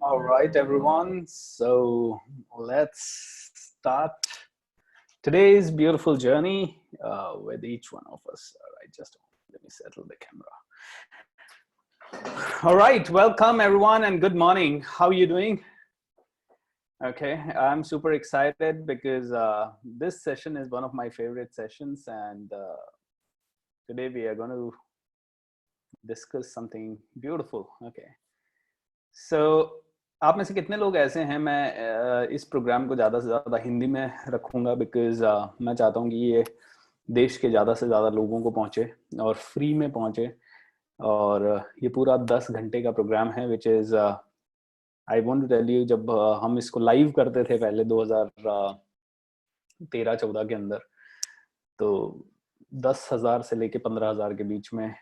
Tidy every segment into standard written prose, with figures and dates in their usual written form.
All right, everyone. So let's start today's beautiful journey with each one of us. All right, just let me settle the camera. All right, welcome everyone and good morning. How are you doing? Okay, I'm super excited because this session is one of my favorite sessions, and today we are going to discuss something beautiful. Okay, so आप में से कितने लोग ऐसे हैं, मैं इस programme को ज़्यादा से ज़्यादा हिंदी में रखूँगा बिकॉज मैं चाहता हूँ कि ये देश के ज़्यादा से ज़्यादा लोगों को पहुँचे और फ्री में पहुँचे। और ये पूरा 10 घंटे का प्रोग्राम है which is I want to tell you, जब हम इसको लाइव करते थे पहले 2013-14 के अंदर, तो 10,000 से लेके 15,000 के बीच में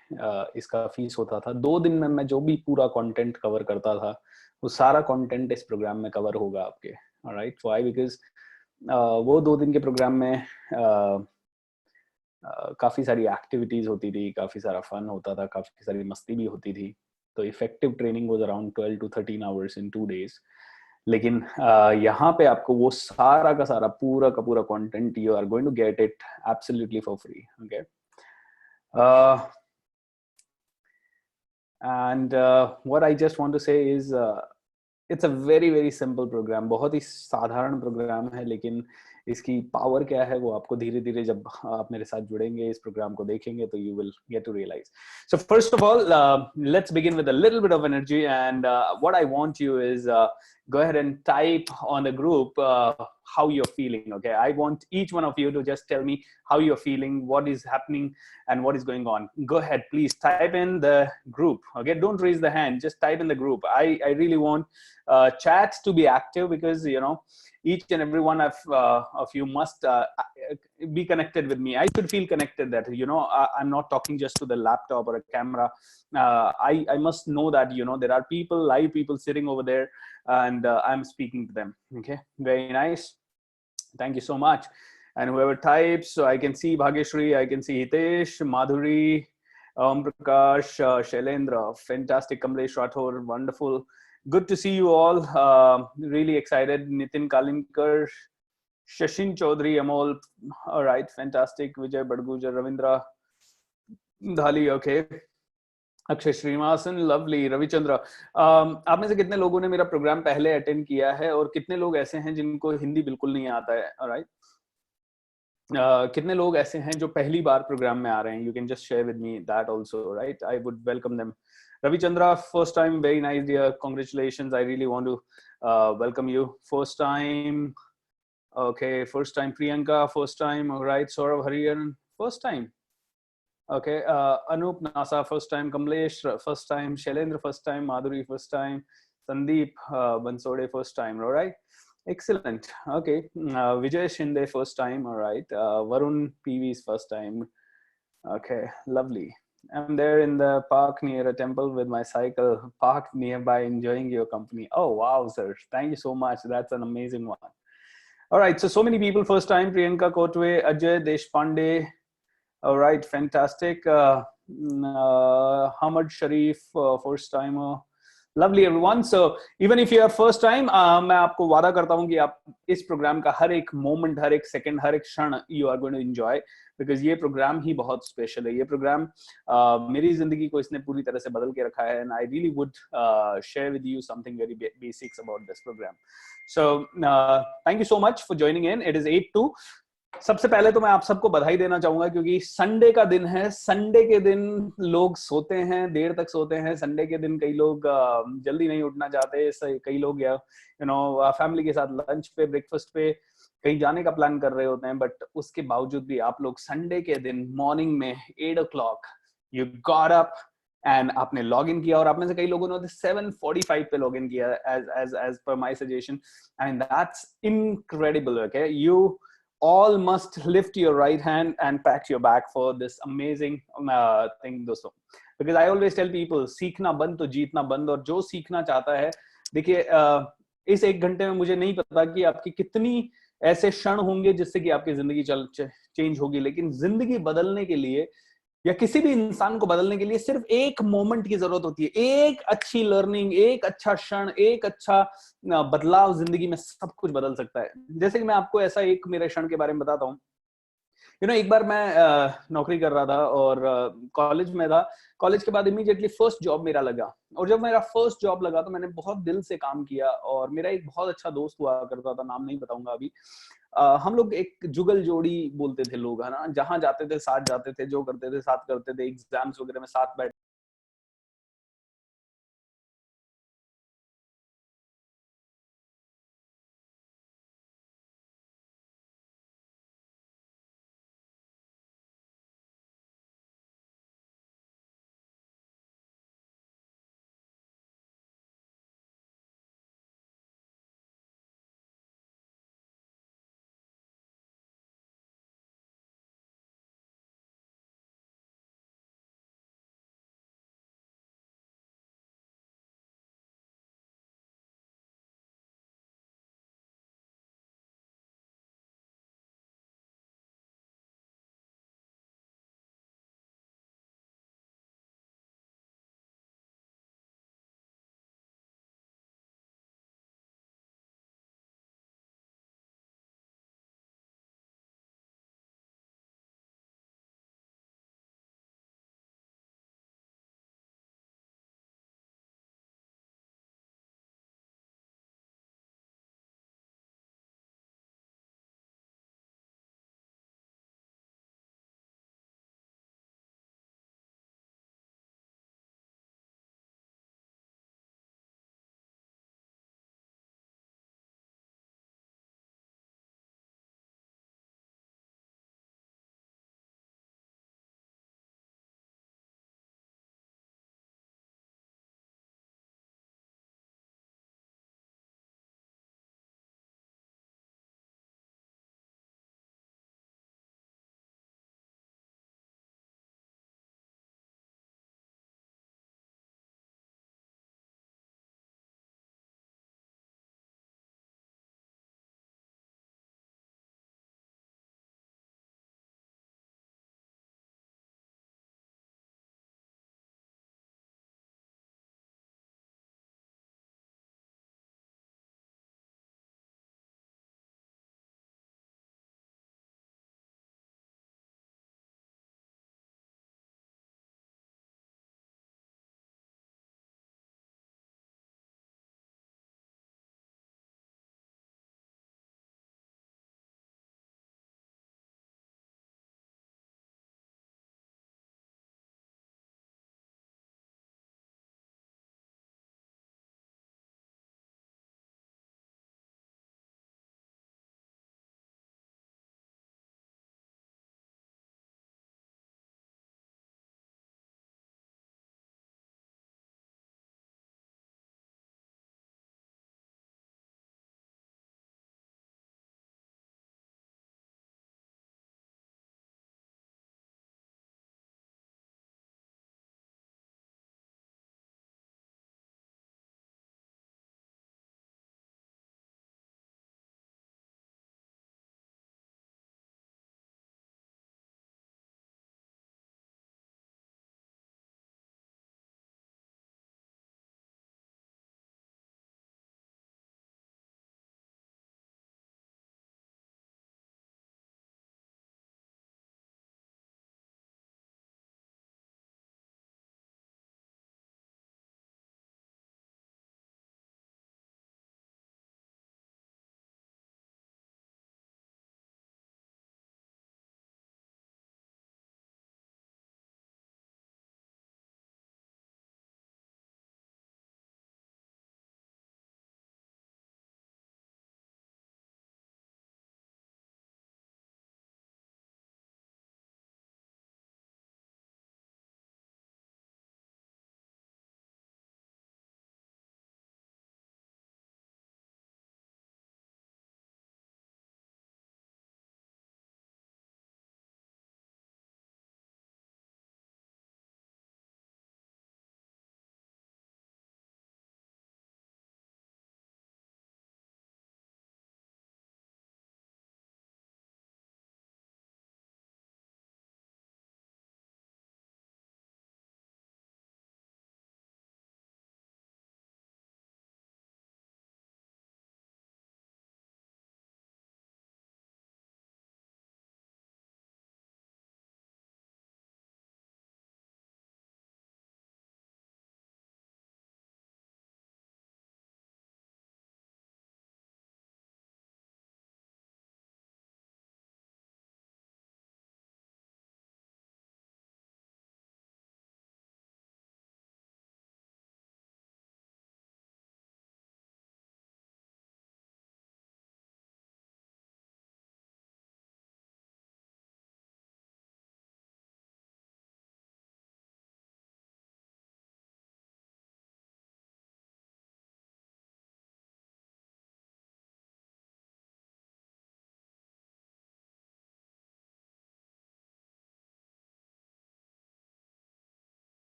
इसका फीस होता था। 2 दिन में मैं जो भी पूरा कंटेंट कवर करता था वो सारा कंटेंट इस प्रोग्राम में कवर होगा आपके। Alright, why? बिकॉज वो 2 दिन के प्रोग्राम में काफ़ी सारी एक्टिविटीज़ होती थी, काफ़ी सारा फन होता था, काफ़ी सारी मस्ती भी होती थी। तो effective training was around 12 to 13 hours in 2 days। लेकिन यहाँ पे आपको वो सारा का सारा पूरा का पूरा content you are going to get it absolutely for free. Okay, and what I just want to say is it's a very very simple program। बहुत ही साधारण प्रोग्राम है, लेकिन इसकी पावर क्या है वो आपको धीरे धीरे जब आप मेरे साथ जुड़ेंगे, इस प्रोग्राम को देखेंगे, तो you will get to realize। So first of all, let's begin with a little bit of energy, and what I want you is go ahead and type on the group how you're feeling. Okay, I want each one of you to just tell me how you're feeling, what is happening and what is going on. Go ahead, please type in the group. Okay, don't raise the hand, just type in the group. I really want chat to be active, because you know each and every one of you must be connected with me. I should feel connected, that you know I'm not talking just to the laptop or a camera. I must know that you know there are people, live people sitting over there, and I'm speaking to them. Okay, very nice, thank you so much. And whoever types, so I can see Bhageshri, I can see Hitesh, Madhuri, Om Prakash, Shailendra, fantastic, Kamlesh Rathore, wonderful, good to see you all. Really excited. Nitin Kalinkar, Shashin Chaudhary, Amol, all right, fantastic. Vijay Badgujar, Ravindra Dhali, okay, Akshay Srinivasan, lovely, Ravichandra. आप में से कितने लोगों ने मेरा programme पहले attend किया है और कितने लोग ऐसे हैं जिनको हिंदी बिल्कुल नहीं आता है? ऑलराइट, कितने लोग ऐसे हैं जो पहली बार प्रोग्राम में आ रहे हैं? You can just share with me that also, right? I would welcome them. Ravichandra, first time, very nice dear, congratulations, I really want to welcome you, first time. Okay, first time Priyanka, first time, alright, Saurabh Hariharan, first time, okay, Anup Nasa, first time, Kamlesh, first time, Shailendra, first time, Madhuri, first time, Sandeep Bansode, first time, all right, excellent, okay, Vijay Shinde, first time, all right, Varun PV's first time, okay, lovely. I'm there in the park near a temple with my cycle, parked nearby, enjoying your company. Oh wow, sir, thank you so much, that's an amazing one. All right, so many people first time, Priyanka Kotwe, Ajay Deshpande, all right, fantastic. Hamad Sharif, first timer. Lovely everyone. So even if you are first time, मैं आपको वादा करता हूँ कि आप इस programme का हर एक मोमेंट, हर एक सेकंड, हर एक क्षण you are going to enjoy, because ये प्रोग्राम ही बहुत स्पेशल है। ये प्रोग्राम मेरी जिंदगी को इसने पूरी तरह से बदल के रखा है, and I really would share with you something very basics about this program. So thank you so much for joining in. It is 8:02. सबसे पहले तो मैं आप सबको बधाई देना चाहूंगा, क्योंकि संडे का दिन है। संडे के दिन लोग सोते हैं, देर तक सोते हैं। संडे के दिन कई लोग जल्दी नहीं उठना चाहते, कई लोग यू नो फैमिली के साथ लंच पे, ब्रेकफास्ट पे कहीं जाने का प्लान कर रहे होते हैं, बट उसके बावजूद भी आप लोग संडे के दिन मॉर्निंग में 8 o'clock you got up and आपने लॉग इन किया। और आप में से कई लोगों ने 7:45 पे लॉग इन किया, as per my suggestion, and that's incredible. Okay, you all must lift your right hand and pat your back for this amazing thing, दोस्तों। Because I always tell people, सीखना बंद तो जीतना बंद। और जो सीखना चाहता है, देखिए इस 1 घंटे में मुझे नहीं पता कि आपकी कितनी ऐसे क्षण होंगे जिससे कि आपकी जिंदगी चेंज होगी, लेकिन जिंदगी बदलने के लिए या किसी भी इंसान को बदलने के लिए सिर्फ एक मोमेंट की जरूरत होती है, एक अच्छी लर्निंग, एक अच्छा क्षण, एक अच्छा बदलाव जिंदगी में सब कुछ बदल सकता है। जैसे कि मैं आपको ऐसा एक मेरे क्षण के बारे में बताता हूँ। एक बार मैं नौकरी कर रहा था और कॉलेज में था। कॉलेज के बाद इमीडिएटली फर्स्ट जॉब मेरा लगा, और जब मेरा फर्स्ट जॉब लगा तो मैंने बहुत दिल से काम किया, और मेरा एक बहुत अच्छा दोस्त हुआ करता था, नाम नहीं बताऊंगा अभी। हम लोग एक जुगल जोड़ी बोलते थे लोग, है ना, जहां जाते थे साथ जाते थे, जो करते थे साथ करते थे, एग्जाम्स वगैरह में साथ बैठ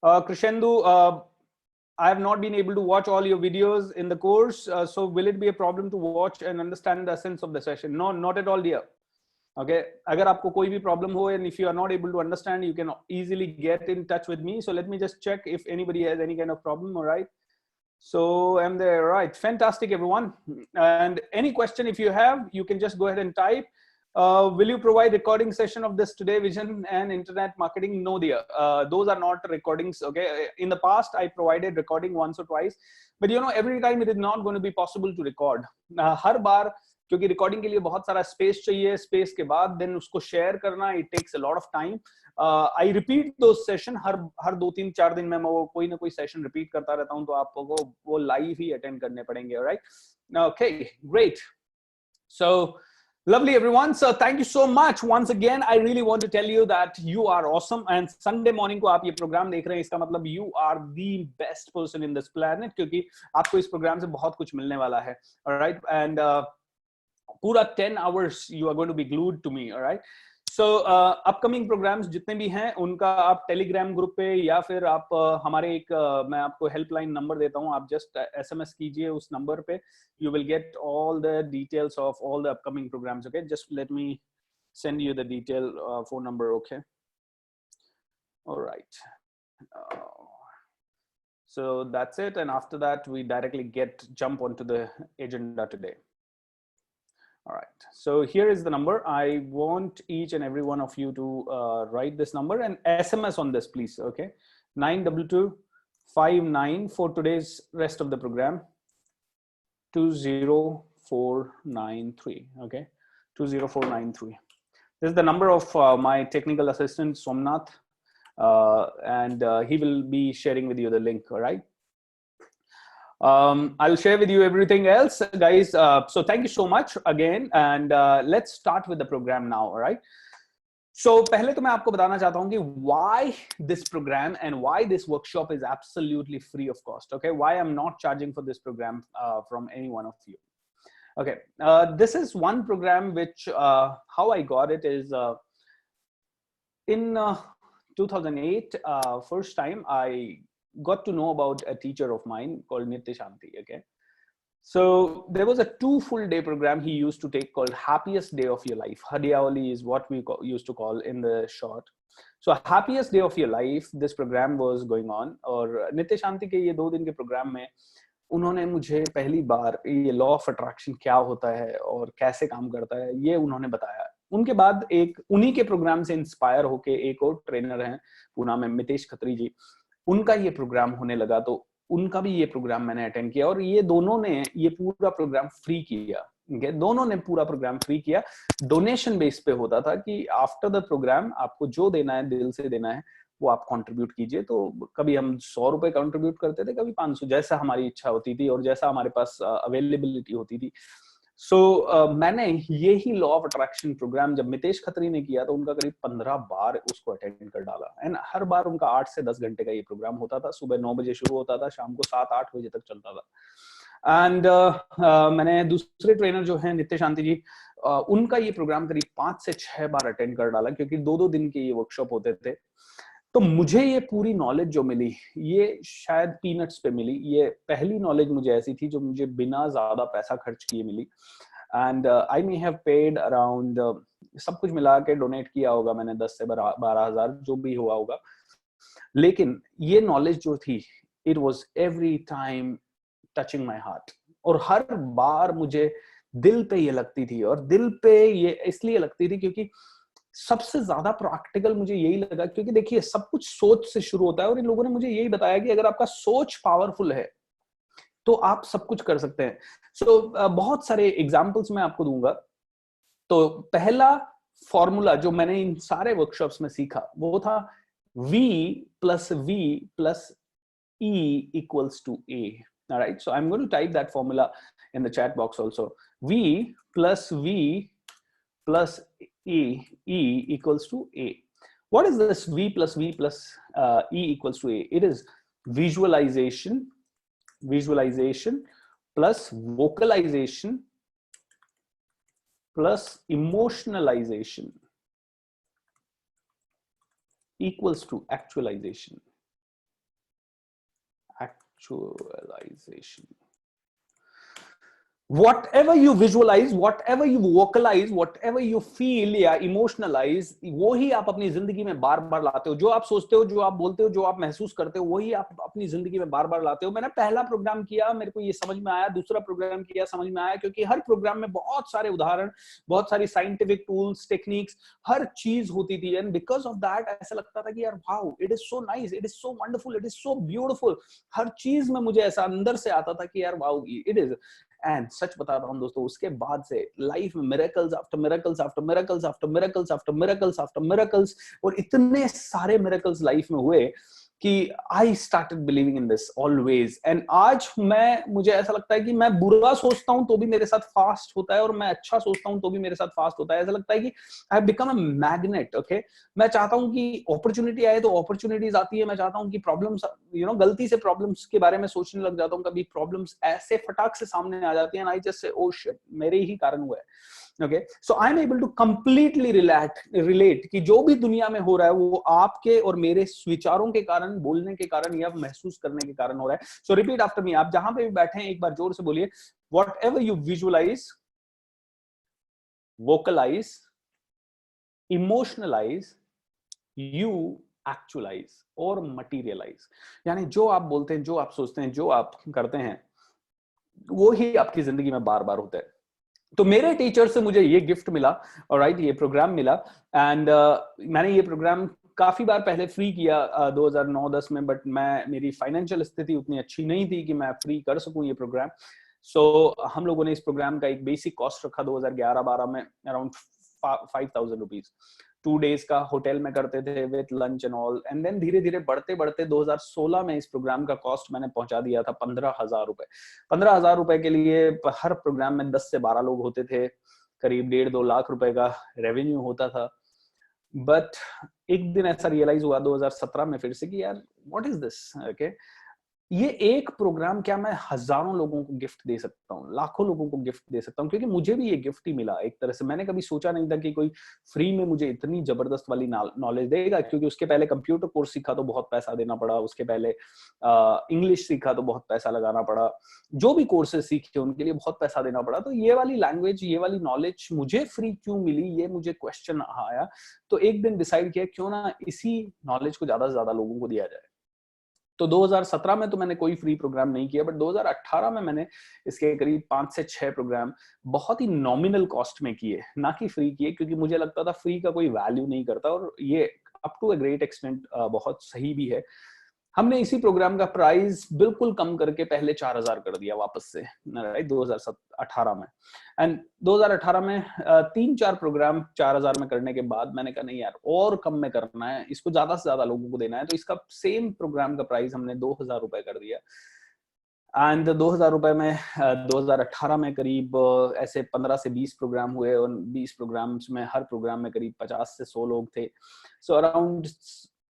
Krishendu, I have not been able to watch all your videos in the course. So will it be a problem to watch and understand the essence of the session? No, not at all, dear. Okay. Agar aapko koi bhi problem ho, and if you are not able to understand, you can easily get in touch with me. So let me just check if anybody has any kind of problem. All right. So I'm there. Right. Fantastic, everyone. And any question, if you have, you can just go ahead and type. Will you provide recording session of this today, vision and internet marketing? No, dear. Those are not recordings. Okay. In the past, I provided recording once or twice, but you know, every time it is not going to be possible to record. हर बार क्योंकि recording के लिए बहुत सारा space चाहिए, space के बाद then उसको share करना, it takes a lot of time. I repeat दो सेशन हर 2-3-4 दिन में मैं वो कोई ना कोई सेशन रिपीट करता रहता हूं, तो आपको वो लाइव ही अटेंड करने पड़ेंगे. Right. Okay, great. So lovely, everyone. So thank you so much once again. I really want to tell you that you are awesome, and Sunday morning को आप ये प्रोग्राम देख रहे हैं, इसका मतलब you are the best person in this planet, क्योंकि आपको इस प्रोग्राम से बहुत कुछ मिलने वाला है. All right. And पूरा 10 hours you are going to be glued to me. All right. So upcoming programs जितने भी हैं उनका आप टेलीग्राम ग्रुप पे या फिर आप हमारे एक मैं आपको हेल्पलाइन नंबर देता हूँ, आप जस्ट SMS कीजिए उस नंबर पे. You will get all the details of all the upcoming programs. Okay, just let me send you the detail phone number. Okay. All right. So that's it, and after that we directly jump onto the agenda today. All right, so here is the number. I want each and every one of you to write this number and SMS on this, please. Okay, 92259 for today's rest of the program. 20493. Okay, 20493. This is the number of my technical assistant Somnath, and he will be sharing with you the link. All right. I'll share with you everything else, guys. So thank you so much again, and let's start with the program now. All right. So पहले तो मैं आपको बताना चाहता हूँ कि why this program and why this workshop is absolutely free of cost. Okay, why I'm not charging for this program from any one of you. Okay, this is one program which how I got it is in 2008. First time I got to know about a teacher of mine called Nitya Shanti. Okay, so there was a 2 full day program he used to take called Happiest Day of Your Life. Hadiyawali is what we used to call in the short. So Happiest Day of Your Life, this program was going on. और नित्य शांति के ये 2 दिन के programme में उन्होंने मुझे पहली बार ये लॉ ऑफ अट्रैक्शन क्या होता है और कैसे काम करता है ये उन्होंने बताया. उनके बाद एक उन्हीं के प्रोग्राम से इंस्पायर होके एक और ट्रेनर हैं पूना में, मितेश खत्री जी, उनका ये प्रोग्राम होने लगा, तो उनका भी ये प्रोग्राम मैंने अटेंड किया और ये दोनों ने ये पूरा प्रोग्राम फ्री किया. दोनों ने पूरा प्रोग्राम फ्री किया. डोनेशन बेस पे होता था कि आफ्टर द प्रोग्राम आपको जो देना है दिल से देना है वो आप कंट्रीब्यूट कीजिए. तो कभी हम 100 रुपए कंट्रीब्यूट करते थे, कभी 500, जैसा हमारी इच्छा होती थी और जैसा हमारे पास अवेलेबिलिटी होती थी. सो मैंने ये ही लॉ ऑफ अट्रैक्शन प्रोग्राम जब मितेश खत्री ने किया तो उनका करीब 15 बार उसको अटेंड कर डाला. एंड हर बार उनका 8 से 10 घंटे का ये प्रोग्राम होता था. सुबह 9 बजे शुरू होता था, शाम को 7-8 बजे तक चलता था. एंड मैंने दूसरे ट्रेनर जो है नित्य शांति जी, उनका ये प्रोग्राम करीब 5 से 6 बार अटेंड कर डाला, क्योंकि 2-2 दिन के ये वर्कशॉप होते थे. तो मुझे ये पूरी नॉलेज जो मिली ये शायद पीनट्स पे मिली. ये पहली नॉलेज मुझे ऐसी थी जो मुझे बिना ज्यादा पैसा खर्च किए मिली. And I may have paid around, सब कुछ मिला के डोनेट किया होगा मैंने 10 से 12,000 जो भी हुआ होगा. लेकिन ये नॉलेज जो थी it was every time touching my heart, और हर बार मुझे दिल पे ये लगती थी. और दिल पे ये इसलिए लगती थी क्योंकि सबसे ज्यादा प्रैक्टिकल मुझे यही लगा, क्योंकि देखिए सब कुछ सोच से शुरू होता है और इन लोगों ने मुझे यही बताया कि अगर आपका सोच पावरफुल है तो आप सब कुछ कर सकते हैं. सो बहुत सारे एग्जांपल्स मैं आपको दूंगा. तो पहला फॉर्मूला जो मैंने इन सारे वर्कशॉप्स में सीखा वो था V plus V plus E equals to A. All right, so I'm going to type that formula in the chat box also. V plus V plus E equals to A. What is this V plus E equals to A? It is visualization plus vocalization plus emotionalization equals to actualization. Visualization. Whatever you visualize, whatever you vocalize, whatever you feel या emotionalize, वो ही आप अपनी जिंदगी में बार बार लाते हो. जो आप सोचते हो, जो आप बोलते हो, जो आप महसूस करते हो, वही आप अपनी जिंदगी में बार बार लाते हो. मैंने पहला प्रोग्राम किया, मेरे को ये समझ में आया. दूसरा प्रोग्राम किया, समझ में आया. क्योंकि हर प्रोग्राम में बहुत सारे उदाहरण, बहुत सारी साइंटिफिक टूल्स, टेक्निक्स, हर चीज होती थी. एंड बिकॉज ऑफ दैट ऐसा लगता था कि यार wow, it is so nice, it is so wonderful, it is so beautiful. हर चीज में मुझे ऐसा अंदर से आता था कि यार wow, it is. And such बता रहा हूं दोस्तों, उसके बाद से लाइफ में miracles after miracles after miracles after miracles after miracles after miracles, और इतने सारे मिरेकल्स लाइफ में हुए कि I started believing in this always. And आज मुझे ऐसा लगता है कि मैं बुरा सोचता हूं तो भी मेरे साथ फास्ट होता है, और मैं अच्छा सोचता हूं तो भी मेरे साथ फास्ट होता है. ऐसा लगता है कि I have become a magnet. Okay, मैं चाहता हूं कि अपॉर्चुनिटी आए तो अपॉर्चुनिटीज आती है. मैं चाहता हूं कि प्रॉब्लम्स, गलती से प्रॉब्लम्स के बारे में सोचने लग जाता हूं. कभी प्रॉब्लम्स ऐसे फटाक से सामने आ जाती है, I just say oh shit, मेरे ही कारण हुआ है. Okay, so I'm able to completely relate कि जो भी दुनिया में हो रहा है वो आपके और मेरे विचारों के कारण, बोलने के कारण या महसूस करने के कारण हो रहा है. So repeat after me. आप जहां पे भी बैठे हैं एक बार जोर से बोलिए. Whatever you visualize, vocalize, emotionalize, you actualize और materialize. यानी जो आप बोलते हैं, जो आप सोचते हैं, जो आप करते हैं, वो ही आपकी जिंदगी में बार बार होता है. तो मेरे टीचर से मुझे ये गिफ्ट मिला, ऑलराइट, ये प्रोग्राम मिला. एंड मैंने ये प्रोग्राम काफी बार पहले फ्री किया 2009-10 में, बट मेरी फाइनेंशियल स्थिति उतनी अच्छी नहीं थी कि मैं फ्री कर सकूं ये प्रोग्राम. सो हम लोगों ने इस प्रोग्राम का एक बेसिक कॉस्ट रखा 2011-12 में, अराउंड 5,000 रुपीज. 2 days का होटल में करते थे with lunch and all. And then धीरे धीरे बढ़ते बढ़ते 2016 में इस प्रोग्राम का कॉस्ट मैंने पहुंचा दिया था 15,000 रुपए. 15,000 रुपए के लिए हर प्रोग्राम में 10 से 12 लोग होते थे. करीब 1.5-2 लाख रुपए का रेवेन्यू होता था. बट एक दिन ऐसा रियलाइज हुआ 2017 में फिर से कि यार व्हाट इज दिस. ओके, ये एक प्रोग्राम क्या मैं हजारों लोगों को गिफ्ट दे सकता हूँ, लाखों लोगों को गिफ्ट दे सकता हूँ. क्योंकि मुझे भी ये गिफ्ट ही मिला एक तरह से. मैंने कभी सोचा नहीं था कि कोई फ्री में मुझे इतनी जबरदस्त वाली नॉलेज देगा. क्योंकि उसके पहले कंप्यूटर कोर्स सीखा तो बहुत पैसा देना पड़ा, उसके पहले इंग्लिश सीखा तो बहुत पैसा लगाना पड़ा, जो भी कोर्सेज सीखे उनके लिए बहुत पैसा देना पड़ा. तो ये वाली लैंग्वेज, ये वाली नॉलेज मुझे फ्री क्यों मिली, ये मुझे क्वेश्चन आया. तो एक दिन डिसाइड किया क्यों ना इसी नॉलेज को ज्यादा से ज्यादा लोगों को दिया जाए. तो 2017 में तो मैंने कोई फ्री प्रोग्राम नहीं किया, बट 2018 में मैंने इसके करीब 5 से 6 प्रोग्राम बहुत ही नॉमिनल कॉस्ट में किए, ना कि फ्री किए. क्योंकि मुझे लगता था फ्री का कोई वैल्यू नहीं करता, और ये up to a great extent बहुत सही भी है. हमने इसी प्रोग्राम का प्राइस बिल्कुल कम करके पहले 4,000 कर दिया वापस से, राइट, 2018 में. एंड 2018 में 3-4 प्रोग्राम 4,000 में करने के बाद मैंने कहा नहीं यार, और कम में करना है, इसको ज्यादा से ज्यादा लोगों को देना है. तो इसका सेम प्रोग्राम का प्राइस हमने 2,000 रुपए कर दिया. एंड 2,000 रुपए में 2018 में करीब ऐसे 15 से 20 प्रोग्राम हुए, और 20 प्रोग्राम्स में हर प्रोग्राम में करीब 50 से 100 लोग थे. सो अराउंड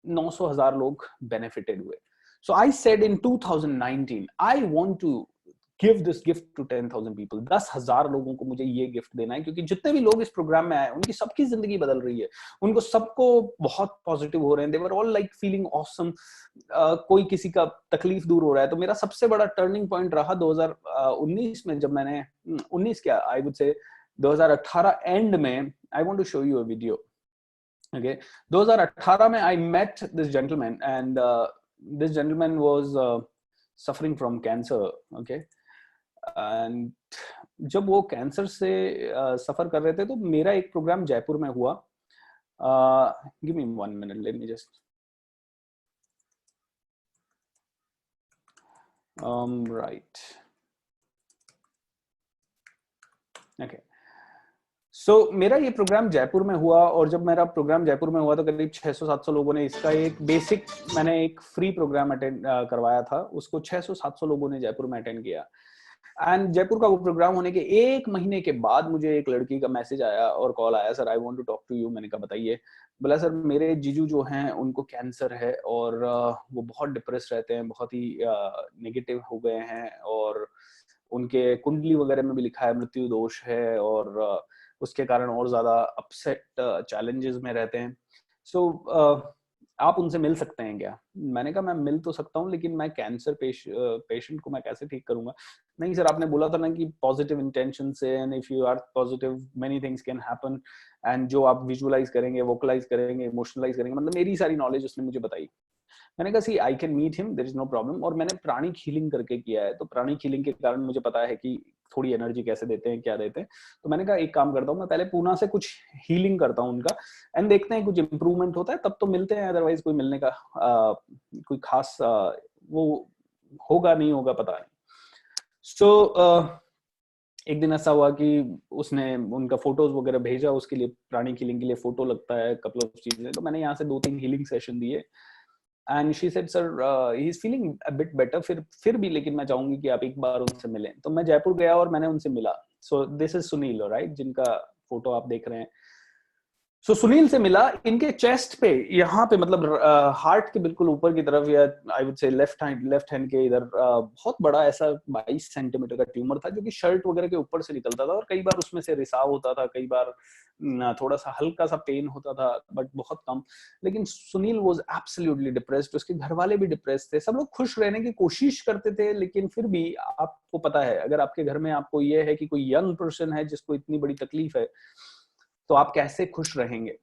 900,000 लोग बेनिफिटेड हुए. So I said in 2019 I want to give this gift to 10,000 people. 10,000 लोगों को मुझे ये गिफ्ट देना है. क्योंकि जितने भी लोग इस प्रोग्राम में आए, उनकी सबकी जिंदगी बदल रही है, उनको सबको बहुत पॉजिटिव हो रहे हैं. They were all like feeling awesome. कोई किसी का तकलीफ दूर हो रहा है. तो मेरा सबसे बड़ा टर्निंग पॉइंट रहा 2019 में, जब मैंने 19 क्या आई वुड से 2018 एंड में. I want to show you a video. Okay, 2018 में I met this gentleman, and this gentleman was suffering from cancer. Okay, and जब वो कैंसर से सफर कर रहे थे, तो मेरा एक प्रोग्राम जयपुर में हुआ. Give me 1 minute, let me just right. Okay. सो मेरा ये प्रोग्राम जयपुर में हुआ, और जब मेरा प्रोग्राम जयपुर में हुआ तो करीब 600-700 लोगों ने इसका एक बेसिक, मैंने एक फ्री प्रोग्राम अटेंड करवाया था, उसको 600-700 लोगों ने जयपुर में अटेंड किया. एंड जयपुर का वो प्रोग्राम होने के 1 महीने के बाद मुझे एक लड़की का मैसेज आया और कॉल आया, sir I want to talk to you. मैंने कहा बताइए. बोला सर मेरे जीजू जो हैं उनको कैंसर है, और वो बहुत डिप्रेस रहते हैं, बहुत ही नेगेटिव हो गए हैं, और उनके कुंडली वगैरह में भी लिखा है मृत्यु दोष है, और उसके कारण और ज्यादा अपसेट चैलेंजेस में रहते हैं. सो आप उनसे मिल सकते हैं क्या? मैंने कहा मैं मिल तो सकता हूँ, लेकिन मैं कैंसर पेशेंट को मैं कैसे ठीक करूंगा? नहीं सर, आपने बोला था ना कि पॉजिटिव इंटेंशन से, and if you are positive many things can happen, and जो आप विजुअलाइज करेंगे, वोकलाइज करेंगे, इमोशनलाइज करेंगे, मतलब मेरी सारी नॉलेज उसने मुझे बताई। मैंने कहा see I can meet him, there is no problem. और मैंने प्राणिक हीलिंग करके किया है, तो प्राणिक हीलिंग के कारण मुझे पता है कि थोड़ी एनर्जी कैसे देते हैं, क्या देते हैं। तो मैंने कहा एक काम करता हूँ, मैं पहले पूना से कुछ हीलिंग करता हूँ उनका, एंड देखते हैं कुछ इंप्रूवमेंट होता है तब तो मिलते हैं, अदरवाइज कोई मिलने का कोई खास वो होगा नहीं होगा, पता नहीं। सो एक दिन ऐसा हुआ कि उसने उनका फोटोज वगैरह भेजा, उसके लिए प्राणिक हीलिंग के लिए फोटो लगता है, कपल ऑफ चीजें, तो मैंने यहाँ से 2-3 हीलिंग सेशन दिए, and she said sir he is feeling a bit better, फिर भी लेकिन मैं चाहूंगी कि आप एक बार उनसे मिलें। तो मैं जयपुर गया और मैंने उनसे मिला। So this is Sunil, right, जिनका फोटो आप देख रहे हैं। सो सुनील से मिला, इनके चेस्ट पे यहाँ पे मतलब हार्ट के बिल्कुल ऊपर की तरफ, या I would say left hand के इधर बहुत बड़ा ऐसा 22 सेंटीमीटर का ट्यूमर था, जो कि शर्ट वगैरह के ऊपर से निकलता था, और कई बार उसमें से रिसाव होता था, कई बार थोड़ा सा हल्का सा पेन होता था, बट बहुत कम। लेकिन सुनील वाज एब्सोल्युटली डिप्रेस्ड, उसके घर वाले भी डिप्रेस्ड थे, सब लोग खुश रहने की कोशिश करते थे, लेकिन फिर भी आपको पता है, अगर आपके घर में आपको ये है कि कोई यंग पर्सन है जिसको इतनी बड़ी तकलीफ है, तो आप कैसे खुश रहेंगे?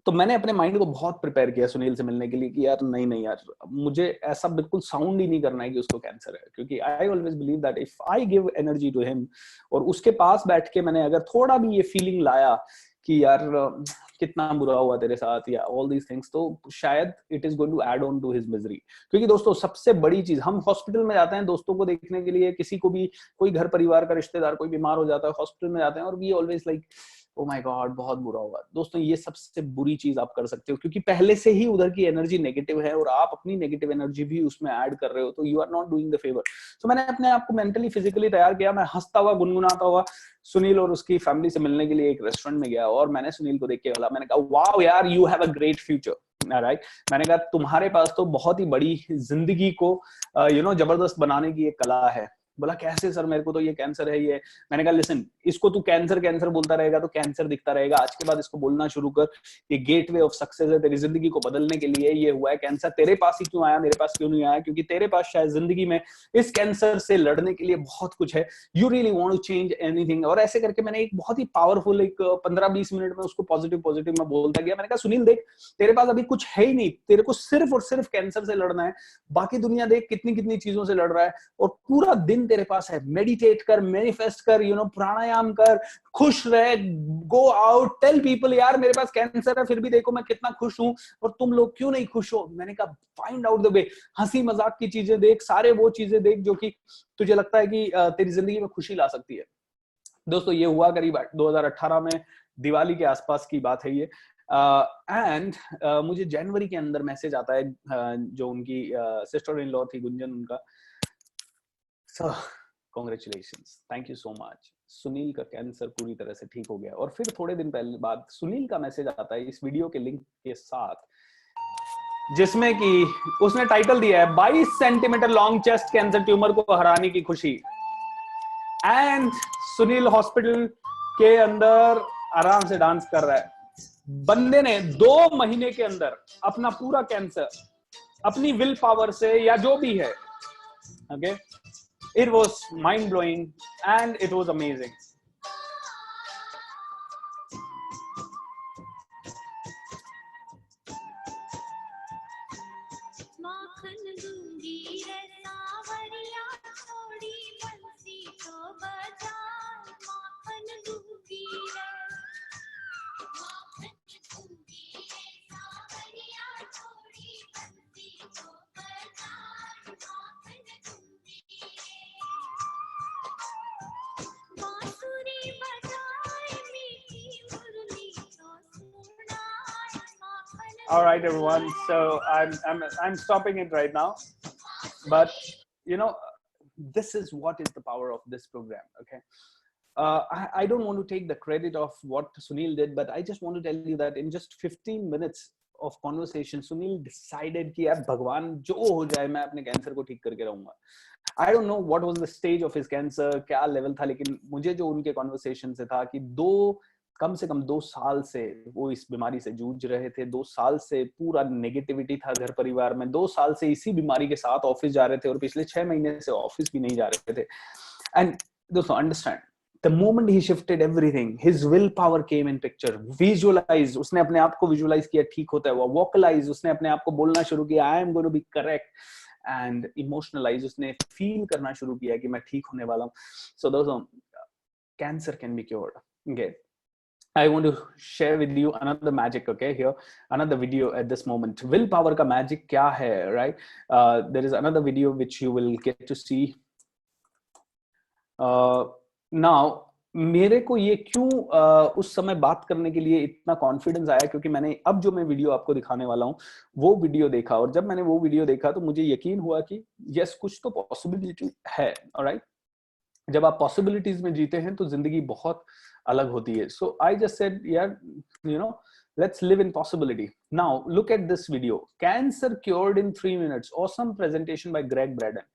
तो मैंने अपने माइंड को बहुत प्रिपेयर किया सुनील से मिलने के लिए कि यार नहीं नहीं यार, मुझे ऐसा बिल्कुल साउंड ही नहीं करना है कि उसको कैंसर है, क्योंकि I always believe that if I give energy to him, और उसके पास बैठ के मैंने अगर थोड़ा भी ये फीलिंग लाया कि यार कितना बुरा हुआ तेरे साथ, या ऑल दीज थिंग्स, तो शायद it is going to add on to his misery. क्योंकि दोस्तों सबसे बड़ी चीज, हम हॉस्पिटल में जाते हैं दोस्तों को देखने के लिए, किसी को भी, कोई घर परिवार का रिश्तेदार कोई बीमार हो जाता है, हॉस्पिटल में जाते हैं, और we always like oh my God बहुत बुरा हुआ। दोस्तों ये सबसे बुरी चीज आप कर सकते हो, क्योंकि पहले से ही उधर की एनर्जी नेगेटिव है, और आप अपनी नेगेटिव एनर्जी भी उसमें ऐड कर रहे हो, तो you are not doing the favour. तो मैंने अपने आप को मेंटली फिजिकली तैयार किया, मैं हंसता हुआ गुनगुनाता हुआ सुनील और उसकी फैमिली से मिलने के लिए एक रेस्टोरेंट में गया, और मैंने सुनील को देख के बोला, मैंने कहा वाओ यार, you have a great future, right. मैंने कहा तुम्हारे पास तो बहुत ही बड़ी जिंदगी को जबरदस्त बनाने की एक कला है। बोला कैसे सर, मेरे को तो ये कैंसर है ये। मैंने कहा लिसन, इसको तू कैंसर कैंसर बोलता रहेगा तो कैंसर दिखता रहेगा, आज के बाद इसको बोलना शुरू कर, ये गेटवे ऑफ सक्सेस है, तेरी जिंदगी को बदलने के लिए ये हुआ है कैंसर। तेरे पास ही क्यों आया, मेरे पास क्यों नहीं आया? क्योंकि तेरे पास शायद जिंदगी में इस कैंसर से लड़ने के लिए बहुत कुछ है, you really want to change anything. और ऐसे करके मैंने एक बहुत ही पावरफुल, एक 15-20 मिनट में उसको पॉजिटिव पॉजिटिव में बोलता गया। मैंने कहा सुनील देख, तेरे पास अभी कुछ है ही नहीं, तेरे को सिर्फ और सिर्फ कैंसर से लड़ना है, बाकी दुनिया देख कितनी कितनी चीजों से लड़ रहा है, और पूरा दिन तेरे पास है, मेडिटेट कर, मैनिफेस्ट कर, प्राणायाम कर, खुश रह, गो आउट, टेल पीपल यार मेरे पास कैंसर है, फिर भी देखो मैं कितना खुश हूं, और तुम लोग क्यों नहीं खुश हो? मैंने कहा फाइंड आउट द वे, हंसी मजाक की चीजें देख, सारे वो चीजें देख जो कि तुझे लगता है कि तेरी जिंदगी में खुशी ला सकती है। दोस्तों ये हुआ करीब 2018 में, दिवाली के आसपास की बात है ये। एंड मुझे जनवरी के अंदर मैसेज आता है, जो उनकी सिस्टर इन लॉ थी गुंजन, उनका, सो congratulations, thank you so much, Sunil का कैंसर पूरी तरह से ठीक हो गया। और फिर थोड़े दिन पहले बाद सुनील का मैसेज आता है इस वीडियो के लिंक के साथ, जिसमें कि उसने टाइटल दिया है 22 centimetre long chest cancer tumour को हराने की खुशी। एंड सुनील हॉस्पिटल के अंदर आराम से डांस कर रहा है। बंदे ने 2 महीने के अंदर अपना पूरा कैंसर अपनी विल पावर से, या जो भी है, okay, it was mind blowing and it was amazing. All right, everyone. So I'm stopping it right now. But this is what is the power of this program. Okay, I don't want to take the credit of what Sunil did, but I just want to tell you that in just 15 minutes of conversation, Sunil decided कि यार भगवान जो हो जाए मैं अपने cancer को ठीक करके रहूंगा। I don't know what was the stage of his cancer, क्या लेवल था, लेकिन मुझे जो उनके कॉन्वर्सेशन से था कि 2 कम से कम 2 साल से वो इस बीमारी से जूझ रहे थे। 2 साल से पूरा नेगेटिविटी था घर परिवार में। 2 साल से इसी बीमारी के साथ ऑफिस जा रहे थे और पिछले 6 महीने से ऑफिस भी नहीं जा रहे थे। एंड दोस्तों understand, the moment he shifted everything, his willpower came in picture. Visualize, उसने अपने आप को visualize किया ठीक होता है वो। Vocalize, उसने अपने आप को बोलना शुरू किया I am going to be correct. And emotionalize, उसने feel करना शुरू किया कि मैं ठीक होने वाला हूँ। So दोस्तों, cancer can be cured. Okay. I want to share with you another magic, okay, here, another video at this moment. Willpower का magic क्या है, right? There is another video which you will get to see. Now, मेरे को ये क्यों उस समय बात करने के लिए इतना कॉन्फिडेंस आया, क्योंकि मैंने अब जो मैं वीडियो आपको दिखाने वाला हूँ वो वीडियो देखा, और जब मैंने वो वीडियो देखा तो मुझे यकीन हुआ कि यस, कुछ तो पॉसिबिलिटी है। ऑलराइट, जब आप पॉसिबिलिटीज में जीते हैं तो जिंदगी बहुत अलग होती है। सो आई जस्ट सेड यार, you know, let's live in possibility. Now look at this video. Cancer cured in 3 minutes. Awesome presentation by Greg Braden.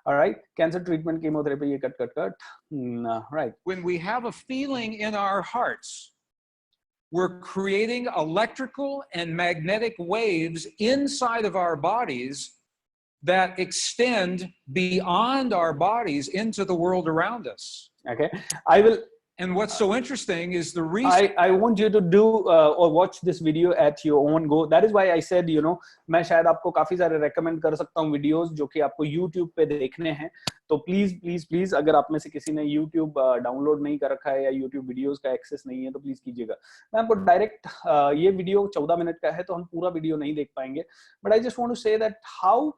All right, cancer treatment, chemotherapy, cut. Right. When we have a feeling in our hearts, we're creating electrical and magnetic waves inside of our bodies that extend beyond our bodies into the world around us. Okay, I will. And what's so interesting is the reason I want you to do or watch this video at your own go. That is why I said, you know, मैं शायद आपको काफी सारे recommend कर सकता हूँ videos जो कि आपको YouTube पे देखने हैं। तो please अगर आप में से किसी ने YouTube डाउनलोड नहीं कर रखा है या YouTube videos का एक्सेस नहीं है तो प्लीज कीजिएगा। मैं आपको डायरेक्ट ये वीडियो 14 मिनट का है तो हम पूरा वीडियो नहीं देख पाएंगे, but I just want to say that how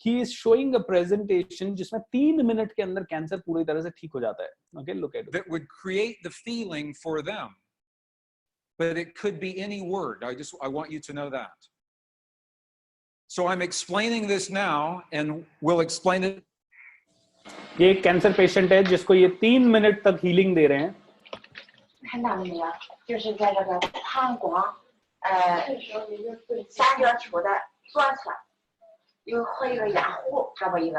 he is showing a presentation जिसमें 3 मिनट के अंदर कैंसर पूरी तरह से ठीक हो जाता है। Okay, look at it. That would create the feeling for them, but it could be any word. I want you to know that. So I'm explaining this now, and we'll explain it. ये एक cancer patient है जिसको ये 3 minute तक healing दे रहे हैं। 看到了没有？就是在这个膀胱三角球的左侧。 有和一个压壶，这么一个。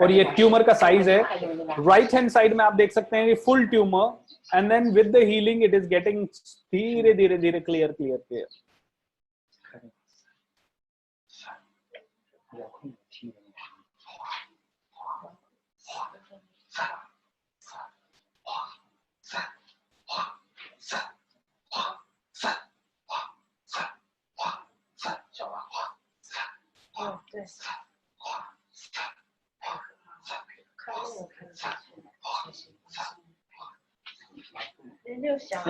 और ये ट्यूमर का साइज है। राइट हैंड साइड में आप देख सकते हैं ये full tumour, and then with the healing it is getting धीरे clear.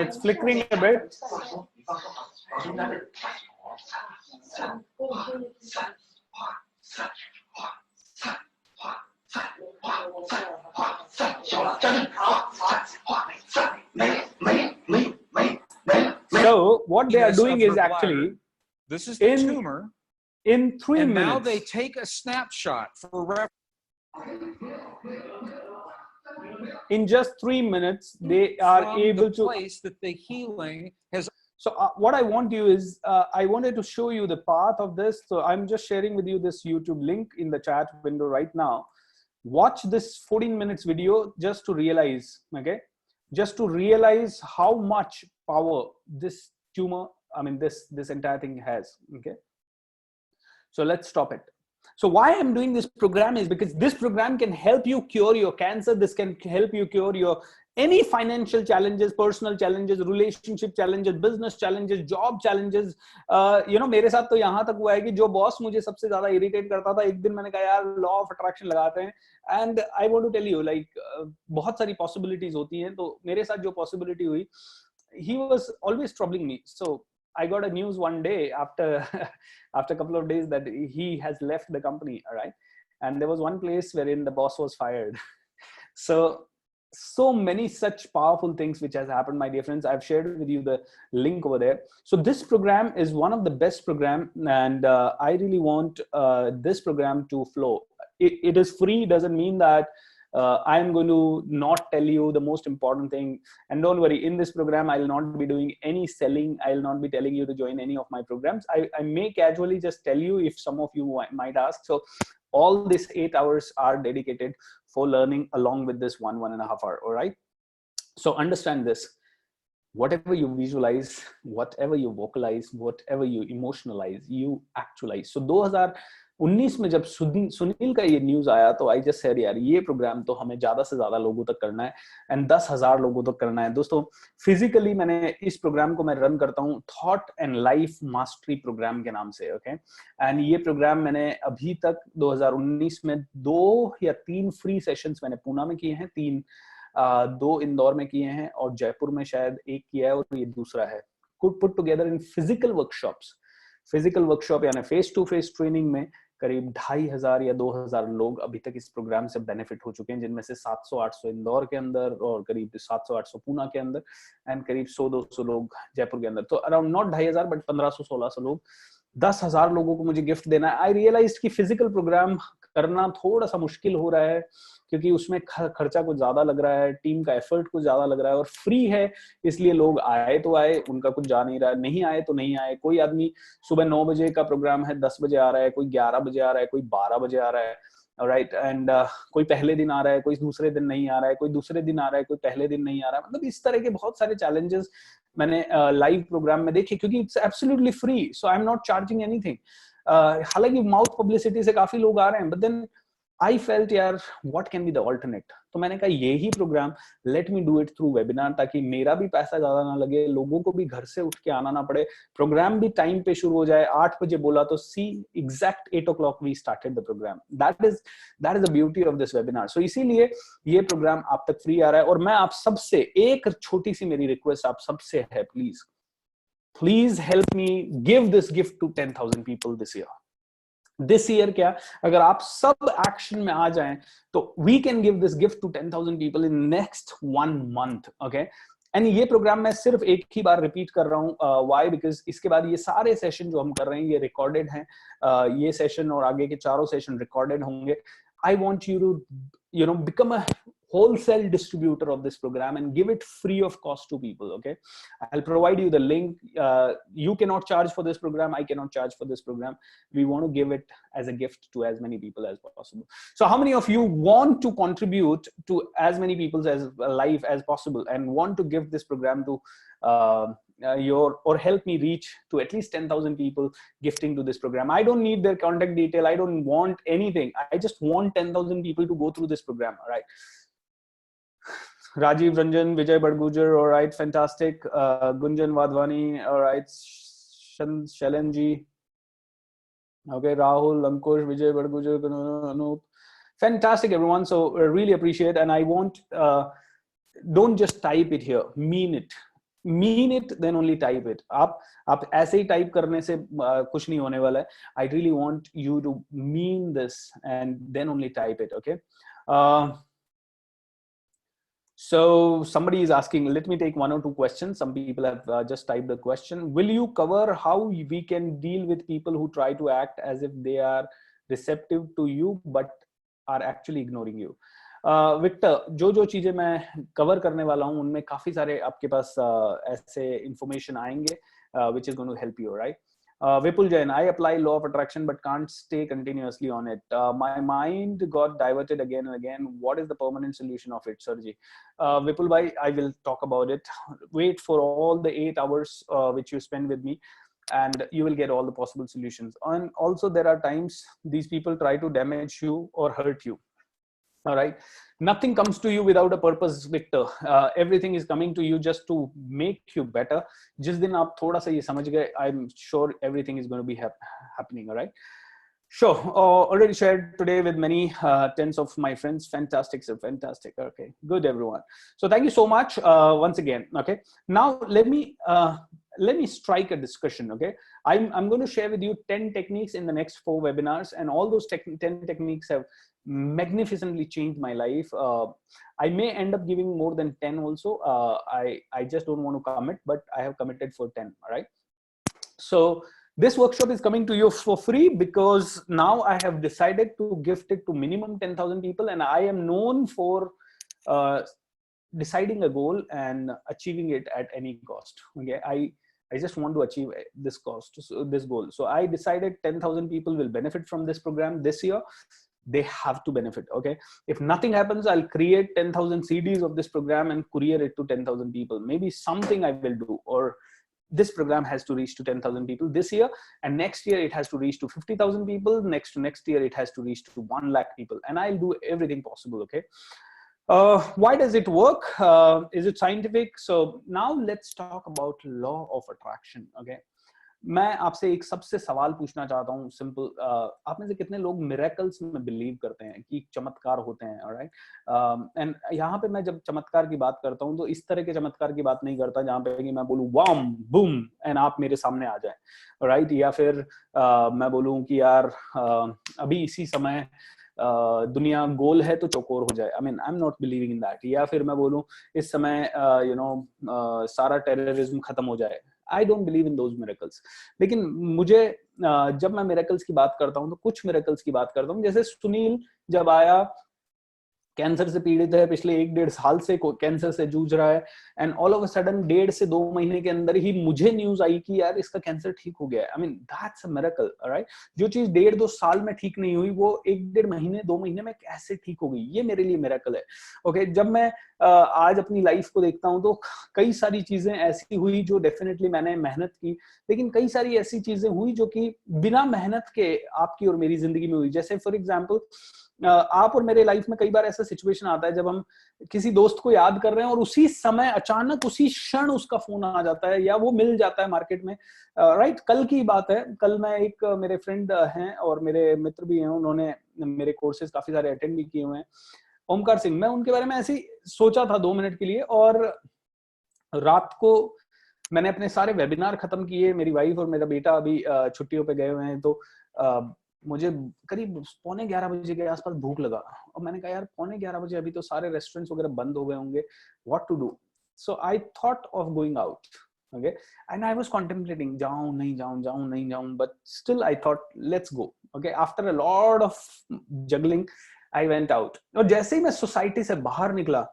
It's flickering a bit. So what they are doing is actually, this is the tumor. In 3 minutes. Now they take a snapshot for reference. In just 3 minutes, they are able to place that the healing has. So what I want you is, I wanted to show you the path of this. So I'm just sharing with you this YouTube link in the chat window right now. Watch this 14 minutes video just to realize, okay? Just to realize how much power this tumor, I mean, this entire thing has, okay? So let's stop it. So why I'm doing this program is because this program can help you cure your cancer. This can help you cure your any financial challenges, personal challenges, relationship challenges, business challenges, job challenges. You know, मेरे साथ तो यहाँ तक हुआ है कि जो boss मुझे सबसे ज्यादा इरिटेट करता था, एक दिन मैंने कहा यार लॉ ऑफ अट्रैक्शन लगाते हैं, and I want to tell you like बहुत सारी पॉसिबिलिटीज होती हैं। तो मेरे साथ जो पॉसिबिलिटी हुई, he was always troubling me. So I got a news one day after after a couple of days that he has left the company, all right? And there was one place wherein the boss was fired. So many such powerful things which has happened, my dear friends. I've shared with you the link over there. So this program is one of the best program, and I really want this program to flow. It is free, doesn't mean that I am going to not tell you the most important thing. And don't worry, in this program, I'll not be doing any selling. I'll not be telling you to join any of my programs. I may casually just tell you if some of you might ask. So all these 8 hours are dedicated for learning along with this 1.5 hour. All right. So understand this. Whatever you visualize, whatever you vocalize, whatever you emotionalize, you actualize. So 2019 में जब सुनील का ये news आया तो I just said यार ये programme तो हमें ज्यादा से ज्यादा लोगों तक करना है एंड 10,000 लोगों तक करना है। दोस्तों फिजिकली मैंने इस प्रोग्राम को मैं रन करता हूँ thought and life mastery programme के नाम से। ओके एंड ये प्रोग्राम मैंने अभी तक 2019 में 2 या 3 फ्री सेशंस मैंने पूना में किए हैं, 2 इंदौर में किए हैं और जयपुर में शायद 1 किया है और ये दूसरा है। Could put together in physical workshop यानी फेस टू फेस ट्रेनिंग में करीब 2,500 या 2,000 लोग अभी तक इस प्रोग्राम से बेनिफिट हो चुके हैं, जिनमें से 700-800 इंदौर के अंदर और करीब 700-800 पूना के अंदर एंड करीब 100-200 लोग जयपुर के अंदर। तो अराउंड नॉट 2,500 बट 1,500-1,600 लोग, 10,000 लोगों को मुझे गिफ्ट देना है। आई रियलाइज कि फिजिकल प्रोग्राम करना थोड़ा सा मुश्किल हो रहा है क्योंकि उसमें खर्चा कुछ ज्यादा लग रहा है, टीम का एफर्ट कुछ ज्यादा लग रहा है और फ्री है इसलिए लोग आए तो आए, उनका कुछ जा नहीं रहा है, नहीं आए तो नहीं आए। कोई आदमी सुबह 9 बजे का प्रोग्राम है 10 बजे आ रहा है, कोई 11 बजे आ रहा है, कोई 12 बजे आ रहा है, राइट एंड कोई पहले दिन आ रहा है, कोई दूसरे दिन नहीं आ रहा है, कोई दूसरे दिन आ रहा है, कोई पहले दिन नहीं आ रहा है। मतलब इस तरह के बहुत सारे चैलेंजेस मैंने लाइव प्रोग्राम में देखे क्योंकि it's absolutely free, so I am not charging anything. हालांकि माउथ पब्लिसिटी से काफी लोग आ रहे हैं बट देन आई फेल्ट यार what can be the alternate. तो मैंने कहा यही programme let me do it through webinar, ताकि मेरा भी पैसा ज्यादा ना लगे, लोगों को भी घर से उठ के आना ना पड़े, प्रोग्राम भी टाइम पे शुरू हो जाए। 8 बजे बोला तो see exact 8 o'clock we started the program. That is the beauty of this webinar. So इसीलिए ये प्रोग्राम आप तक फ्री आ रहा है और मैं आप सबसे एक छोटी सी मेरी रिक्वेस्ट आप सबसे है, please help me give this gift to 10,000 people this year. क्या अगर आप सब एक्शन में आ जाएं तो we can give this gift to 10,000 people in next 1 month। Okay and ये प्रोग्राम मैं सिर्फ एक ही बार रिपीट कर रहा हूं, व्हाई बिकॉज इसके बाद ये सारे सेशन जो हम कर रहे हैं ये रिकॉर्डेड हैं, ये सेशन और आगे के 4 सेशन रिकॉर्डेड होंगे। I want you to become a wholesale distributor of this program and give it free of cost to people. Okay, I'll provide you the link. You cannot charge for this program, I cannot charge for this program. We want to give it as a gift to as many people as possible. So how many of you want to contribute to as many people as live as possible and want to give this program to or help me reach to at least 10,000 people gifting to this program? I don't need their contact detail, I don't want anything, I just want 10,000 people to go through this program. All right, Rajiv Ranjan, Vijay Badgujar, all right, fantastic. Gunjan Wadhwani, all right, Shalenji, okay, Rahul, Ankush, Vijay Badgujar, Anup, fantastic everyone. So I really appreciate, and I want don't just type it here, mean it, then only type it. आप ऐसे ही type करने से कुछ नहीं होने वाला है. I really want you to mean this and then only type it. Okay, so somebody is asking, let me take 1 or 2 questions. Some people have just typed the question. Will you cover how we can deal with people who try to act as if they are receptive to you but are actually ignoring you? Victor, जो चीजें मैं cover करने वाला हूं उनमें काफी सारे आपके पास ऐसे इंफॉर्मेशन आएंगे which is going to help you, right? Vipul Jain, I apply law of attraction but can't stay continuously on it. My mind got diverted again and again. What is the permanent solution of it, Sarji? Vipul bhai, I will talk about it. Wait for all the 8 hours which you spend with me and you will get all the possible solutions. And also there are times these people try to damage you or hurt you. All right, nothing comes to you without a purpose, Victor. Everything is coming to you just to make you better. जिस दिन आप थोड़ा सा ये समझ गए, I'm sure everything is going to be happening. All right, sure. Already shared today with many tens of my friends. Fantastic, sir, fantastic. Okay, good everyone. So thank you so much once again. Okay, now let me strike a discussion. Okay, I'm going to share with you 10 techniques in the next 4 webinars, and all those 10 techniques have magnificently changed my life. I may end up giving more than 10 also. I just don't want to commit, but I have committed for 10. All right, so This workshop is coming to you for free because now I have decided to gift it to minimum 10,000 people, and I am known for deciding a goal and achieving it at any cost. Okay, I just want to achieve this goal. So I decided 10,000 people will benefit from this program this year. They have to benefit. Okay, if nothing happens, I'll create 10,000 CDs of this program and courier it to 10,000 people. Maybe something I will do, or this program has to reach to 10,000 people this year, and next year it has to reach to 50,000 people. Next year it has to reach to 1 lakh people, and I'll do everything possible. Okay. Why does it work? Is it scientific? So now let's talk about law of attraction. Okay. मैं आपसे एक सबसे सवाल पूछना चाहता हूँ, simple. आप में से कितने लोग मिरेकल्स में बिलीव करते हैं कि चमत्कार होते हैं? ऑलराइट. एंड यहाँ पे मैं जब चमत्कार की बात करता हूँ तो इस तरह के चमत्कार की बात नहीं करता जहाँ पे कि मैं बोलूँ वाम बूम एंड आप मेरे सामने आ जाए. ऑलराइट. या फिर मैं बोलूँ कि यार अभी इसी समय दुनिया गोल है तो चौकोर हो जाए. I mean I am not believing in that. या फिर मैं बोलूँ इस समय सारा टेररिज्म खत्म हो जाए. I don't believe in those miracles. लेकिन मुझे जब मैं miracles की बात करता हूँ तो कुछ miracles की बात करता हूँ. जैसे सुनील जब आया, कैंसर से पीड़ित है, पिछले 1-1.5 साल से कैंसर से जूझ रहा है, and all of a sudden 1.5 से 2 महीने के अंदर ही मुझे न्यूज आई कि यार इसका कैंसर ठीक हो गया है. I mean that's a miracle. Alright. जो चीज 1.5-2 साल में ठीक नहीं हुई वो 1-1.5 महीने 2 महीने में कैसे ठीक हो गई, ये मेरे लिए मिरेकल है. ओके. जब मैं आज अपनी लाइफ को देखता हूँ तो कई सारी चीजें ऐसी हुई जो डेफिनेटली मैंने मेहनत की, लेकिन कई सारी ऐसी चीजें हुई जो कि बिना मेहनत के आपकी और मेरी जिंदगी में हुई. जैसे फॉर एग्जाम्पल आप और मेरे लाइफ में कई बार ऐसा सिचुएशन आता है जब हम किसी दोस्त को याद कर रहे हैं और उसी समय अचानक उसी क्षण उसका फोन आ जाता है या वो मिल जाता है मार्केट में. राइट. कल की बात है. कल मैं एक मेरे फ्रेंड हैं और मेरे मित्र भी हैं, उन्होंने मेरे कोर्सेज काफी सारे अटेंड भी किए हुए हैं, ओमकार सिंह. मैं उनके बारे में ऐसे ही सोचा था 2 मिनट के लिए, और रात को मैंने अपने सारे वेबिनार खत्म किए. मेरी वाइफ और मेरा बेटा अभी छुट्टियों पे गए हुए हैं, तो मुझे करीब 11:15 बजे के आसपास भूख लगा, और मैंने कहा यार 11:15 बजे अभी तो सारे रेस्टोरेंट्स वगैरह बंद हो गए होंगे, what to do. So I thought of going out. Okay. And I was contemplating, जाऊं नहीं जाऊं, but still I thought let's go. Okay. After a lot of juggling I went out, और जैसे ही मैं सोसाइटी से बाहर निकला,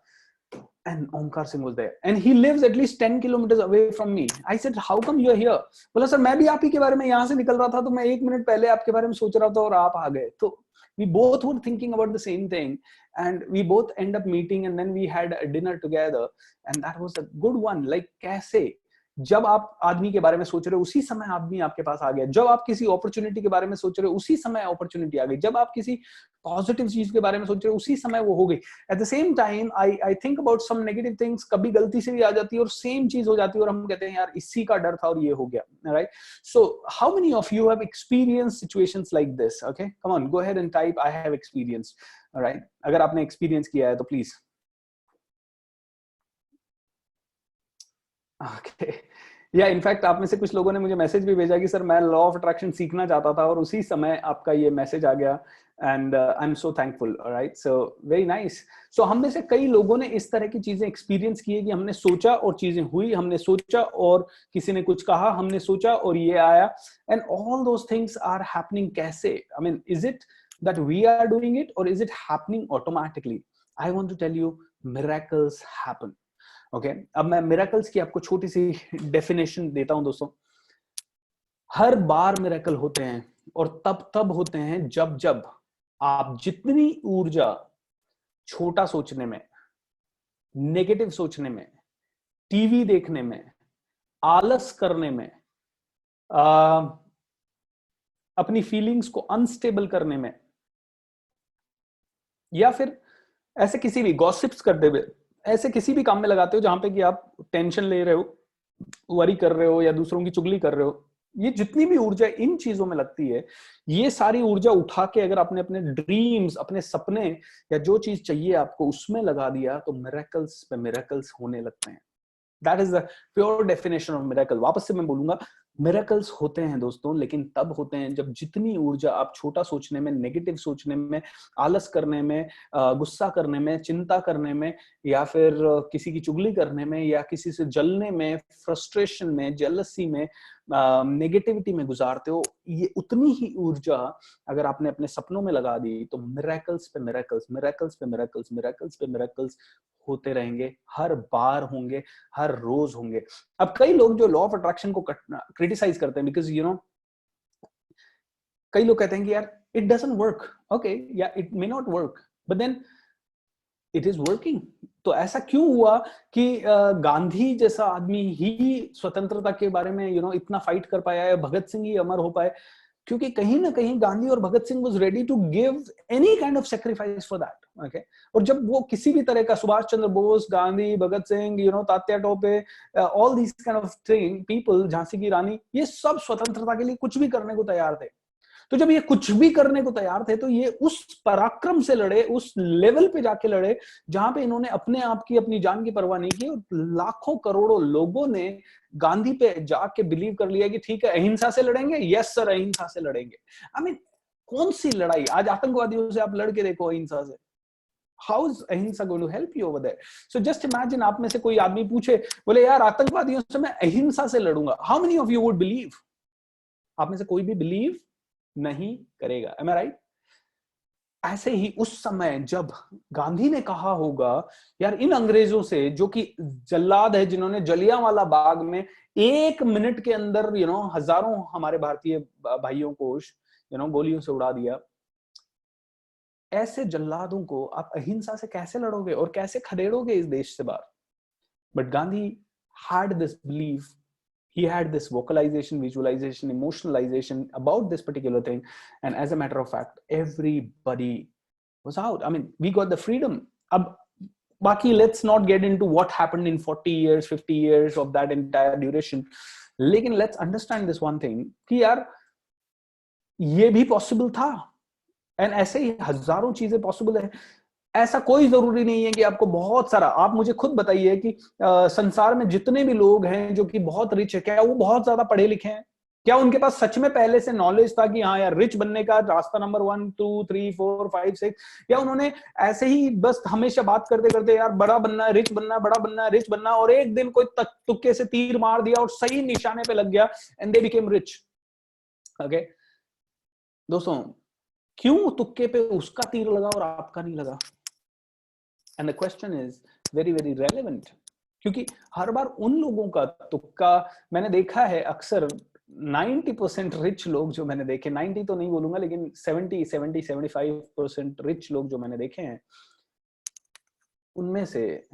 and Omkar Singh was there, and he lives at least 10 kilometers away from me. I said, how come you are here? बोला sir मैं भी आप ही के बारे में यहाँ से निकल रहा था, तो मैं 1 मिनट पहले आपके बारे में सोच रहा था और आप आ गए. तो we both were thinking about the same thing, and we both end up meeting, and then we had a dinner together, and that was a good one. Like कैसे जब आप आदमी के बारे में सोच रहे हो उसी समय आदमी आपके पास आ गया. जब आप किसी अपॉर्चुनिटी के बारे में सोच रहे हो उसी समय अपॉर्चुनिटी आ गई. जब आप किसी पॉजिटिव चीज के बारे में सोच रहे हो उसी समय वो हो गई. At the same time I think about some negative things, कभी गलती से भी आ जाती है और सेम चीज हो जाती है और हम कहते हैं यार इसी का डर था और ये हो गया. Right. So how many of you have experienced situations like this? Okay, come on, go ahead and type I have experienced. Right. अगर आपने एक्सपीरियंस किया है तो प्लीज. ओके. या इनफैक्ट आप में से कुछ लोगों ने मुझे मैसेज भी भेजा कि सर मैं लॉ ऑफ अट्रैक्शन सीखना चाहता था और उसी समय आपका ये मैसेज आ गया, and I am so thankful. Alright. So very nice. So हम में से कई लोगों ने इस तरह की चीजें एक्सपीरियंस की है कि हमने सोचा और चीजें हुई, हमने सोचा और किसी ने कुछ कहा, हमने सोचा और ये आया, and all those things are happening. कैसे? I mean is it that we are doing it और is it happening automatically? I want to tell you, miracles happen. Okay. अब मैं मिरेकल्स की आपको छोटी सी डेफिनेशन देता हूं दोस्तों. हर बार मिरेकल होते हैं, और तब होते हैं जब आप जितनी ऊर्जा छोटा सोचने में, नेगेटिव सोचने में, टीवी देखने में, आलस करने में, अपनी फीलिंग्स को अनस्टेबल करने में, या फिर ऐसे किसी भी गॉसिप्स करते हुए, ऐसे किसी भी काम में लगाते हो जहां पे कि आप टेंशन ले रहे हो, वरी कर रहे हो या दूसरों की चुगली कर रहे हो, ये जितनी भी ऊर्जा इन चीजों में लगती है, ये सारी ऊर्जा उठा के अगर आपने अपने ड्रीम्स, अपने सपने या जो चीज चाहिए आपको उसमें लगा दिया, तो मिरेकल्स पे मिरेकल्स होने लगते हैं. That is the pure definition of miracle. वापस से मैं बोलूंगा, मिरेकल्स होते हैं दोस्तों, लेकिन तब होते हैं जब जितनी ऊर्जा आप छोटा सोचने में, नेगेटिव सोचने में, आलस करने में, गुस्सा करने में, चिंता करने में, या फिर किसी की चुगली करने में, या किसी से जलने में, फ्रस्ट्रेशन में, जेलसी में, नेगेटिविटी में गुजारते हो, ये उतनी ही ऊर्जा अगर आपने अपने सपनों में लगा दी तो मिरेकल्स पे मिरेकल्स, मिरेकल्स पे मिरेकल्स, मिरेकल्स पे मिरेकल्स होते रहेंगे, हर बार होंगे, हर रोज होंगे। अब कई लोग जो लॉ ऑफ अट्रैक्शन को क्रिटिसाइज करते हैं, बिकॉज कई लोग कहते हैं कि यार इट डजंट वर्क, ओके या it may not work, but then it is working. तो ऐसा क्यों हुआ कि गांधी जैसा आदमी ही स्वतंत्रता के बारे में इतना फाइट कर पाया है, भगत सिंह ही अमर हो पाए? क्योंकि कहीं ना कहीं गांधी और Bhagat Singh was ready to give any kind of sacrifice for that, okay. और जब वो किसी भी तरह का, Subhash Chandra Bose, Gandhi, Bhagat Singh, Tatya Tope, all these kind of thing people, Jhansi की रानी, ये सब स्वतंत्रता के लिए कुछ भी करने को तैयार थे। तो जब ये कुछ भी करने को तैयार थे तो ये उस पराक्रम से लड़े, उस लेवल पे जाके लड़े जहां पे इन्होंने अपने आप की, अपनी जान की परवाह नहीं की। और लाखों करोड़ों लोगों ने गांधी पे जाके बिलीव कर लिया कि ठीक है, अहिंसा से लड़ेंगे, यस सर अहिंसा से लड़ेंगे। आई मीन कौन सी लड़ाई? आज आतंकवादियों से आप लड़के देखो अहिंसा से, हाउ इज अहिंसा going to help you over there? So just imagine, आप में से कोई आदमी पूछे, बोले यार आतंकवादियों से मैं अहिंसा से लड़ूंगा, how many of you would believe? आप में से कोई भी बिलीव नहीं करेगा। Am I right? ऐसे ही उस समय जब गांधी ने कहा होगा यार इन अंग्रेजों से, जो कि जल्लाद है, जिन्होंने जलियांवाला बाग में 1 मिनट के अंदर हजारों हमारे भारतीय भाइयों को गोलियों से उड़ा दिया, ऐसे जल्लादों को आप अहिंसा से कैसे लड़ोगे और कैसे खदेड़ोगे इस देश से बाहर? But Gandhi had this belief, he had this vocalization, visualization, emotionalization about this particular thing, and as a matter of fact everybody was out. I mean, we got the freedom. Ab baki, let's not get into what happened in 40 years, 50 years of that entire duration, lekin let's understand this one thing कि यार ये भी possible था, and ऐसे ही हजारों चीजें possible है। ऐसा कोई जरूरी नहीं है कि आपको बहुत सारा, आप मुझे खुद बताइए कि संसार में जितने भी लोग हैं जो कि बहुत रिच है, क्या वो बहुत ज्यादा पढ़े लिखे हैं? क्या उनके पास सच में पहले से नॉलेज था कि हाँ यार रिच बनने का रास्ता नंबर 1 2 3 4 5 6, या उन्होंने ऐसे ही बस हमेशा बात करते करते यार बड़ा बनना है, रिच बनना है, बड़ा बनना है, रिच बनना, और एक दिन कोई तुक्के से तीर मार दिया और सही निशाने पे लग गया and they became rich? Okay दोस्तों, क्यों तुक्के पे उसका तीर लगा और आपका नहीं लगा? And the question is very very relevant, क्योंकि हर बार उन लोगों का तुक्का, मैंने देखा है अक्सर 90% रिच लोग जो मैंने देखे, 90 तो नहीं बोलूंगा लेकिन 75% रिच लोग जो मैंने देखे हैं, उनमें से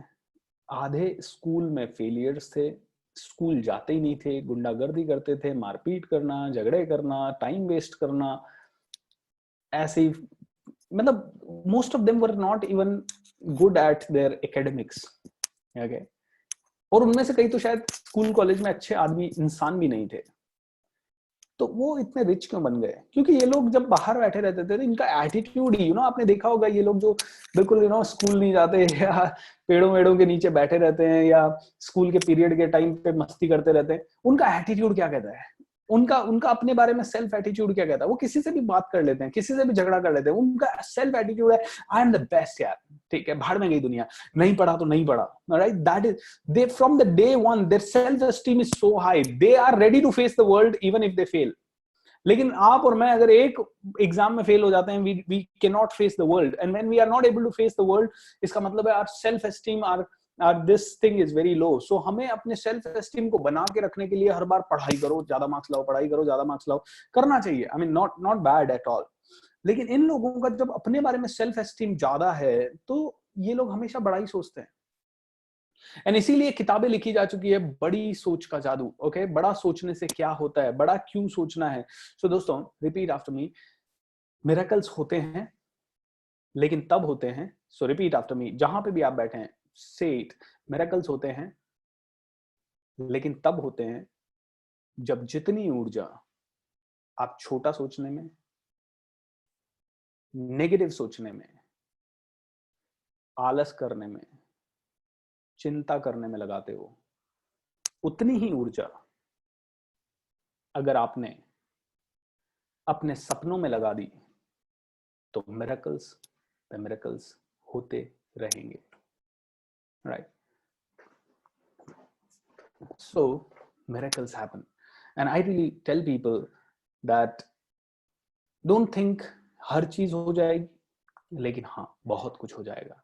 आधे स्कूल में फेलियर्स थे, स्कूल जाते ही नहीं थे, गुंडागर्दी करते थे, मारपीट करना, झगड़े करना, टाइम वेस्ट करना, ऐसे ही, मतलब most of them were not even good at there academics, okay. और उनमें से कई तो शायद स्कूल कॉलेज में अच्छे आदमी, इंसान भी नहीं थे। तो वो इतने रिच क्यों बन गए? क्योंकि ये लोग जब बाहर बैठे रहते थे तो इनका एटीट्यूड ही, आपने देखा होगा, ये लोग जो बिल्कुल स्कूल नहीं जाते या पेड़ों वेड़ों के नीचे बैठे रहते हैं या स्कूल के पीरियड के टाइम पे मस्ती करते रहते हैं, उनका एटीट्यूड क्या कहता है? उनका उनका अपने बारे में सेल्फ एटीट्यूड क्या कहता है? वो किसी से भी बात कर लेते हैं, किसी से भी झगड़ा कर लेते हैं, उनका सेल्फ एटीट्यूड है आई एम द बेस्ट यार, ठीक है, भाड़ में गई दुनिया, नहीं पढ़ा तो नहीं पढ़ा, right? That is they from the day one, their self esteem is so high, they are ready to face the world even if they fail. लेकिन आप और मैं अगर एक एग्जाम में फेल हो जाते हैं, we can not face the world, and when we are not able to face the world, इसका मतलब है our self esteem, this thing is very low. So हमें अपने सेल्फ एस्टीम को बना के रखने के लिए हर बार पढ़ाई करो, ज्यादा मार्क्स लाओ, पढ़ाई करो, ज्यादा मार्क्स लाओ, करना चाहिए। I mean not bad at all. लेकिन इन लोगों का जब अपने बारे में सेल्फ एस्टीम ज्यादा है तो ये लोग हमेशा बड़ा ही सोचते हैं, एंड इसीलिए किताबें लिखी जा चुकी है, बड़ी सोच का जादू, ओके। बड़ा सोचने से क्या होता है, बड़ा क्यों सोचना है। सो दोस्तों, रिपीट आफ्टर मी, मिरेकल्स होते हैं लेकिन तब होते हैं, सो रिपीट आफ्टर मी, जहां पे भी आप बैठे हैं, से इट, मिरेकल्स होते हैं लेकिन तब होते हैं जब जितनी ऊर्जा आप छोटा सोचने में, नेगेटिव सोचने में, आलस करने में, चिंता करने में लगाते हो, उतनी ही ऊर्जा अगर आपने अपने सपनों में लगा दी तो मिरेकल्स पे मिरेकल्स होते रहेंगे, right? So miracles happen. And I really tell people that don't think हर चीज हो जाएगी, लेकिन हाँ बहुत कुछ हो जाएगा.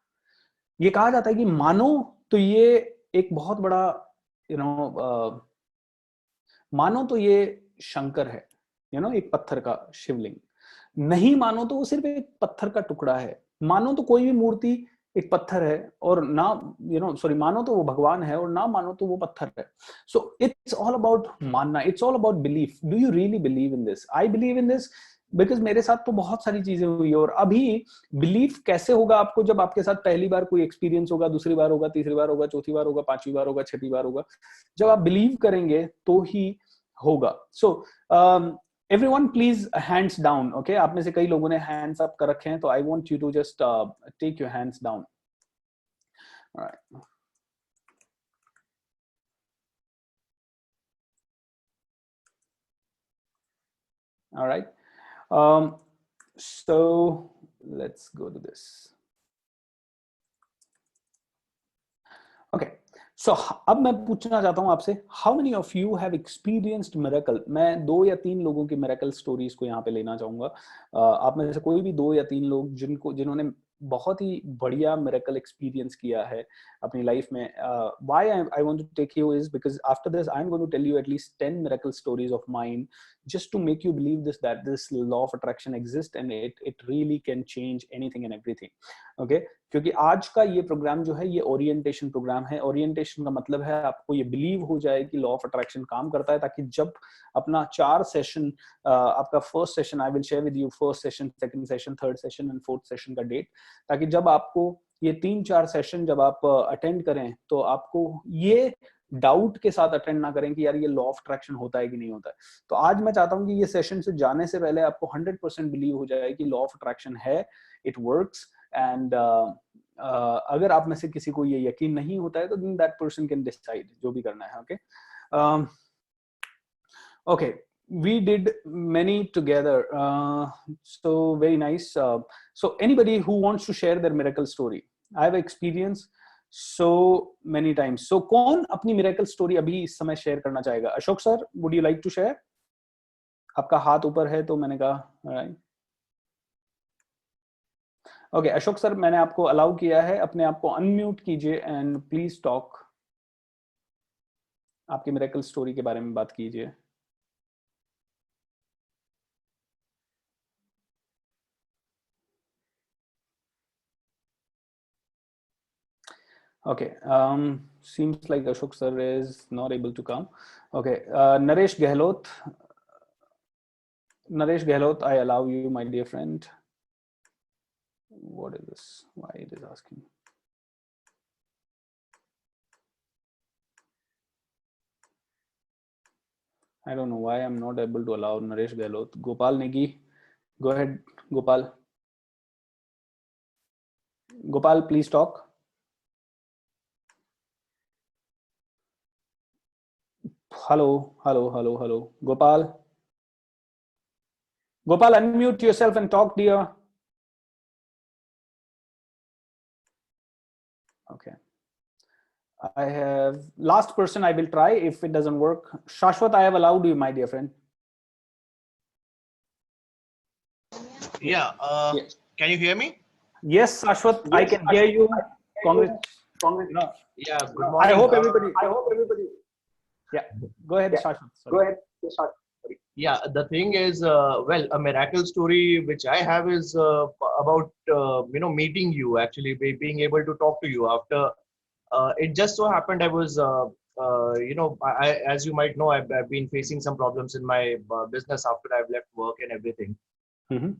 ये कहा जाता है कि मानो तो ये एक बहुत बड़ा मानो तो ये शंकर है, एक पत्थर का शिवलिंग. नहीं मानो तो वो सिर्फ एक पत्थर का टुकड़ा है. मानो तो कोई भी मूर्ति एक पत्थर है, और ना मानो तो वो भगवान है, और ना मानो तो वो पत्थर है. सो इट्स ऑल अबाउट मानना, it's all about belief. Do you really believe in this? I believe in this because मेरे साथ तो बहुत सारी चीजें हुई है. और अभी बिलीफ कैसे होगा आपको? जब आपके साथ पहली बार कोई एक्सपीरियंस होगा, दूसरी बार होगा, तीसरी बार होगा, चौथी बार होगा, पांचवी बार होगा, छठी बार होगा. जब आप बिलीव करेंगे तो ही होगा. सो everyone please hands down. Okay, आप में से कई लोगों ने hands up कर रखे हैं, तो I want you to just take your hands down. All right. All right. So let's go to this. Okay. So अब मैं पूछना चाहता हूं आपसे, how many of you have experienced miracle? मैं 2 या 3 लोगों की miracle stories को यहाँ पे लेना चाहूंगा. आप में से कोई भी 2 या 3 लोग जिन्होंने बहुत ही बढ़िया miracle experience किया है अपनी लाइफ में. Why I want to take you is because after this I'm going to tell you at least 10 miracle stories of mine, just to make you believe that this law of attraction exists and it really can change anything and everything. Okay, क्योंकि आज का ये programme जो है ये orientation programme है. Orientation का मतलब है आपको ये बिलीव हो जाए कि लॉ ऑफ अट्रैक्शन काम करता है, ताकि जब अपना 4 सेशन, आपका first session, I will share with you first session, second session, third session and fourth session का डेट, ताकि जब आपको ये 3-4 सेशन जब आप अटेंड करें तो आपको ये डाउट के साथ अटेंड ना करें कि यार ये लॉ ऑफ अट्रैक्शन होता है कि नहीं होता है. तो आज मैं चाहता हूं कि ये सेशन से जाने से पहले आपको 100% बिलीव हो जाए कि लॉ ऑफ अट्रैक्शन है, इट वर्क्स. एंड अगर आप में से किसी को ये यकीन नहीं होता है तो then that person can decide जो भी करना है. Okay, okay, we did many together, so very nice. So anybody who wants to share their miracle story? I have experienced so many times. So कौन अपनी miracle story अभी इस समय share करना चाहेगा? Ashok sir, would you like to share? आपका हाथ ऊपर है तो मैंने कहा right. ओके, अशोक सर, मैंने आपको अलाउ किया है, अपने आप को अनम्यूट कीजिए एंड प्लीज टॉक. आपकी मिरेकल स्टोरी के बारे में बात कीजिए. Okay, seems like Ashok sir is not able to come. Okay, Naresh Gehlot, I allow you, my dear friend. What is this? Why it is asking? I don't know why I'm not able to allow Naresh Gehlot. Gopal Negi, go ahead, Gopal. Gopal, please talk. Hello. Gopal, unmute yourself and talk, dear. Okay. I have last person I will try. If it doesn't work, Shashwat, I have allowed you, my dear friend. Yeah. Yes. Can you hear me? Yes, Shashwat, yes, I can hear you. Congress. No. Yeah. Good morning. I hope everybody. Yeah. Go ahead, Shashwat. Sorry. Go ahead. Yeah. The thing is, well, a miracle story which I have is about meeting you, actually being able to talk to you after. It just so happened I was, as you might know, I've been facing some problems in my business after I've left work and everything. Mm-hmm.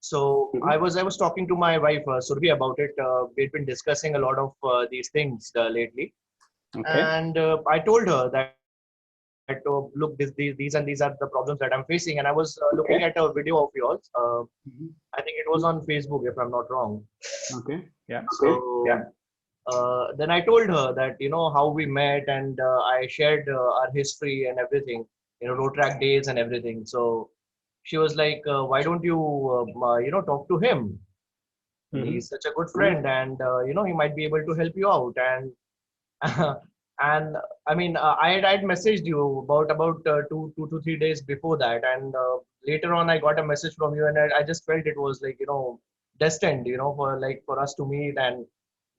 So I was talking to my wife, Surbi, about it. We've been discussing a lot of these things lately. Okay. And I told her that look, these and these are the problems that I'm facing. And I was looking at a video of yours. I think it was on Facebook, if I'm not wrong. Okay. Yeah. So yeah. Then I told her that, how we met, and I shared our history and everything, road track days and everything. So she was like, why don't you, talk to him? He's such a good friend, and, he might be able to help you out. And And I mean, I'd messaged you about 2 to 3 days before that, and later on I got a message from you, and I just felt it was like, destined, for us to meet and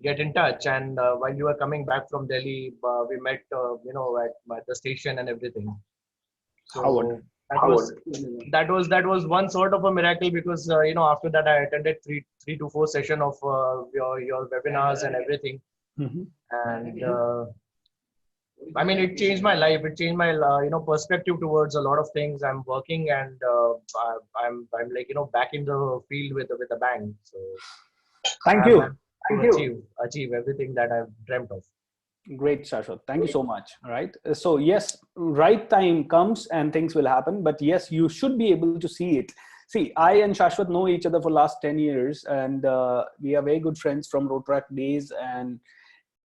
get in touch. And while you were coming back from Delhi, we met, at the station and everything. How So wonderful. that was one sort of a miracle, because after that I attended three to four session of your webinars and everything. Mhm. And I mean, it changed my life. It changed my perspective towards a lot of things. I'm working, and I'm like, back in the field with a bang. So Thank I'm you. I'm to achieve everything that I've dreamt of. Great, Shashwat. Thank you so much. All right. So yes, right time comes and things will happen. But yes, you should be able to see it. See, I and Shashwat know each other for last 10 years, and we are very good friends from Rotaract days. And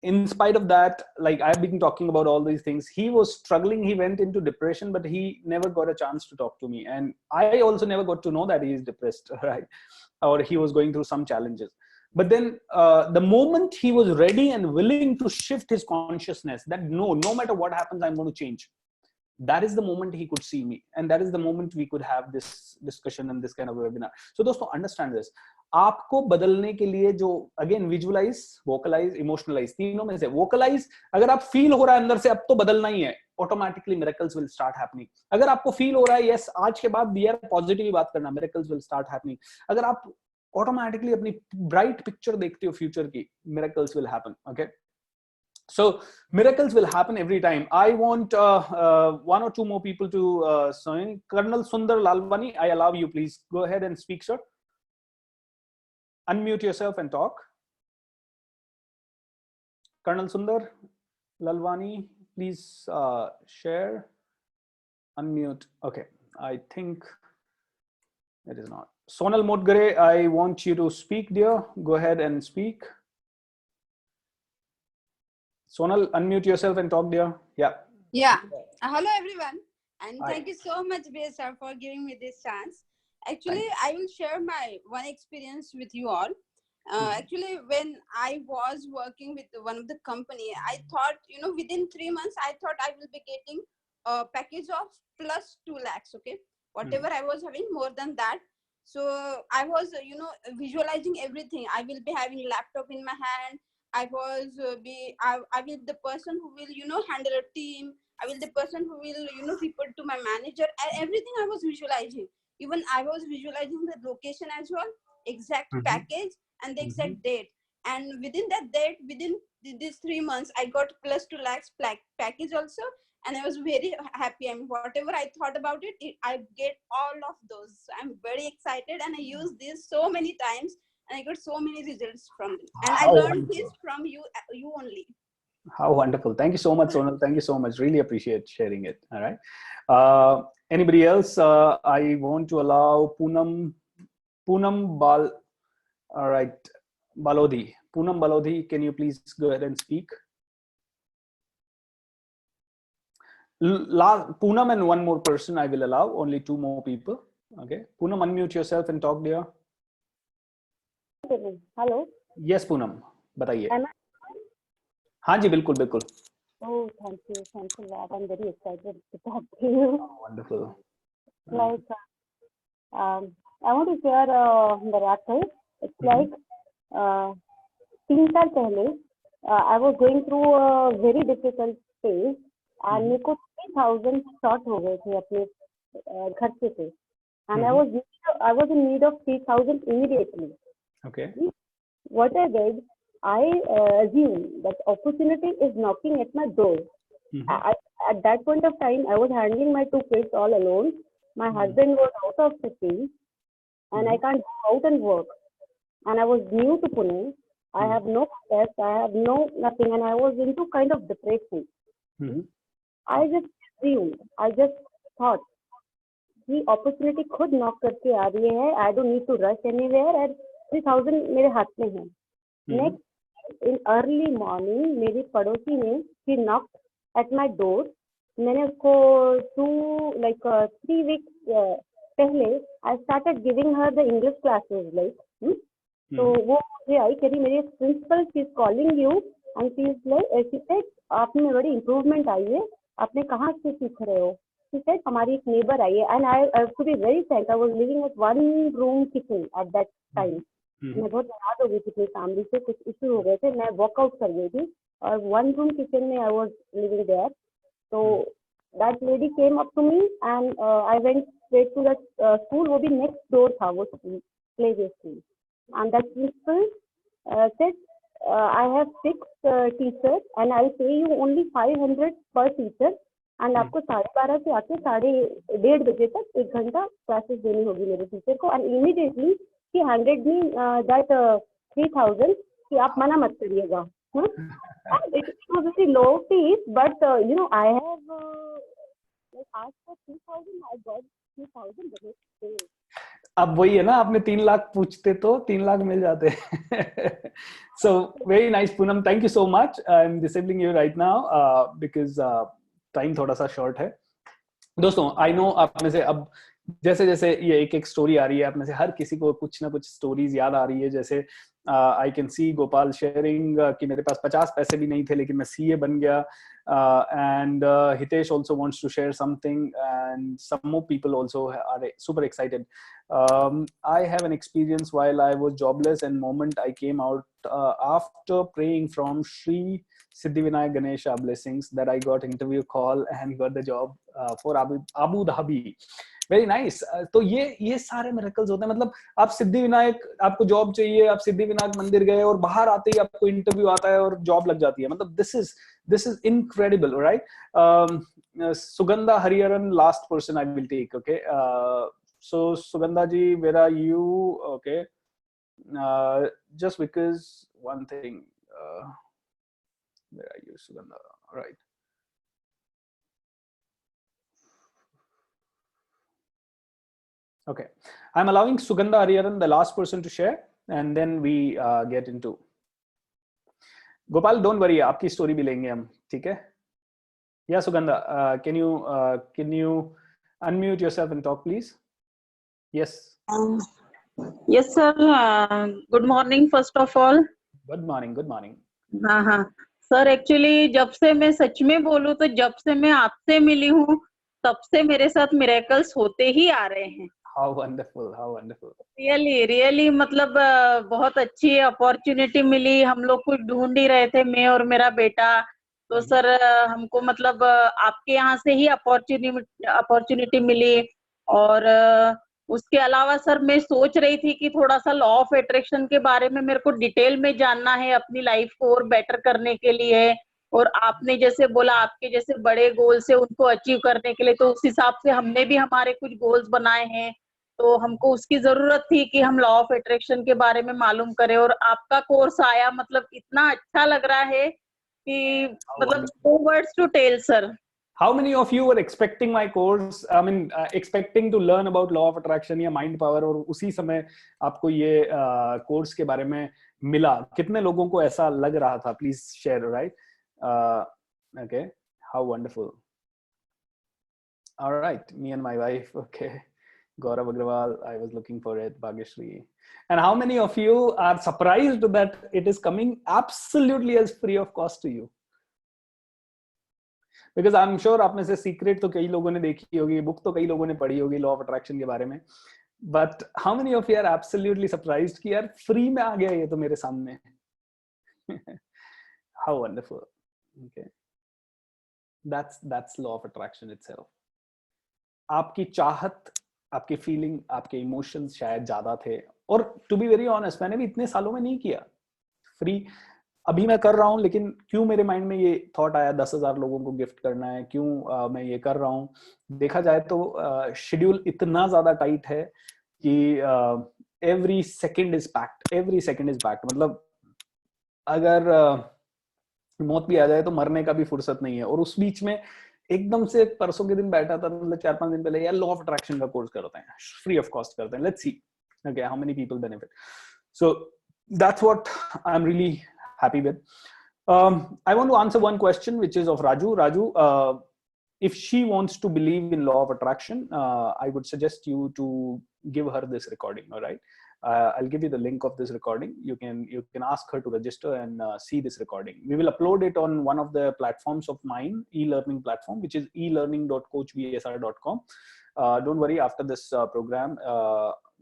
in spite of that, like I've been talking about all these things, he was struggling. He went into depression, but he never got a chance to talk to me. And I also never got to know that he is depressed, right? Or he was going through some challenges. But then the moment he was ready and willing to shift his consciousness, that no matter what happens, I'm going to change. That is the moment he could see me, and that is the moment we could have this discussion and this kind of webinar. So दोस्तों, understand this. आपको बदलने के लिए जो again visualise, vocalise, इमोशनलाइज, तीनों में से vocalise, अगर आप फील हो रहा है अंदर से अब तो बदलना ही है, automatically miracles will start happening. अगर आपको फील हो रहा है यस आज के बाद यार पॉजिटिव बात करना, मिरेकल्स विल स्टार्ट हैपनिंग. अगर आप ऑटोमेटिकली अपनी ब्राइट पिक्चर देखते हो फ्यूचर की, miracles will happen. Okay, so miracles will happen every time. I want one or two more people to join. Colonel Sundar Lalwani, I allow you, please go ahead and speak, sir. Unmute yourself and talk. Colonel Sundar Lalwani, please share. Unmute. Okay, I think it is not. Sonal Modgare, I want you to speak, dear. Go ahead and speak. Sonal, unmute yourself and talk, dear. Yeah. Hello, everyone. And Hi. thank you so much, BSR, for giving me this chance. Actually, I will share my one experience with you all. Actually, when I was working with one of the company, I thought, within 3 months, I thought I will be getting a package of plus 2 lakhs. Okay. Whatever I was having more than that. So I was, visualizing everything. I will be having laptop in my hand. I was I will the person who will handle a team. I will the person who will report to my manager, and everything I was visualizing. Even I was visualizing the location as well, exact package and the exact date. And within that date, within these 3 months, I got plus 2 lakhs package also, and I was very happy. I mean, whatever I thought about it, I get all of those. So I'm very excited, and I use this so many times. And I got so many results from them. And I learned this from you only. How wonderful. Thank you so much, Sonal. Thank you so much. Really appreciate sharing it. All right. Anybody else? I want to allow Poonam all right, Balodhi. Poonam Balodhi, can you please go ahead and speak? Poonam and one more person I will allow. Only 2 more people. Okay. Poonam, unmute yourself and talk, dear. Hello. Yes Poonam, बताइए. हाँ जी, बिल्कुल बिल्कुल. Oh, thank you a lot. I'm very excited to talk to you. Oh, wonderful. Like, I want to share miracle. It's like 3 साल पहले I was going through a very difficult phase, and मेरे को 3,000 short हो गए थे अपने खर्चे से, and I was in need of 3,000 immediately. Okay. What I did, I assumed that opportunity is knocking at my door. At that point of time, I was handling my 2 kids all alone. My husband was out of the city, and I can't go out and work. And I was new to Pune. I have no test, I have no nothing, and I was into kind of depression. I just assumed, I just thought, the opportunity खुद knock करके आ रही है. I don't need to rush anywhere. And 3,000 मेरे हाथ में है. Next, in early morning, मेरी पड़ोसी ने she knocked at my door. मैंने उसको 3 weeks पहले I started giving her the English classes, like. तो वो मुझे आई, कह रही मेरी principal, she is calling you, and she said आप में बड़ी इम्प्रूवमेंट आई है, आपने कहाँ से सीख रहे हो? She said, हमारी एक नेबर आई है, and I to be very frank, I was living at one room kitchen at that time. मैं बहुत नाराज हो गई थी अपनी फैमिली से, कुछ इशू हो गए थे, मैं वॉकआउट कर गई थी और वन रूम किचन में आई वाज लिविंग देयर. तो that lady came up to me and I went straight to that school. वो भी नेक्स्ट डोर था वो school, play way school. And that principal said, I have 6 teachers and I'll pay you only 500 per teacher. And आपको 12:30 से आके 1:30 बजे तक 1 घंटा क्लासेस देनी होगी मेरे टीचर को. And immediately she handed me that 3,000 कि आप मना मत करिएगा. It was very low fees, but you know I have asked for 3,000, I got 3,000 the next day. अब वही है ना, आपने 3 लाख पूछते तो 3 लाख मिल जाते. So very nice, Poonam. Thank you so much. I'm disabling you right now because time थोड़ा सा शॉर्ट है. दोस्तों, आई नो आप में से अब जैसे जैसे ये एक एक स्टोरी आ रही है, आप में से हर किसी को कुछ ना कुछ स्टोरीज याद आ रही है. जैसे I can see Gopal sharing कि मेरे पास 50 पैसे भी नहीं थे लेकिन मैं सीए बन गया. And Hitesh also wants to share something and some more people also are super excited. I have an experience while I was jobless and moment I came out after praying from Sri Siddhivinayak Ganesha blessings that I got interview call and got the job for Abu Dhabi. Very nice. तो ये सारे miracles होते हैं. मतलब आप सिद्धिविनायक, आपको job चाहिए, आप सिद्धिविनायक मंदिर गए और बाहर आते ही आपको इंटरव्यू आता है और जॉब लग जाती है. मतलब this is incredible, right? Sugandha Hariharan, last person I will take. Okay. So Sugandha ji, where are you? Okay. Just because one thing, where are you, Sugandha? All right. Okay. I'm allowing Sugandha Hariharan, the last person, to share, and then we get into. Gopal, don't worry, आपकी story भी लेंगे हम, ठीक है? Yeah, Sugandha, can you unmute yourself and talk, please? Yes. Yes, sir. Good morning, first of all. Good morning. Good morning. हाँ sir, actually जब से मैं सच में बोलूँ तो जब से मैं आपसे मिली हूँ तब से मेरे साथ मिरेकल्स होते ही आ रहे हैं. How wonderful, how wonderful. Really मतलब बहुत अच्छी अपॉर्चुनिटी मिली. हम लोग कुछ ढूंढ ही रहे थे, मैं और मेरा बेटा. तो सर हमको मतलब आपके यहाँ से ही अपॉर्चुनिटी मिली. और उसके अलावा सर मैं सोच रही थी कि थोड़ा सा लॉ ऑफ अट्रैक्शन के बारे में मेरे को डिटेल में जानना है अपनी लाइफ को और बेटर करने के लिए. और आपने जैसे बोला आपके जैसे बड़े गोल्स है उनको अचीव करने के लिए, तो उस हिसाब से हमने भी हमारे कुछ गोल्स बनाए हैं. तो हमको उसकी जरूरत थी कि हम लॉ ऑफ अट्रैक्शन के बारे में मालूम करें. और आपका कोर्स आया, मतलब इतना अच्छा लग रहा है कि मतलब no words to tell, sir. How many of you were expecting my course? I mean, expecting to learn about law of attraction या mind power, और उसी समय आपको ये कोर्स के बारे में मिला? कितने लोगों को ऐसा लग रहा था? Please share, right? Okay, how wonderful. All right, me and my wife. Okay, Gaurav Agrawal. I was looking for it. Bhagyashree. And how many of you are surprised that it is coming absolutely as free of cost to you? Because I'm sure आप में से secret तो कई लोगों ने देखी होगी, book तो कई लोगों ने पढ़ी होगी लॉ ऑफ अट्रैक्शन के बारे में. But how many of you are absolutely surprised कि यार फ्री में आ गया ये तो मेरे सामने. How wonderful. Okay, that's law of attraction itself. आपकी चाहत, आपकी फीलिंग, आपके इमोशंस शायद ज्यादा थे. और टू बी वेरी ऑनेस्ट, मैंने भी इतने सालों में नहीं किया फ्री. अभी मैं कर रहा हूँ, लेकिन क्यों मेरे माइंड में ये थॉट आया 10,000 लोगों को गिफ्ट करना है, क्यों मैं ये कर रहा हूँ? देखा जाए तो शेड्यूल इतना ज्यादा टाइट है कि एवरी सेकंड इज पैक्ड. मतलब अगर मौत भी आ जाए तो मरने का भी फुर्सत नहीं है. और उस बीच में एकदम से परसों के दिन बैठा था, मतलब 4-5 दिन पहले, यार लॉ ऑफ अट्रैक्शन का कोर्स करते हैं, फ्री ऑफ कॉस्ट करते हैं, let's see okay how many people benefit. So that's what I am really happy with. I want to answer one question which is of Raju. Raju, if she wants to believe in law of attraction, I would suggest you to give her this recording. All right, I'll give you the link of this recording. You can ask her to register and see this recording. We will upload it on one of the platforms of mine, e-learning platform, which is elearning.coachbsr.com. Don't worry, after this program,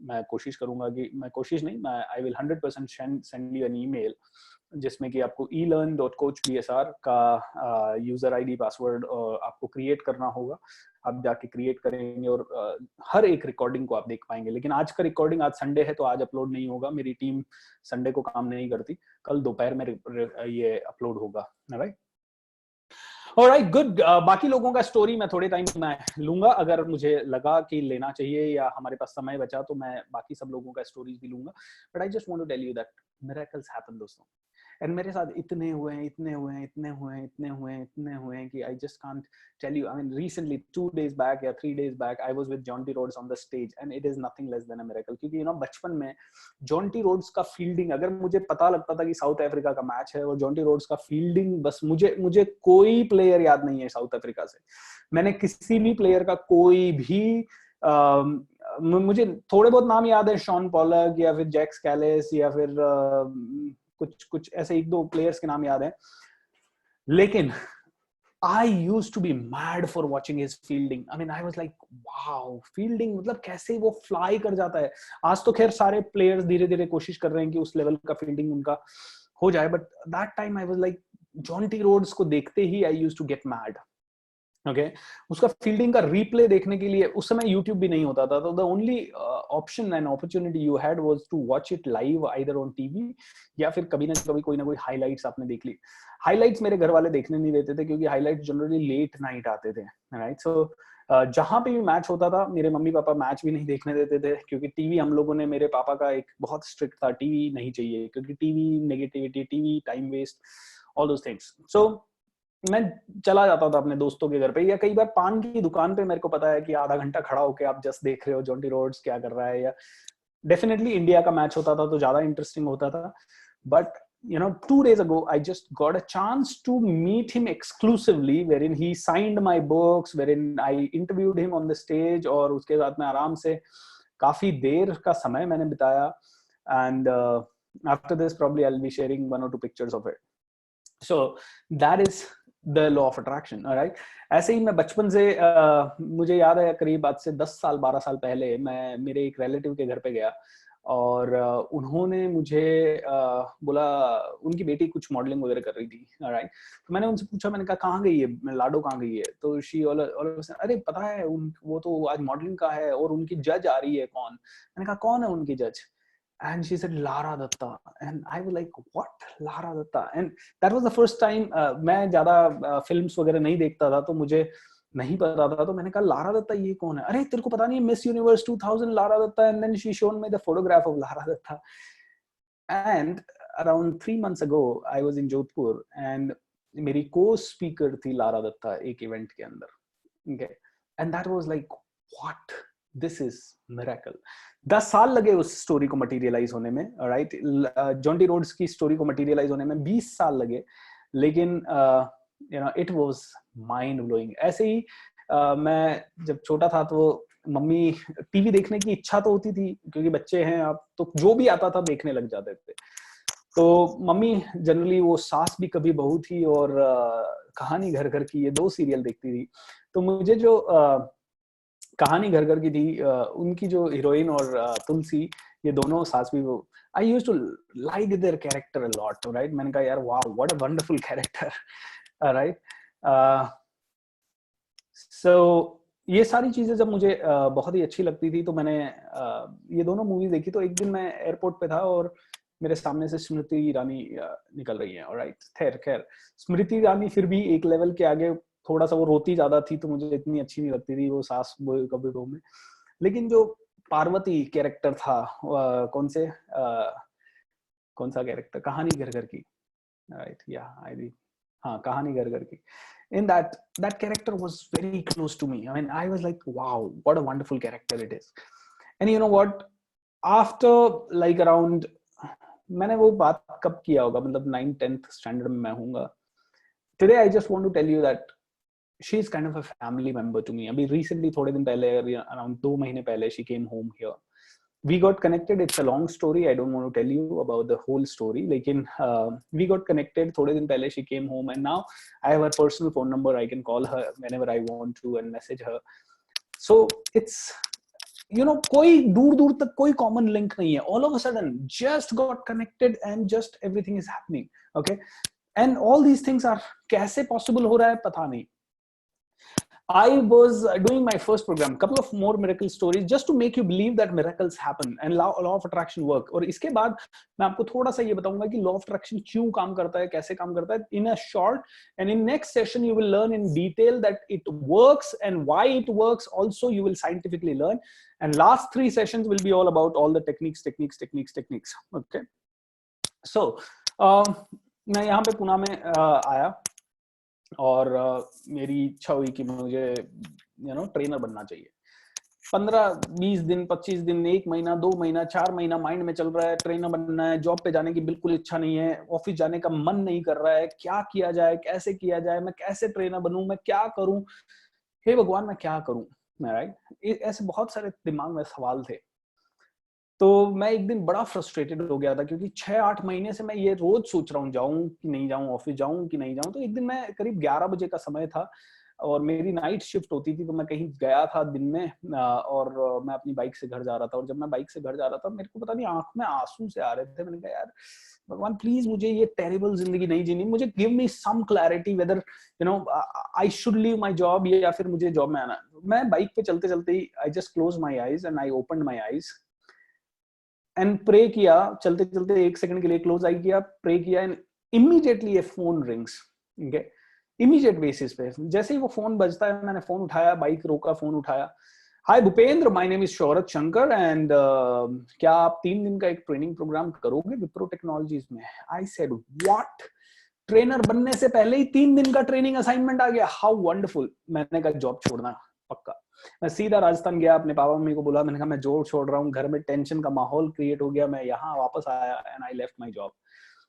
मैं कोशिश करूंगा कि I will 100% send you an email जिसमें कि आपको elearn.coachbsr का user ID password आपको create करना होगा. आप जाके क्रिएट करेंगे और हर एक रिकॉर्डिंग को आप देख पाएंगे. लेकिन आज का रिकॉर्डिंग, आज संडे है तो आज अपलोड नहीं होगा. मेरी टीम संडे को काम नहीं करती. कल दोपहर में ये अपलोड होगा. Right, alright, good. बाकी लोगों का स्टोरी मैं थोड़े टाइम में लूंगा. अगर मुझे लगा कि लेना चाहिए या हमारे पास समय बचा तो मैं बाकी सब लोगों का स्टोरीज भी लूंगा. But I just want to tell you that miracles happen दोस्तों. एंड मेरे साथ इतने हुए हैं कि I just can't tell you. I mean recently 2 days back या 3 days back I was with Jonty Rhodes on the stage and it is nothing less than a miracle. क्योंकि you know बचपन में जॉन्टी रोड्स का fielding, अगर मुझे पता लगता था कि साउथ अफ्रीका का मैच है और जॉन्टी रोड्स का फील्डिंग, बस मुझे कोई प्लेयर याद नहीं है साउथ अफ्रीका से. मैंने किसी भी प्लेयर का कोई भी मुझे थोड़े बहुत नाम याद है, शॉन पॉलक या फिर जैक स्कैलेस या फिर कुछ ऐसे 1-2 प्लेयर्स के नाम याद है. लेकिन I used to be mad for watching his fielding. I mean, I was like, wow, fielding मतलब कैसे वो फ्लाई कर जाता है. आज तो खैर सारे प्लेयर्स धीरे धीरे कोशिश कर रहे हैं कि उस लेवल का फील्डिंग उनका हो जाए. But that time I was like, Jonty Rhodes को देखते ही I used to get mad. Okay, उसका फील्डिंग का रिप्ले देखने के लिए उस समय यूट्यूब भी नहीं होता था. तो the only option and opportunity you had was to watch it live either on TV या फिर कभी ना कभी कोई ना कोई हाइलाइट्स आपने देख ली. हाइलाइट्स मेरे घर वाले देखने नहीं देते थे क्योंकि हाइलाइट्स जनरली लेट नाइट आते थे. राइट, सो जहां पे भी मैच होता था मेरे मम्मी पापा मैच भी नहीं देखने देते थे क्योंकि टीवी हम लोगों ने, मेरे पापा का एक बहुत स्ट्रिक्ट था, टीवी नहीं चाहिए क्योंकि TV negativity, TV time waste, all those things. So मैं चला जाता था अपने दोस्तों के घर पे, या कई बार पान की दुकान पे मेरे को पता है कि आधा घंटा खड़ा होके आप जस्ट देख रहे हो जॉन्टी रोड्स क्या कर रहा है. या डेफिनेटली इंडिया का मैच होता था तो ज्यादा इंटरेस्टिंग होता था. But you know, 2 days ago I just got a chance to meet him exclusively, wherein he signed my books, wherein I interviewed him on the stage, और उसके साथ में आराम से काफी देर का समय मैंने बिताया. and after this probably I'll be sharing 1 or 2 pictures of it. So that is the law of attraction. all right, ऐसे ही मैं बचपन से मुझे याद है करीब आज से 10 साल 12 साल पहले मैं मेरे एक रिलेटिव के घर पे गया और उन्होंने मुझे बोला, उनकी बेटी कुछ मॉडलिंग वगैरह कर रही थी. राइट, तो मैंने उनसे पूछा, मैंने कहा कहाँ गई है लाडो, कहाँ गई है. तो शी अरे पता है वो तो आज मॉडलिंग का है और उनकी जज आ रही है. कौन? मैंने कहा कौन है उनकी जज? And she said Lara Datta, and I was like, what? Lara Datta. And that was the first time मैं ज्यादा फिल्म्स वगैरह नहीं देखता था तो मुझे नहीं पता था. तो मैंने कहा लारा दत्ता ये कौन है? अरे तेरे को पता नहीं है Miss Universe 2000 Lara Dutta. And then she showed me the photograph of Lara Datta. And around 3 months ago I was in Jodhpur and मेरी co-speaker थी लारा दत्ता एक इवेंट के अंदर. Okay, and that was like, what? This is miracle. 10 साल लगे उस story को materialise होने में. राइट, जॉन्टी रोड्स की स्टोरी को मटीरियलाइज होने में 20 साल लगे, लेकिन you know it was mind blowing. ऐसे ही मैं जब छोटा था तो मम्मी टीवी देखने की इच्छा तो होती थी क्योंकि बच्चे हैं आप, तो जो भी आता था देखने लग जाते थे. तो मम्मी जनरली वो सास भी कभी बहू थी और कहानी घर घर की, ये 2 सीरियल देखती थी. तो मुझे जो कहानी घर घर की थी, उनकी जो हीरोइन और तुलसी, ये दोनों सास भी, वो I used to like their character a lot. Right, मैंने कहा यार wow what a wonderful character. Right, so ये सारी चीजें जब मुझे बहुत ही अच्छी लगती थी तो मैंने ये दोनों मूवीज देखी. तो एक दिन मैं एयरपोर्ट पे था और मेरे सामने से स्मृति ईरानी निकल रही है. राइट, खैर स्मृति ईरानी फिर भी एक लेवल के आगे, थोड़ा सा वो रोती ज्यादा थी तो मुझे इतनी अच्छी नहीं लगती थी वो सास कभी बहू में. लेकिन जो पार्वती कैरेक्टर था, कौन सा कैरेक्टर, कहानी घर घर की. राइट, या हाँ कहानी घर घर की. In that character was very close to me. I mean, I was like, wow, what a wonderful character it is. And you know what? After like around, मैंने वो बात कब किया होगा, मतलब 9th-10th स्टैंडर्ड में मैं हूँगा. Today I just want to tell you that she is kind of a family member to me. अभी recently थोड़े दिन पहले, around 2 महीने पहले she came home here. we got connected. It's a long story. I don't want to tell you about the whole story. लेकिन we got connected. थोड़े दिन पहले she came home, and now I have her personal phone number. I can call her whenever I want to and message her. So it's, you know, कोई दूर दूर तक कोई common link नहीं है. All of a sudden, just got connected and just everything is happening. Okay, and all these things are कैसे possible हो रहा है पता नहीं. I was doing my first program, couple of more miracle stories just to make you believe that miracles happen and law of attraction work. और इसके बाद मैं आपको थोड़ा सा ये बताऊंगा कि law of attraction क्यों काम करता है, कैसे काम करता है. In a short and in next session you will learn in detail that it works and why it works. Also you will scientifically learn, and last 3 sessions will be all about all the techniques. Okay, so मैं यहाँ पे पुणे में आया और मेरी इच्छा हुई कि मुझे ट्रेनर बनना चाहिए. 15-20 दिन, 25 दिन, 1 महीना, 2 महीना, 4 महीना माइंड में चल रहा है, ट्रेनर बनना है. जॉब पे जाने की बिल्कुल इच्छा नहीं है, ऑफिस जाने का मन नहीं कर रहा है. क्या किया जाए, कैसे किया जाए, मैं कैसे ट्रेनर बनूं, मैं क्या करूं, हे भगवान मैं क्या करूं. राइट, ऐसे बहुत सारे दिमाग में सवाल थे. तो मैं एक दिन बड़ा फ्रस्ट्रेटेड हो गया था क्योंकि 6-8 महीने से मैं ये रोज सोच रहा हूँ जाऊं कि नहीं जाऊं, ऑफिस जाऊं कि नहीं जाऊं. तो एक दिन मैं करीब 11 बजे का समय था और मेरी नाइट शिफ्ट होती थी, तो मैं कहीं गया था दिन में और मैं अपनी बाइक से घर जा रहा था. और जब मैं बाइक से घर जा रहा था मेरे को पता नहीं आंख में आंसू से आ रहे थे. मैंने कहा यार भगवान प्लीज मुझे ये टेरिबल जिंदगी नहीं जीनी, मुझे give me some clarity whether I should leave my job या फिर मुझे जॉब में आना. मैं बाइक पे चलते चलते ही I just close my eyes and I opened my eyes and pray किया. चलते चलते 1 सेकंड के लिए क्लोज आई किया, प्रे किया and immediately A phone rings. Immediate basis पे जैसे ही वो फोन बजता है मैंने फोन उठाया, बाइक रोका, फोन उठाया. Hi Bhupendra, my name is Shaurat Shankar and क्या आप 3 दिन का एक ट्रेनिंग प्रोग्राम करोगे विप्रो टेक्नोलॉजीज में. आई सेड व्हाट, ट्रेनर बनने से पहले ही 3 दिन का ट्रेनिंग असाइनमेंट आ गया, हाउ वंडरफुल. मैंने कहा जॉब छोड़ना पक्का. मैं सीधा राजस्थान गया, अपने पापा मम्मी को बोला, मैंने कहा मैं जॉब छोड़ रहा हूँ. घर में टेंशन का माहौल क्रिएट हो गया, मैं यहाँ वापस आया and I left my job.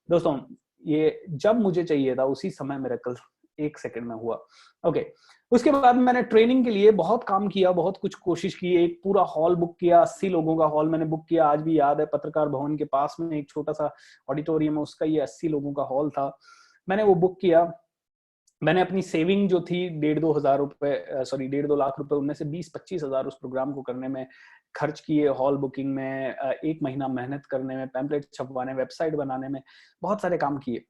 दोस्तों ये जब मुझे चाहिए था उसी समय मिरेकल 1 सेकंड में हुआ. ओके, उसके बाद मैंने ट्रेनिंग के लिए बहुत काम किया, बहुत कुछ कोशिश की. एक पूरा हॉल बुक किया, 80 लोगों का हॉल मैंने बुक किया. आज भी याद है, पत्रकार भवन के पास में एक छोटा सा ऑडिटोरियम है, उसका ये 80 लोगों का हॉल था. मैंने वो बुक किया. मैंने अपनी सेविंग जो थी 1.5-2 लाख रुपए, उनमें से 20-25 हजार उस प्रोग्राम को करने में खर्च किए. हॉल बुकिंग में 1 महीना मेहनत करने में, पैम्पलेट छपवाने, वेबसाइट बनाने में, बहुत सारे काम किए.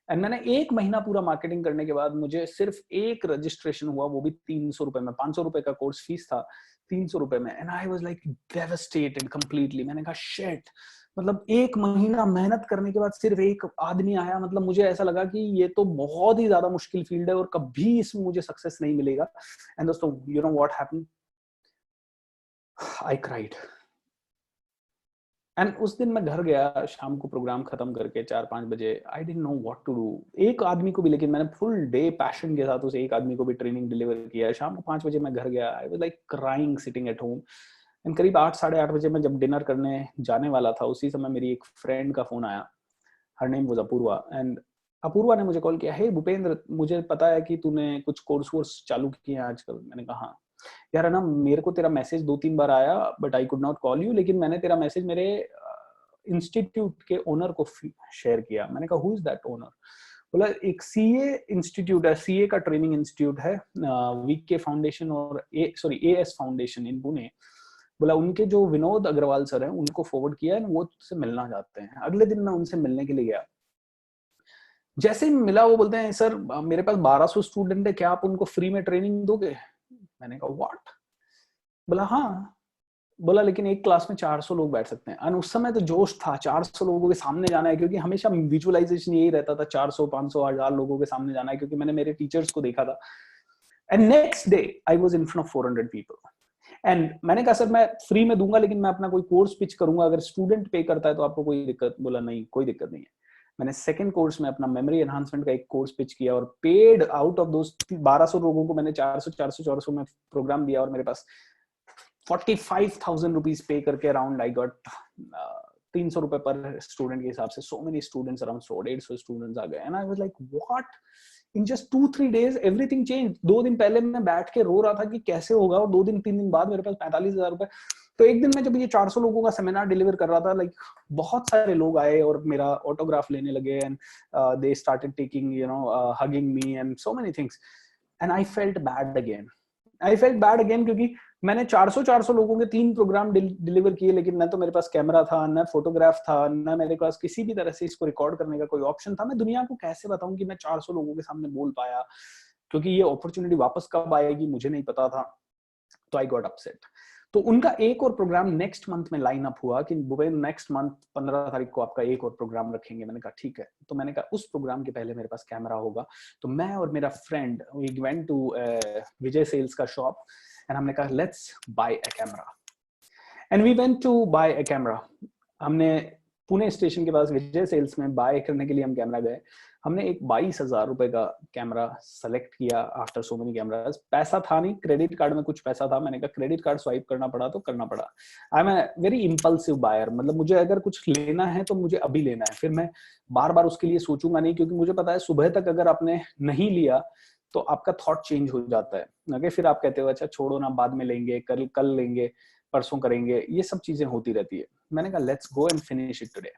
एंड मैंने 1 महीना पूरा मार्केटिंग करने के बाद मुझे सिर्फ एक रजिस्ट्रेशन हुआ, वो भी 300 रुपए में. 500 रुपए का कोर्स फीस था, 300 रुपए में. And I was like devastated completely. मैंने कहा शिट, मतलब 1 महीना मेहनत करने के बाद सिर्फ एक आदमी आया. मतलब मुझे ऐसा लगा कि ये तो बहुत ही ज्यादा मुश्किल फील्ड है और कभी इसमें मुझे सक्सेस नहीं मिलेगा. एंड दोस्तों you know what happened, I cried. And उस दिन मैं घर गया शाम को प्रोग्राम खत्म करके 4-5 बजे. I didn't know what to do. एक आदमी को भी, लेकिन मैंने फुल डे पैशन के साथ उस एक आदमी को भी ट्रेनिंग डिलीवर किया. शाम को 5 बजे मैं घर गया. आई was like crying sitting at home. And करीब 8-8:30 बजे मैं जब डिनर करने जाने वाला था, उसी समय मेरी एक फ्रेंड का फोन आया. Her name was Apoorva. And Apoorva ने मुझे कॉल किया, हे भूपेंद्र मुझे पता है कि तूने कुछ कोर्स चालू किए हैं आजकल. मैंने कहा हाँ यार, है ना, मेरे को तेरा मैसेज 2-3 बार आया but I could not call you, लेकिन मैंने तेरा मैसेज मेरे इंस्टीट्यूट के ओनर को शेयर किया. मैंने कहा हु इज दैट ओनर. बोला एक सीए इंस्टीट्यूट है, सीए का ट्रेनिंग इंस्टीट्यूट है, वीके फाउंडेशन और एएस फाउंडेशन इन पुणे. बोला उनके जो विनोद अग्रवाल सर हैं उनको फॉरवर्ड किया है, वो तुझसे मिलना चाहते हैं. अगले दिन मैं उनसे मिलने के लिए गया. जैसे ही मिला वो बोलते हैं सर मेरे पास 1200 स्टूडेंट है, क्या आप उनको फ्री में ट्रेनिंग दोगे. मैंने कहा व्हाट. बोला हाँ. बोला लेकिन एक क्लास में 400 लोग बैठ सकते हैं. और उस समय तो जोश था, 400 लोगों के सामने जाना है, क्योंकि हमेशा विजुअलाइजेशन यही रहता था 400, 500, 1000 लोगों के सामने जाना है, क्योंकि मैंने मेरे टीचर्स को देखा था. And next day I was in front of 400 people. And मैंने कहा सर मैं फ्री में दूंगा, लेकिन मैं अपना कोई कोर्स पिच करूंगा, अगर स्टूडेंट पे करता है तो आपको कोई दिक्कत. बोला नहीं कोई दिक्कत नहीं है. मैंने सेकंड कोर्स में अपना मेमोरी एनहांसमेंट का एक कोर्स पिच किया और पेड आउट ऑफ दोस 1200 लोगों को मैंने 400 में प्रोग्राम दिया और मेरे पास 45,000 रुपीज पे करके अराउंड आई गॉट 300 रुपए पर स्टूडेंट के हिसाब से. So many students, around 150 students आ गए. And I was like what, in just 2-3 days everything change. 2 दिन पहले मैं बैठ के रो रहा था कि कैसे होगा, और 2-3 दिन बाद मेरे पास 45,000 रुपए. तो एक दिन मैं जब ये 400 लोगों का सेमिनार डिलीवर कर रहा था, लाइक बहुत सारे लोग आए और मेरा ऑटोग्राफ लेने लगे, and they started taking hugging me and so many things, and I felt bad again क्योंकि मैंने 400 लोगों के 3 प्रोग्राम डिलीवर किए, लेकिन न तो मेरे पास कैमरा था, न फोटोग्राफ था, न मेरे पास किसी भी तरह से इसको रिकॉर्ड करने का कोई ऑप्शन था। मैं दुनिया को कैसे बताऊं कि मैं 400 लोगों के सामने बोल पाया, क्योंकि ये अपॉर्चुनिटी वापस कब आएगी मुझे नहीं पता था। तो आई गॉट अपसेट। तो उनका एक और प्रोग्राम नेक्स्ट मंथ में लाइन अप हुआ कि भूपेंद्र नेक्स्ट मंथ 15 तारीख को आपका एक और प्रोग्राम रखेंगे। मैंने कहा ठीक है। तो मैंने कहा उस प्रोग्राम के पहले मेरे पास कैमरा होगा। तो मैं और मेरा friend we went to Vijay sales का शॉप, एंड हमने कहा let's buy a camera, and we went to buy a camera. हमने पुणे स्टेशन के पास विजय सेल्स में बाय करने के लिए हम कैमरा गए। हमने एक 22,000 रुपए का कैमरा सेलेक्ट किया आफ्टर सो मेनी कैमरास। पैसा था नहीं, क्रेडिट कार्ड में कुछ पैसा था। मैंने कहा क्रेडिट कार्ड स्वाइप करना पड़ा तो करना पड़ा। I am a very impulsive buyer, मतलब मुझे अगर कुछ लेना है तो मुझे अभी लेना है, फिर मैं बार बार उसके लिए सोचूंगा नहीं, क्योंकि मुझे पता है सुबह तक अगर आपने नहीं लिया तो आपका थॉट चेंज हो जाता है। ओके, फिर आप कहते हो अच्छा छोड़ो ना, बाद में लेंगे, कल लेंगे, परसों करेंगे, ये सब चीजें होती रहती है। मैंने कहा let's go and finish it today.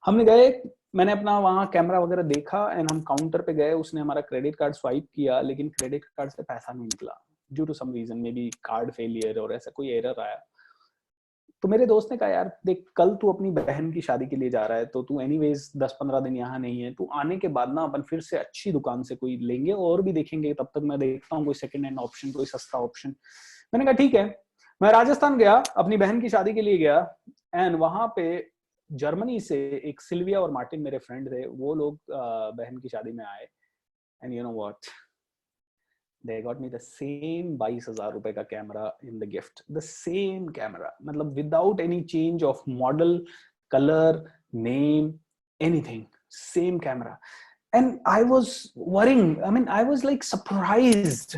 हमने गए, मैंने अपना वहां कैमरा वगैरह देखा, एंड हम काउंटर पे गए। उसने हमारा क्रेडिट कार्ड स्वाइप किया, लेकिन क्रेडिट कार्ड से पैसा नहीं निकला due to some reason, maybe card failure और ऐसा कोई एरर आया। तो मेरे दोस्त ने कहा यार देख, कल तू अपनी बहन की शादी के लिए जा रहा है, तो तू एनीवेज 10-15 दिन यहाँ नहीं है, तू आने के बाद ना अपन फिर से अच्छी दुकान से कोई लेंगे और भी देखेंगे, तब तक मैं देखता हूँ कोई सेकंड हैंड ऑप्शन, कोई सस्ता ऑप्शन। मैंने कहा ठीक है। मैं राजस्थान गया, अपनी बहन की शादी के लिए गया, एंड वहां पे जर्मनी से एक सिल्विया और मार्टिन मेरे फ्रेंड थे, वो लोग बहन की शादी में आए, and you know what, they got me the same 22,000 रुपए का camera in the gift, the same camera, मतलब without any change of model, color, name, anything, same camera. And I was worrying, I mean I was like surprised.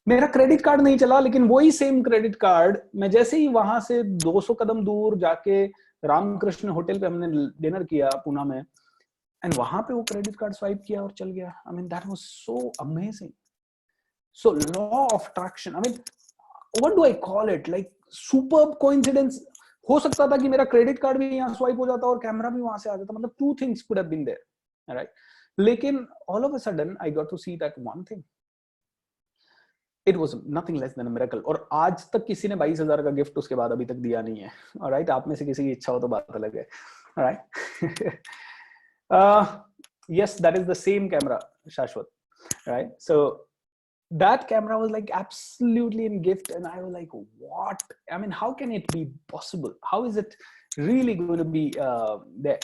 मेरा credit card नहीं चला, लेकिन वही same credit card मैं जैसे ही वहां से 200 कदम दूर जाके रामकृष्ण होटल पे हमने डिनर किया पुणे में, एंड वहां पे वो क्रेडिट कार्ड स्वाइप किया और चल गया। I mean that was so amazing. So law of attraction, I mean, what do I call it? Like superb coincidence. हो सकता था कि मेरा क्रेडिट कार्ड भी यहाँ स्वाइप हो जाता और कैमरा भी वहां से आ जाता, मतलब two things could have been there, right? लेकिन all of a sudden I got to see that one thing. It was nothing less than a miracle. और आज तक किसी ने 22,000 का गिफ्ट उसके बाद अभी तक दिया नहीं है, alright? आप में से किसी की इच्छा हो तो बात अलग है, alright? Yes, that is the same camera, Shashwat, right? So that camera was like absolutely in gift, and I was like what, I mean how can it be possible, how is it really going to be there?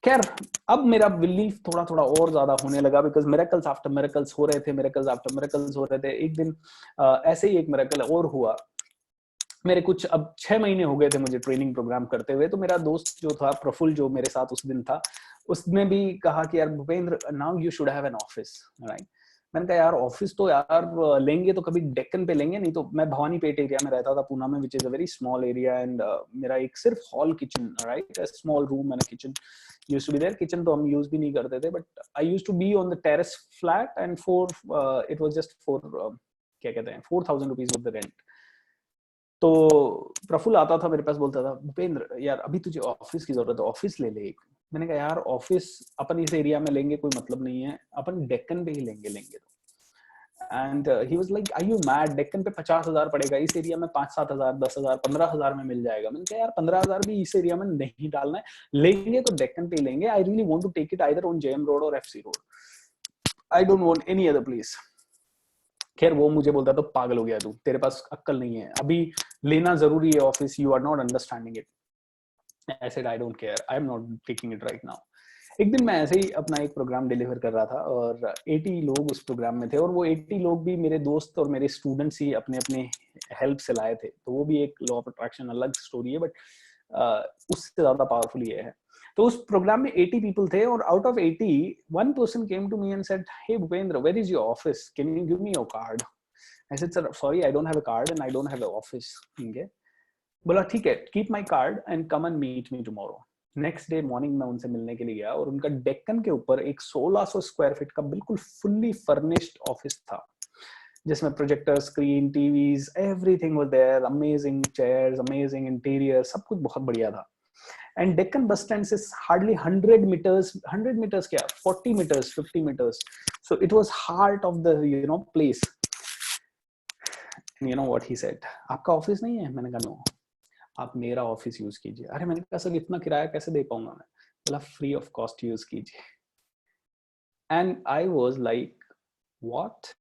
खैर अब मेरा belief थोड़ा थोड़ा और ज्यादा होने लगा, because miracles after miracles हो रहे थे, मिरेकल्स आफ्टर मिरेकल्स हो रहे थे। एक दिन ऐसे ही एक मिरेकल और हुआ। मेरे कुछ अब 6 महीने हो गए थे मुझे ट्रेनिंग प्रोग्राम करते हुए, तो मेरा दोस्त जो था प्रफुल्ल, जो मेरे साथ उस दिन था, उसने भी कहा कि यार Bhupendra, now you should have an office, right? मैंने कहा यार ऑफिस तो यार लेंगे तो कभी डेक्कन पे लेंगे, नहीं तो मैं भवानीपेट एरिया में रहता था पुणे में, which is a very small area, and मेरा एक सिर्फ hall kitchen, right, a small room and a kitchen used to be there. Kitchen तो हम यूज भी नहीं करते थे, but I used to be on the terrace flat, and it was just for क्या कहते हैं 4,000 रुपीज विद द रेंट। तो प्रफुल्ल आता था मेरे पास, बोलता था भूपेंद्र यार अभी तुझे ऑफिस की जरूरत है, ऑफिस ले ले एक। मैंने कहा यार ऑफिस अपन इस एरिया में लेंगे कोई मतलब नहीं है, अपन डेक्कन पे ही लेंगे तो। And he was like are you mad, Deccan पे 50,000 पड़ेगा, इस एरिया में 5-7,000, 10,000, 15,000 में मिल जाएगा। मैंने कहा यार 15,000 भी इस एरिया में नहीं डालना है, लेंगे तो डेक्कन पे ही लेंगे। I really want to take it either on JM road और FC road, I don't want any other place. खैर वो मुझे बोलता तो पागल हो गया तू, तेरे पास अक्ल नहीं है, अभी लेना जरूरी है office, you are not understanding it. I said I don't care, I am not taking it right now. एक दिन मैं ऐसे ही अपना एक प्रोग्राम डिलीवर कर रहा था, और 80 लोग उस प्रोग्राम में थे, और वो 80 लोग भी मेरे दोस्त और मेरे स्टूडेंट्स ही अपने अपने हेल्प से लाए थे। तो वो भी एक लॉ ऑफ अट्रैक्शन अलग स्टोरी है, बट उससे ज्यादा पावरफुल ये है। तो उस प्रोग्राम में 80 पीपल थे, और out of 80 one person came to me and said, hey Bhupendra, where is your office, can you give me your card? I said, sir, sorry, I don't have a card and I don't have an office. Okay. बोला ठीक है, keep my card and come and meet me tomorrow. Next day morning में उनसे मिलने के लिए गया, और उनका डेक्कन के ऊपर एक 1600 स्क्वायर फीट का बिल्कुल फुल्ली फर्निश्ड ऑफिस था। जिसमें projector screen, TVs, everything was there, amazing chairs, amazing interior, सब कुछ बहुत बढ़िया था. And Deccan bus stand is hardly 100 meters, 100 meters क्या, 40 meters, 50 meters. So it was heart of the, you know, place. And you know what he said? आपका office नहीं है? मैंने कहा नो, आप मेरा ऑफिस यूज कीजिए. अरे मैंने कहा सर इतना किराया कैसे दे पाऊंगा मैं? बोला फ्री ऑफ कॉस्ट यूज कीजिए. And I was like, what?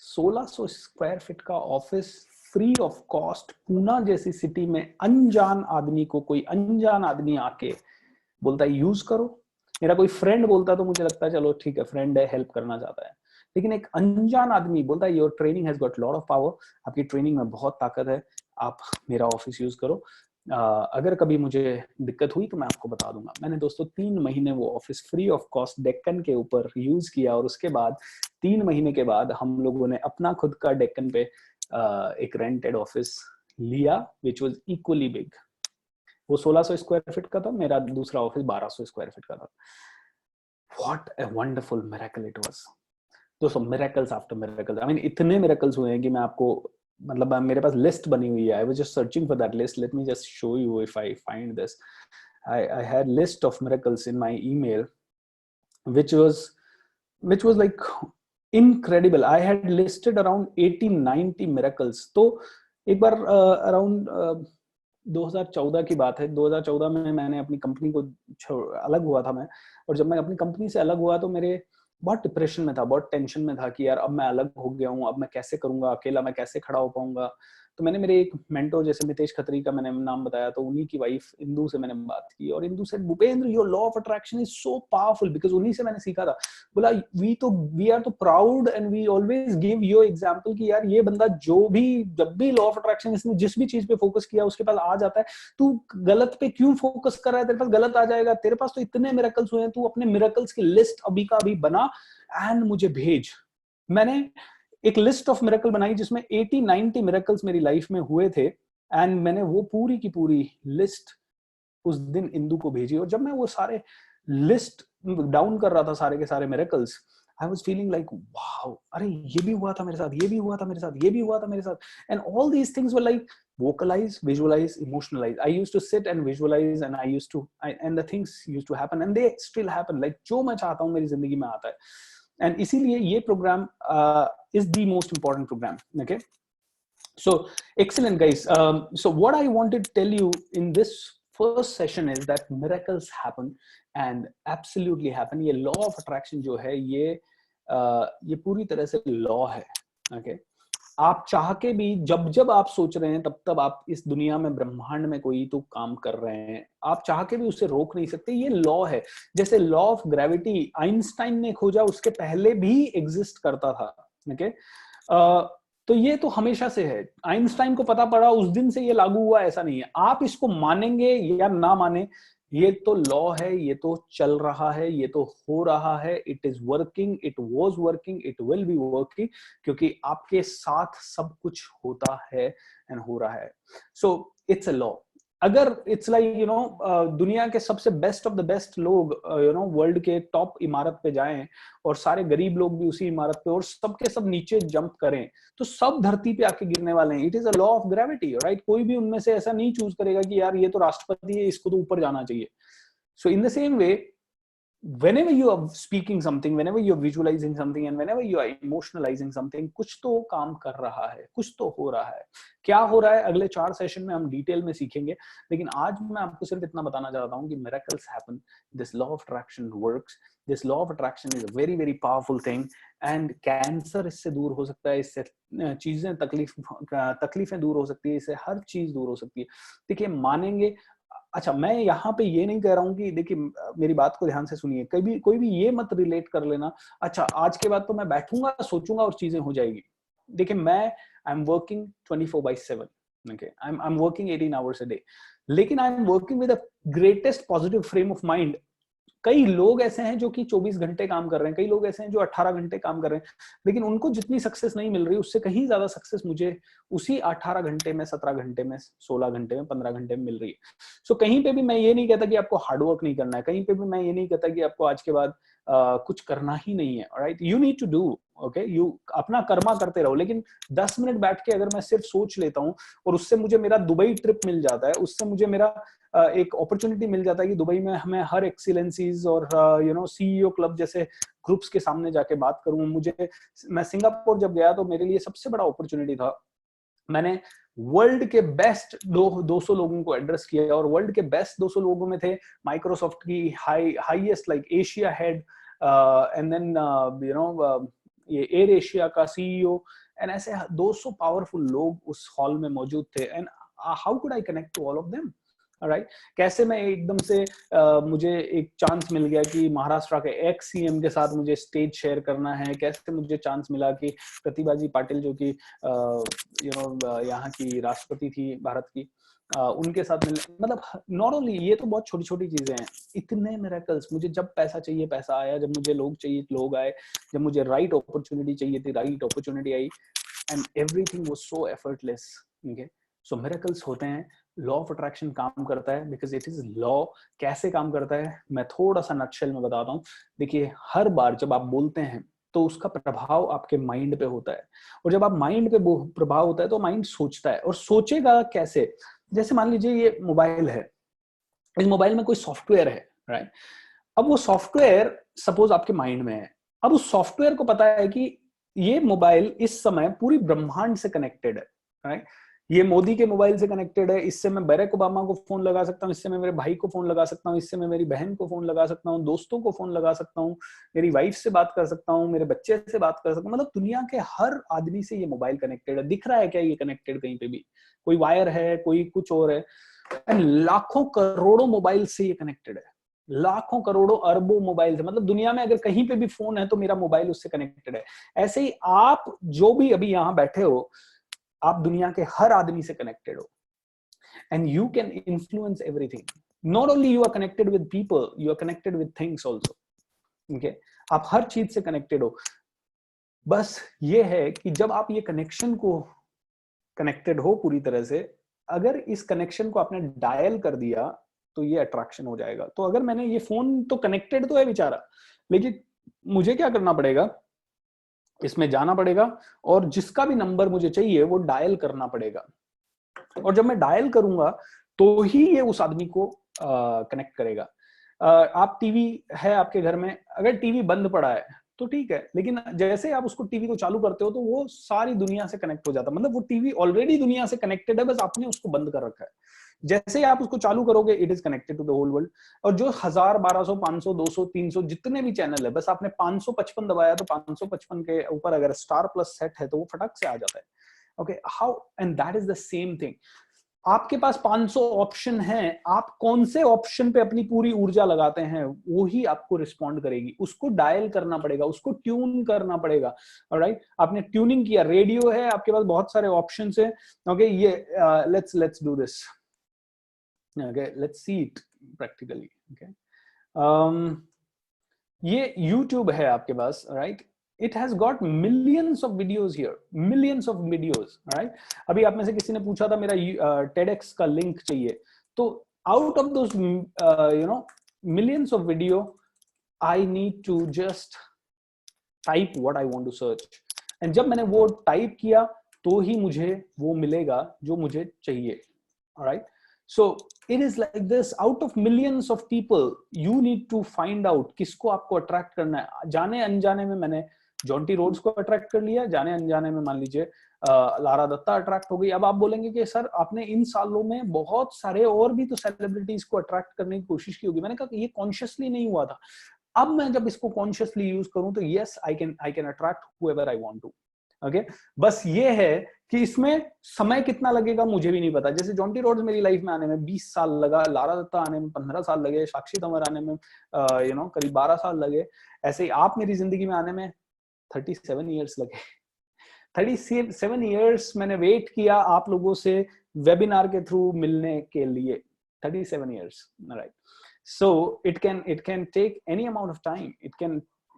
1600 square feet का office free of cost, Poona जैसी सिटी में अनजान आदमी को, कोई अनजान आदमी आके बोलता है यूज करो. मेरा कोई फ्रेंड बोलता तो मुझे लगता है चलो ठीक है, फ्रेंड है, हेल्प करना चाहता है. लेकिन एक अनजान आदमी बोलता है your training has got lot of power, आपकी ट्रेनिंग में बहुत ताकत है, आप मेरा ऑफिस यूज करो. अगर कभी मुझे दिक्कत हुई तो मैं आपको बता दूंगा. मैंने दोस्तों 3 महीने वो office free of cost Deccan के ऊपर यूज किया, और उसके बाद 3 महीने के बाद हम लोगों ने अपना खुद का डेक्कन पे एक रेंटेड ऑफिस लिया, विच वाज इक्वली बिग. वो 1600 स्क्वायर फीट का था, मेरा दूसरा ऑफिस 1200 स्क्वायर फीट का था. What a wonderful miracle it was. दोस्तों miracles after miracles, I mean इतने मिरेकल्स हुए हैं कि मैं आपको, मतलब मेरे पास लिस्ट बनी हुई है. I was just searching for that list. Let me just show you if I find this. I had list of miracles in my email, which was like incredible. I had listed around 80-90 miracles. तो एक बार around 2014 की बात है. 2014 में मैंने अपनी company को अलग हुआ था मैं, और जब मैं अपनी कंपनी से अलग हुआ तो मेरे बहुत डिप्रेशन में था, बहुत टेंशन में था कि यार अब मैं अलग हो गया हूँ, अब मैं कैसे करूंगा, अकेला मैं कैसे खड़ा हो पाऊंगा. तो मैंने मेरे एक मेंटोर जैसे मितेश खत्री का मैंने नाम बताया, तो उन्हीं की वाइफ इंदू से मैंने बात की, और इंदू से Bhupendra your law of attraction is so powerful, because उन्हीं से मैंने सीखा था. बोला वी आर तो proud and we always give your example कि यार ये बंदा जब भी लॉ ऑफ अट्रैक्शन इसने जिस भी चीज पे फोकस किया उसके पास आ जाता है. तू गलत पे क्यों फोकस कर रहा है? तेरे पास गलत आ जाएगा. तेरे पास तो इतने मिरेकल्स हुए हैं, तू अपने मिरेकल्स की लिस्ट अभी का अभी बना एंड मुझे भेज. मैंने एक लिस्ट ऑफ मिरेकल बनाई जिसमें 80-90 मिरेकल्स मेरी लाइफ में हुए थे, एंड मैंने वो पूरी की पूरी लिस्ट उस दिन इंदू को भेजी. और जब मैं वो सारे लिस्ट डाउन कर रहा था, सारे के सारे miracles, I was feeling like wow, अरे ये भी हुआ था मेरे साथ, ये भी हुआ था मेरे साथ, ये भी हुआ था मेरे साथ. And all these things were like vocalize, visualize, emotionalize. I used to sit and visualize, and the things used to happen, and they still happen. Like जो मैं चाहता हूँ मेरी जिंदगी में आता है. And इसीलिए ये program is the most important program. Okay, so excellent guys. So what I wanted to tell you in this first session is that miracles happen and absolutely happen. ये law of attraction जो है ये पूरी तरह से law है. Okay, आप चाह के भी जब आप सोच रहे हैं तब आप इस दुनिया में, ब्रह्मांड में कोई तो काम कर रहे हैं, आप चाह के भी उसे रोक नहीं सकते. ये लॉ है. जैसे लॉ ऑफ ग्रेविटी आइंस्टाइन ने खोजा, उसके पहले भी एग्जिस्ट करता था. ओके, तो ये तो हमेशा से है. आइंस्टाइन को पता पड़ा उस दिन से ये लागू हुआ, ऐसा नहीं है. आप इसको मानेंगे या ना माने, ये तो लॉ है, ये तो चल रहा है, ये तो हो रहा है. It is working, it was working, it will be working, क्योंकि आपके साथ सब कुछ होता है एंड हो रहा है. So it's a law. अगर इट्स लाइक दुनिया के सबसे बेस्ट ऑफ द बेस्ट लोग वर्ल्ड के टॉप इमारत पे जाएं और सारे गरीब लोग भी उसी इमारत पे, और सबके सब नीचे जंप करें, तो सब धरती पे आके गिरने वाले हैं. It is a law of gravity, right. कोई भी उनमें से ऐसा नहीं चूज करेगा कि यार ये तो राष्ट्रपति है, इसको तो ऊपर जाना चाहिए. So in the same way, whenever you are speaking something, whenever you are visualizing something, and whenever you are emotionalizing something, कुछ तो काम कर रहा है, कुछ तो हो रहा है. क्या हो रहा है अगले 4 सेशन में हम डिटेल में सीखेंगे, लेकिन आज मैं आपको सिर्फ इतना बताना चाहता हूँ कि miracles happen, this law of attraction works, this law of attraction is a very very powerful thing, and cancer इससे दूर हो सकता है, इससे चीजें तकलीफें दूर हो सकती है, इससे हर चीज दूर हो सकती है. देखिए, मानेंगे. अच्छा, मैं यहाँ पे ये नहीं कह रहा हूँ कि, देखिए मेरी बात को ध्यान से सुनिए, कोई भी ये मत रिलेट कर लेना, अच्छा आज के बाद तो मैं बैठूंगा सोचूंगा और चीजें हो जाएगी. देखिए, I am working 24/7. okay, I'm working 18 hours a day, लेकिन I am working with the greatest positive frame of mind कई लोग ऐसे हैं जो कि 24 घंटे काम कर रहे हैं, कई लोग ऐसे हैं जो 18 घंटे काम कर रहे हैं, लेकिन उनको जितनी सक्सेस नहीं मिल रही उससे कहीं ज्यादा सक्सेस मुझे उसी 18 घंटे में, 17 घंटे में, 16 घंटे में, 15 घंटे में मिल रही है। सो कहीं पे भी मैं ये नहीं कहता कि आपको हार्डवर्क नहीं करना है, कहीं पे भी मैं ये नहीं कहता कि आपको आज के बाद कुछ करना ही नहीं है, right? You need to do, okay, you अपना कर्मा करते रहो, लेकिन 10 मिनट बैठ के अगर मैं सिर्फ सोच लेता हूँ और उससे मुझे मेरा दुबई ट्रिप मिल जाता है, उससे मुझे मेरा एक अपॉर्चुनिटी मिल जाता है कि दुबई में हमें हर एक्सीलेंसीज और सीईओ क्लब जैसे ग्रुप्स के सामने जाके बात करूं। मैं सिंगापुर जब गया तो मेरे लिए सबसे बड़ा अपॉर्चुनिटी था, मैंने वर्ल्ड के बेस्ट 200 लोगों को एड्रेस किया, और वर्ल्ड के बेस्ट 200 लोगों में थे माइक्रोसॉफ्ट की highest like Asia head, and then ये एयर एशिया का सीईओ, एंड ऐसे 200 पावरफुल लोग उस हॉल में मौजूद थे। And how could I connect to all of them, right? कैसे मैं एकदम से मुझे एक चांस मिल गया कि महाराष्ट्र के एक्स सीएम के साथ मुझे स्टेज शेयर करना है, कैसे मुझे चांस मिला कि प्रतिभा जी पाटिल जो कि यहाँ की राष्ट्रपति थी भारत की, उनके साथ मिलने, मतलब नॉट ओनली ये तो बहुत छोटी छोटी चीजें हैं, इतने मिरेकल्स। मुझे जब पैसा चाहिए पैसा आया, जब मुझे लोग चाहिए लोग आए, जब मुझे राइट अपॉर्चुनिटी चाहिए थी right opportunity I, and everything was so effortless. Okay, so miracles होते हैं, लॉ ऑफ अट्रैक्शन काम करता है बिकॉज इट इज लॉ। कैसे काम करता है मैं थोड़ा सा नटशेल में बताता हूँ। देखिए, हर बार जब आप बोलते हैं तो उसका प्रभाव आपके माइंड पे होता है, और जब आप माइंड पे प्रभाव होता है तो माइंड सोचता है, और सोचेगा कैसे? जैसे मान लीजिए ये मोबाइल है, इस मोबाइल में कोई सॉफ्टवेयर है, राइट? अब वो सॉफ्टवेयर सपोज आपके माइंड में है, अब उस सॉफ्टवेयर को पता है कि ये मोबाइल इस समय पूरी ब्रह्मांड से कनेक्टेड है, राइट? ये मोदी के मोबाइल से कनेक्टेड है, इससे मैं बराक ओबामा को फोन लगा सकता हूँ, इससे मैं मेरे भाई को फोन लगा सकता हूँ, इससे मैं मेरी बहन को फोन लगा सकता हूँ, दोस्तों को फोन लगा सकता हूँ, मेरी वाइफ से बात कर सकता हूँ, मेरे बच्चे से बात कर सकता हूँ। मतलब दुनिया के हर आदमी से ये मोबाइल कनेक्टेड है। दिख रहा है क्या ये कनेक्टेड? कहीं पे भी कोई वायर है, कोई कुछ और है, एंड लाखों करोड़ों मोबाइल से ये कनेक्टेड है, लाखों करोड़ों अरबों मोबाइल से। मतलब दुनिया में अगर कहीं पे भी फोन है तो मेरा मोबाइल उससे कनेक्टेड है। ऐसे ही आप जो भी अभी यहाँ बैठे हो, आप दुनिया के हर आदमी से कनेक्टेड हो, and you can influence everything. Not only you are connected with people, you are connected with things also. Okay, आप हर चीज से कनेक्टेड हो। बस ये है कि जब आप ये कनेक्शन को कनेक्टेड हो पूरी तरह से, अगर इस कनेक्शन को आपने डायल कर दिया तो ये अट्रैक्शन हो जाएगा। तो अगर मैंने ये फोन तो कनेक्टेड तो है बेचारा, लेकिन मुझे क्या करना पड़ेगा? इसमें जाना पड़ेगा और जिसका भी नंबर मुझे चाहिए वो डायल करना पड़ेगा, और जब मैं डायल करूंगा तो ही ये उस आदमी को कनेक्ट करेगा। आप टीवी है आपके घर में, अगर टीवी बंद पड़ा है तो ठीक है, लेकिन जैसे आप उसको टीवी को चालू करते हो तो वो सारी दुनिया से कनेक्ट हो जाता है। मतलब वो टीवी ऑलरेडी दुनिया से कनेक्टेड है, बस आपने उसको बंद कर रखा है। जैसे ही आप उसको चालू करोगे, it is connected to the whole world. और जो 1000, 1200, 500, 200, 300 जितने भी चैनल है, बस आपने 555 दबाया तो 555 के ऊपर अगर स्टार प्लस सेट है तो वो फटक से आ जाता है। Okay, how? And that is the same thing. आपके पास 500 ऑप्शन हैं, आप कौन से ऑप्शन पे अपनी पूरी ऊर्जा लगाते हैं वो ही आपको रिस्पॉन्ड करेगी। उसको डायल करना पड़ेगा, उसको ट्यून करना पड़ेगा। ऑलराइट, आपने ट्यूनिंग किया, रेडियो है आपके पास, बहुत सारे ऑप्शंस हैं। ओके, ये let's do this. Okay, let's see it practically. Okay, ये YouTube है आपके पास, right? It has got millions of videos here, millions of videos, right? अभी आप में से किसी ने पूछा था मेरा TEDx का लिंक चाहिए, तो out of those millions of video, I need to just type what I want to search, and जब मैंने वो टाइप किया तो ही मुझे वो मिलेगा जो मुझे चाहिए। Alright? So it is like this, out of millions of people you need to find out किसको आपको अट्रैक्ट करना है। जाने अनजाने में मैंने जॉन्टी रोड्स को अट्रैक्ट कर लिया, जाने अनजाने में मान लीजिए लारा दत्ता अट्रैक्ट हो गई। अब आप बोलेंगे कि सर आपने इन सालों में बहुत सारे और भी तो सेलिब्रिटीज को अट्रैक्ट करने की कोशिश की होगी। मैंने कहा ये कॉन्शियसली नहीं हुआ था। अब मैं जब इसको कॉन्शियसली यूज करूं तो yes, I can attract whoever I want to. Okay, बस ये है कि इसमें समय कितना लगेगा मुझे भी नहीं पता। जैसे जॉन्टी रोड्स मेरी लाइफ में आने में 20 साल लगा, लारा दत्ता आने में 15 साल लगे, साक्षी तंवर आने में करीब 12 साल लगे। ऐसे ही आप मेरी जिंदगी में आने में 37 इयर्स लगे। 37 इयर्स मैंने वेट किया आप लोगों से वेबिनार के थ्रू मिलने के लिए। 37 years, right? So it can take any amount of time.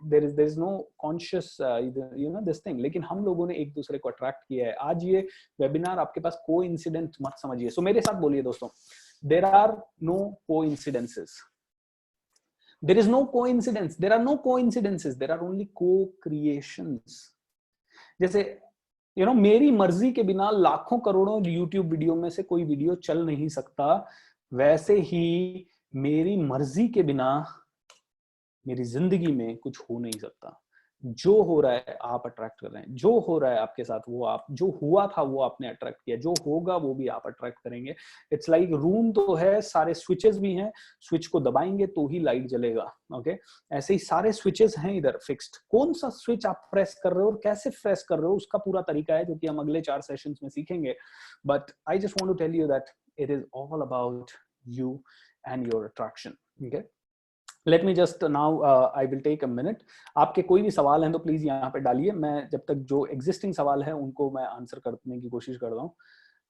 There is no conscious this thing. लेकिन हम लोगों ने एक दूसरे को अट्रैक्ट किया है. आज ये वेबिनार आपके पास कोइंसिडेंट मत समझिए. So मेरे साथ बोलिए दोस्तों, there are no coincidences. There is no coincidence. There are no coincidences. There are only co-creations. जैसे मेरी मर्जी के बिना लाखों करोड़ों YouTube वीडियो में से कोई वीडियो चल नहीं सकता, वैसे ही मेरी मर्जी के बिना मेरी जिंदगी में कुछ हो नहीं सकता. जो हो रहा है आप अट्रैक्ट कर रहे हैं. जो हो रहा है आपके साथ वो आप, जो हुआ था वो आपने अट्रैक्ट किया. जो होगा वो भी आप अट्रैक्ट करेंगे. इट्स लाइक रूम तो है, सारे स्विचेस भी हैं, स्विच को दबाएंगे तो ही लाइट जलेगा. ओके, ऐसे ही सारे स्विचेस हैं इधर फिक्स्ड. कौन सा स्विच आप प्रेस कर रहे हो और कैसे प्रेस कर रहे हो उसका पूरा तरीका है, जो कि हम अगले 4 सेशंस में सीखेंगे. But I just want to tell you that it is all about you and your attraction. Okay, let me just now I will take a minute. आपके कोई भी सवाल हैं तो प्लीज यहाँ पे डालिए. मैं जब तक जो एग्जिस्टिंग सवाल है उनको मैं आंसर करने की कोशिश कर रहा हूँ.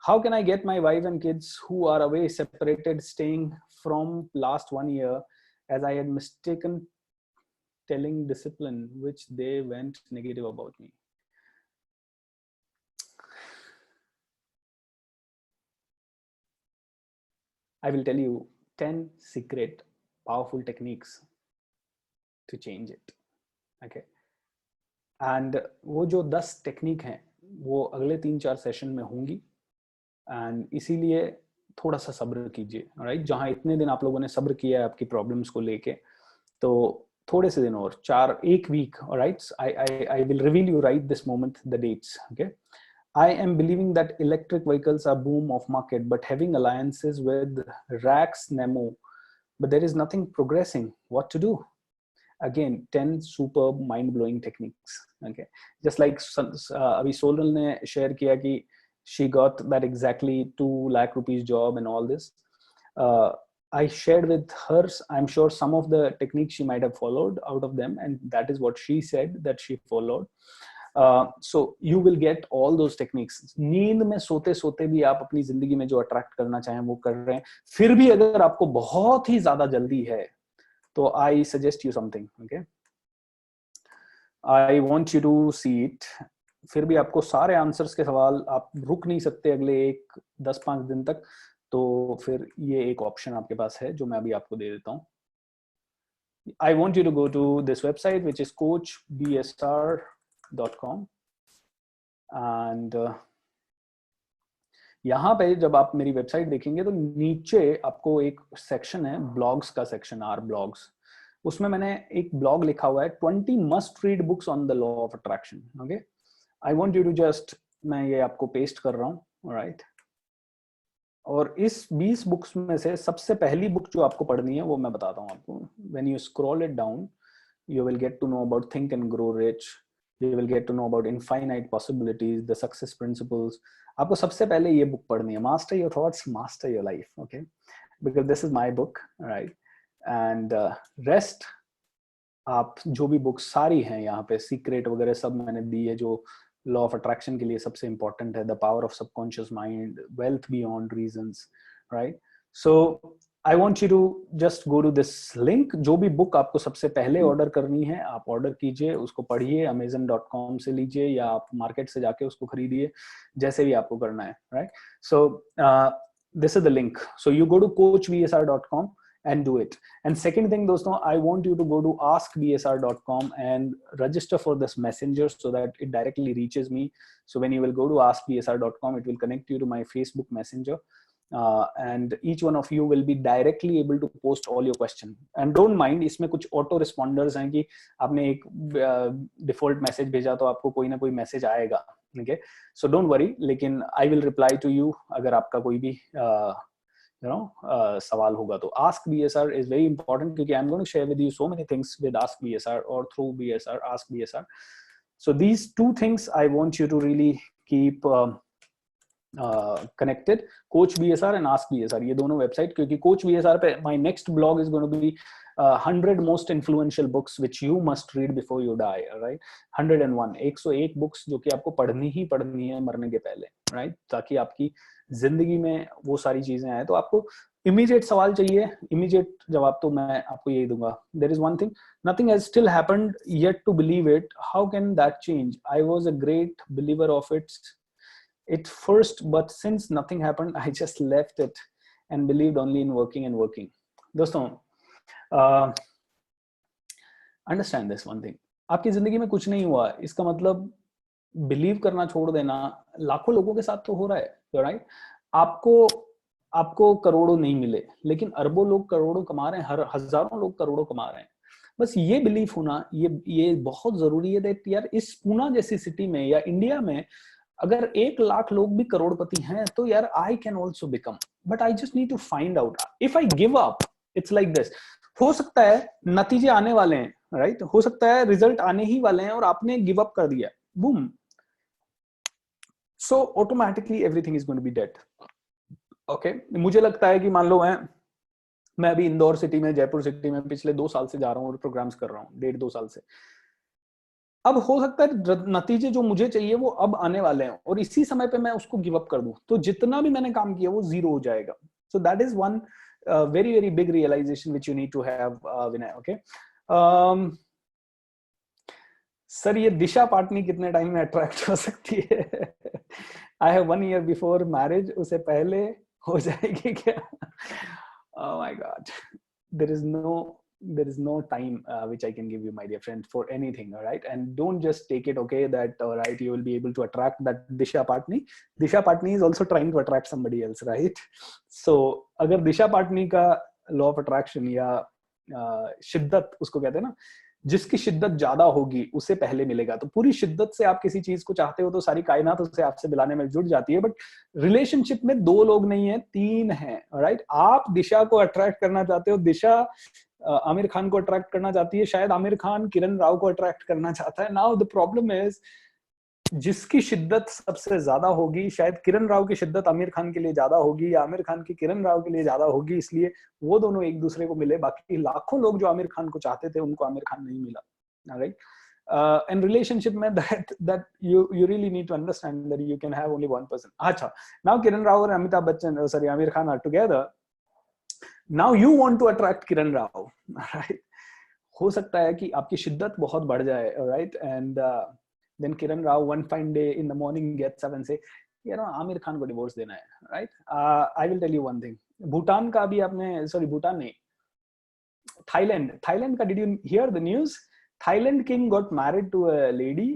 How can I get my wife and kids who are away separated staying from last 1 year, as I had mistaken telling discipline which they went negative about me? I will tell you 10 secret powerful techniques to change it. Okay, and वो जो 10 technique हैं वो अगले 3-4 session में होंगी. And इसीलिए थोड़ा सा सब्र कीजिए. राइट, जहाँ इतने दिन आप लोगों ने सब्र किया है आपकी प्रॉब्लम्स को लेके, तो थोड़े से दिन और 1 week. Right, I will reveal you right this moment the dates. Okay, I am believing that electric vehicles are boom of market, but having alliances with Rax Nemo, but there is nothing progressing. What to do? Again, 10 superb mind-blowing techniques. Okay, just like अभी सोनल ने share किया कि she got that exactly 2 lakh rupees job and all this. I shared with her, I'm sure some of the techniques she might have followed out of them, and that is what she said that she followed. So you will get all those techniques. नींद में सोते सोते भी आप अपनी जिंदगी में जो अट्रैक्ट करना चाहें वो कर रहे हैं. फिर भी अगर आपको बहुत ही ज्यादा जल्दी है तो I suggest you something. Okay, I want you to see it. फिर भी आपको सारे आंसर्स के सवाल आप रुक नहीं सकते अगले 10-5 दिन तक, तो फिर ये एक ऑप्शन आपके पास है जो मैं अभी आपको दे देता हूँ. I want you to go to this website which is coachbsr.com, and यहाँ पे जब आप मेरी वेबसाइट देखेंगे तो नीचे आपको एक सेक्शन है ब्लॉग्स का सेक्शन, आर ब्लॉग्स. उसमें मैंने एक ब्लॉग लिखा हुआ है 20 must read books on the law of attraction. Okay, I want you to just, मैं ये आपको पेस्ट कर रहा हूँ. राइट, और इस 20 बुक्स में से सबसे पहली बुक जो आपको पढ़नी है वो मैं बताता हूँ आपको. When you scroll it down you will get to know about Think and Grow Rich. You will get to know about Infinite Possibilities, the Success Principles. आपको सबसे पहले ये बुक पढ़नी है, Master Your Thoughts, Master Your Life. Okay, because this is my book, right? And rest आप जो भी books सारी हैं यहाँ पे, सीक्रेट वगैरह सब मैंने दी है जो लॉ ऑफ अट्रैक्शन के लिए सबसे इंपॉर्टेंट है. The power of subconscious mind, wealth beyond reasons. Right, so I want you to just go to this link. जो भी बुक आपको सबसे पहले ऑर्डर करनी है आप ऑर्डर कीजिए, उसको पढ़िए, amazon.com से लीजिए या आप मार्केट से जाके उसको खरीदिए, जैसे भी आपको करना है. Right, so this is the link. So you go to coachbsr.com and do it. And second thing दोस्तों, I want you to go to askbsr.com and register for this messenger so that it directly reaches me. So when you will go to askbsr.com, it will connect you to my Facebook messenger. And each one of you will be directly able to post all your question. And don't mind, इसमें कुछ auto responders हैं कि आपने एक default message भेजा तो आपको कोई ना कोई message आएगा. Okay, so don't worry, लेकिन I will reply to you अगर आपका कोई भी सवाल होगा तो. Ask BSR is very important क्योंकि I'm going to share with you so many things with Ask BSR or through BSR, Ask BSR. So these 2 things I want you to really keep connected, Coach BSR and Ask BSR, ये दोनों website, क्योंकि Coach BSR पे my next blog is going to be 100 most influential books which you must read before you die. Right, 101 books जो कि आपको पढ़नी ही पढ़नी है मरने के पहले. राइट, ताकि आपकी जिंदगी में वो सारी चीजें आए। तो आपको इमीडिएट सवाल चाहिए, इमीडिएट जवाब तो मैं आपको यही दूंगा। There is one thing, nothing has still happened yet to believe it, how can that change? I was a great believer of it first, but since nothing happened, I just left it and believed only in working and working. दोस्तों, understand this one thing, आपकी जिंदगी में कुछ नहीं हुआ इसका मतलब believe करना छोड़ देना लाखों लोगों के साथ तो हो रहा है, राइट? आपको करोड़ों नहीं मिले, लेकिन अरबों लोग करोड़ों कमा रहे हैं, हजारों लोग करोड़ों कमा रहे हैं। बस ये बिलीफ होना ये बहुत जरूरी है दैट यार इस पूना जैसी सिटी में या इंडिया में अगर 1 लाख लोग भी करोड़पति हैं तो यार I can also become, but I just need to find out. If I give up, it's like this, हो सकता है नतीजे आने वाले हैं, राइट? हो सकता है रिजल्ट आने ही वाले हैं और आपने गिव अप कर दिया, boom, so automatically everything is going to be dead. Okay, मुझे लगता है कि मान लो मैं अभी इंदौर सिटी में, जयपुर सिटी में पिछले 2 साल से जा रहा हूँ और प्रोग्राम्स कर रहा हूँ, 1.5-2 साल से। अब हो सकता है नतीजे जो मुझे चाहिए वो अब आने वाले हैं और इसी समय पे मैं उसको गिव अप कर दूं तो जितना भी मैंने काम किया वो जीरो हो जाएगा। So that is one very very big realisation which you need to have, Vinay. Okay, sir ये दिशा पाटनी कितने टाइम में अट्रैक्ट हो सकती है? I have 1 year before marriage, उसे पहले हो जाएगी क्या? Oh my God, there is no time which I can give you, my dear friend, for anything, all right? And don't just take it, okay, that all right, you will be able to attract that Disha Patni. Disha Patni is also trying to attract somebody else, right? So अगर दिशा पाटनी का law of attraction या शिद्दत उसको कहते हैं ना, जिसकी शिद्दत ज्यादा होगी उसे पहले मिलेगा। तो पूरी शिद्दत से आप किसी चीज को चाहते हो तो सारी कायनात उसे आपसे दिलाने में जुट जाती है। बट रिलेशनशिप में 2 लोग नहीं है, 3 हैं, राइट? आप दिशा को अट्रैक्ट करना चाहते हो, दिशा आमिर खान को अट्रैक्ट करना चाहती है, शायद आमिर खान किरण राव को अट्रैक्ट करना चाहता है। नाउ द प्रॉब्लम इज जिसकी शिद्दत सबसे ज्यादा होगी, शायद किरण राव की शिद्दत आमिर खान के लिए ज्यादा होगी या आमिर खान की किरण राव के लिए ज्यादा होगी, इसलिए वो दोनों एक दूसरे को मिले। बाकी लाखों लोग जो आमिर खान को चाहते थे उनको आमिर खान नहीं मिला, राइट? In relationship में that you really need to understand that you can have only one person. अच्छा, now Kiran Rao और Amitabh Bachchan, sorry, Aamir Khan are together. Now you want to attract Kiran Rao, right? हो सकता है कि आपकी शिद्दत बहुत बढ़ जाए, right? And then Kiran Rao one fine day in the morning gets up and say, you know, Aamir Khan को डिवोर्स देना है, right? I will tell you one thing. Bhutan का भी आपने, sorry, भूटान नहीं, Thailand का, did you hear the news? Thailand king got married to a lady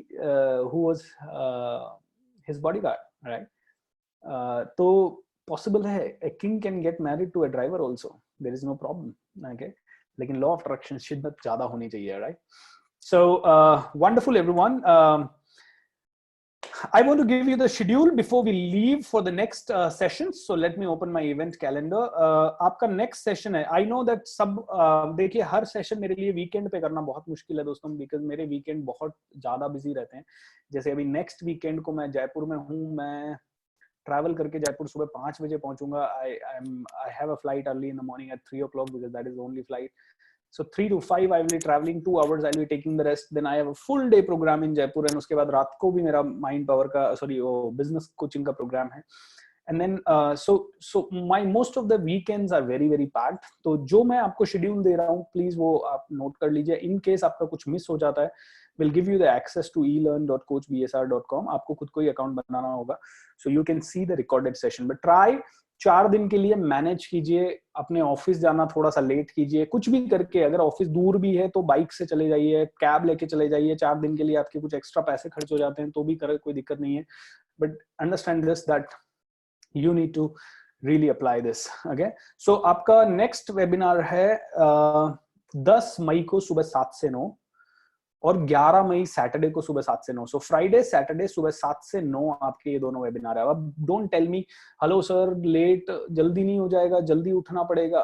who was his bodyguard, right? तो possible है a king can get married to a driver also. There is no problem, okay? लेकिन law of attraction शिद्दत ज्यादा होनी चाहिए, right? So wonderful, everyone. I want to give you the schedule before we leave for the next session. So let me open my event calendar. आपका next session है. I know that सब देखिए हर session मेरे लिए weekend पे करना बहुत मुश्किल है दोस्तों, because मेरे weekend बहुत ज़्यादा busy रहते हैं। जैसे अभी next weekend को मैं जयपुर में हूँ, मैं travel करके जयपुर सुबह 5 बजे पहुँचूंगा। I have a flight early in the morning at 3 o'clock because that is the only flight. So 3 to 5 I will be traveling, 2 hours I will be taking the rest. Then I have a full day program in Jaipur and उसके बाद रात को भी मेरा mind power का, sorry, वो business coaching का program है. And then so my most of the weekends are very very packed. तो जो मैं आपको schedule दे रहा हूँ please वो आप note कर लीजिए. In case आपका कुछ miss हो जाता है, we'll give you the access to elearn.coachbsr.com. आपको खुद को ही account बनाना होगा. So you can see the recorded session. But try 4 दिन के लिए मैनेज कीजिए, अपने ऑफिस जाना थोड़ा सा लेट कीजिए, कुछ भी करके। अगर ऑफिस दूर भी है तो बाइक से चले जाइए, कैब लेके चले जाइए। 4 दिन के लिए आपके कुछ एक्स्ट्रा पैसे खर्च हो जाते हैं तो भी करे, कोई दिक्कत नहीं है। But understand this that you need to really apply this, okay? So आपका नेक्स्ट वेबिनार है 10 मई को सुबह 7 से 9 और 11 मई सैटरडे को सुबह 7 से 9। सो फ्राइडे सैटरडे सुबह 7 से 9 आपके ये दोनों वेबिनार है। अब don't tell me hello sir late, जल्दी नहीं हो जाएगा, जल्दी उठना पड़ेगा।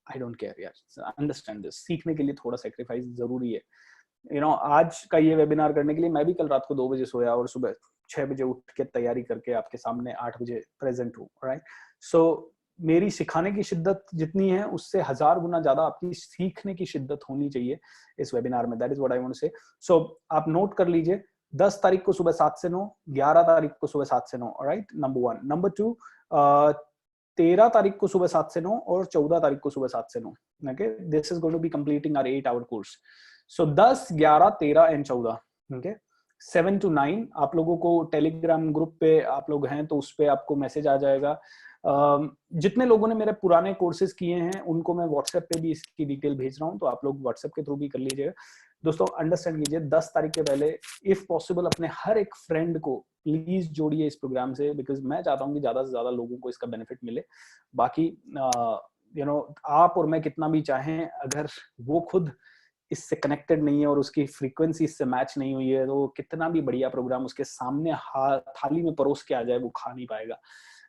आई डोंट केयर यार, अंडरस्टैंड दिस। सीखने के लिए थोड़ा सेक्रीफाइस जरूरी है। यू नो, आज का ये वेबिनार करने के लिए मैं भी कल रात को 2 बजे सोया और सुबह 6 बजे उठ के तैयारी करके आपके सामने 8 बजे प्रेजेंट हूँ, राइट? सो मेरी सिखाने की शिद्दत जितनी है उससे 1000 गुना ज्यादा आपकी सीखने की शिद्दत होनी चाहिए इस वेबिनार में। That is what I want to say. So आप नोट कर लीजिए 10 तारीख को सुबह 7 से 9, 11 तारीख को सुबह 7 से 9, राइट, नंबर 1. नंबर 2, 13 तारीख को सुबह 7 से 9 और 14 तारीख को सुबह 7 से 9. Okay, this is going to be completing our 8-hour course. So 10, 11, 13 and 14. Okay, 7 to 9 आप लोगों को टेलीग्राम ग्रुप पे आप लोग हैं तो उस पे आपको मैसेज आ जाएगा. जितने लोगों ने मेरे पुराने कोर्सेज किए हैं उनको मैं व्हाट्सएप पे भी इसकी डिटेल भेज रहा हूँ, तो आप लोग व्हाट्सएप के थ्रू भी कर लीजिएगा. दोस्तों अंडरस्टैंड कीजिए, 10 तारीख के पहले इफ पॉसिबल अपने हर एक फ्रेंड को प्लीज जोड़िए इस प्रोग्राम से, बिकॉज मैं चाहता हूँ कि ज्यादा से ज्यादा लोगों को इसका बेनिफिट मिले. बाकी यू नो आप और मैं कितना भी चाहें, अगर वो खुद इससे कनेक्टेड नहीं है और उसकी फ्रीक्वेंसी इससे मैच नहीं हुई है, तो कितना भी बढ़िया प्रोग्राम उसके सामने थाली में परोस के आ जाए वो खा नहीं पाएगा.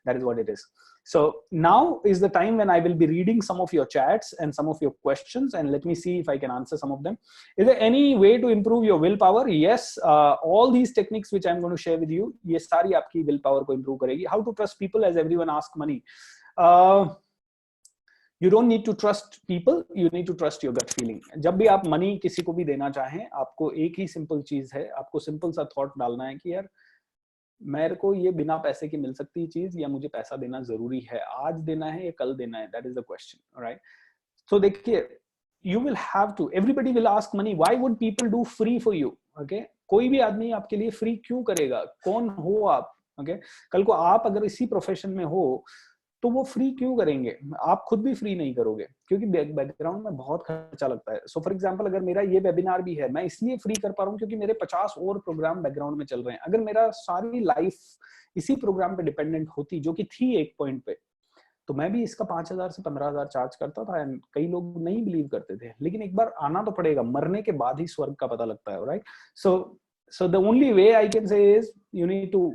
That is what it is. So now is the time when I will be reading some of your chats and some of your questions, and let me see if I can answer some of them. Is there any way to improve your willpower? Yes, all these techniques which I'm going to share with you, ये सारी आपकी willpower को improve करेगी. How to trust people as everyone asks money. You don't need to trust people, you need to trust your gut feeling. जब भी आप money किसी को भी देना चाहें, आपको एक ही simple चीज है, आपको simple सा thought डालना है कि यार मेरे को ये बिना पैसे के मिल सकती है चीज, या मुझे पैसा देना जरूरी है, आज देना है या कल देना है. That is the question, right. So देखिए, you will have to, everybody will ask money, why would people do free for you? Okay, कोई भी आदमी आपके लिए फ्री क्यों करेगा? कौन हो आप? ओके, कल को आप अगर इसी प्रोफेशन में हो तो वो फ्री क्यों करेंगे? आप खुद भी फ्री नहीं करोगे, क्योंकि बैकग्राउंड में बहुत खर्चा लगता है. सो फॉर एग्जांपल, अगर मेरा ये वेबिनार भी है, मैं इसलिए फ्री कर पा रहा हूँ क्योंकि मेरे 50 और प्रोग्राम बैकग्राउंड में चल रहे हैं. अगर मेरा सारी लाइफ इसी प्रोग्राम पे डिपेंडेंट होती, जो कि थी एक पॉइंट पे, तो मैं भी इसका 5,000 से 15,000 चार्ज करता था. एंड कई लोग नहीं बिलीव करते थे, लेकिन एक बार आना तो पड़ेगा, मरने के बाद ही स्वर्ग का पता लगता है, right. So the only way I can say is you need to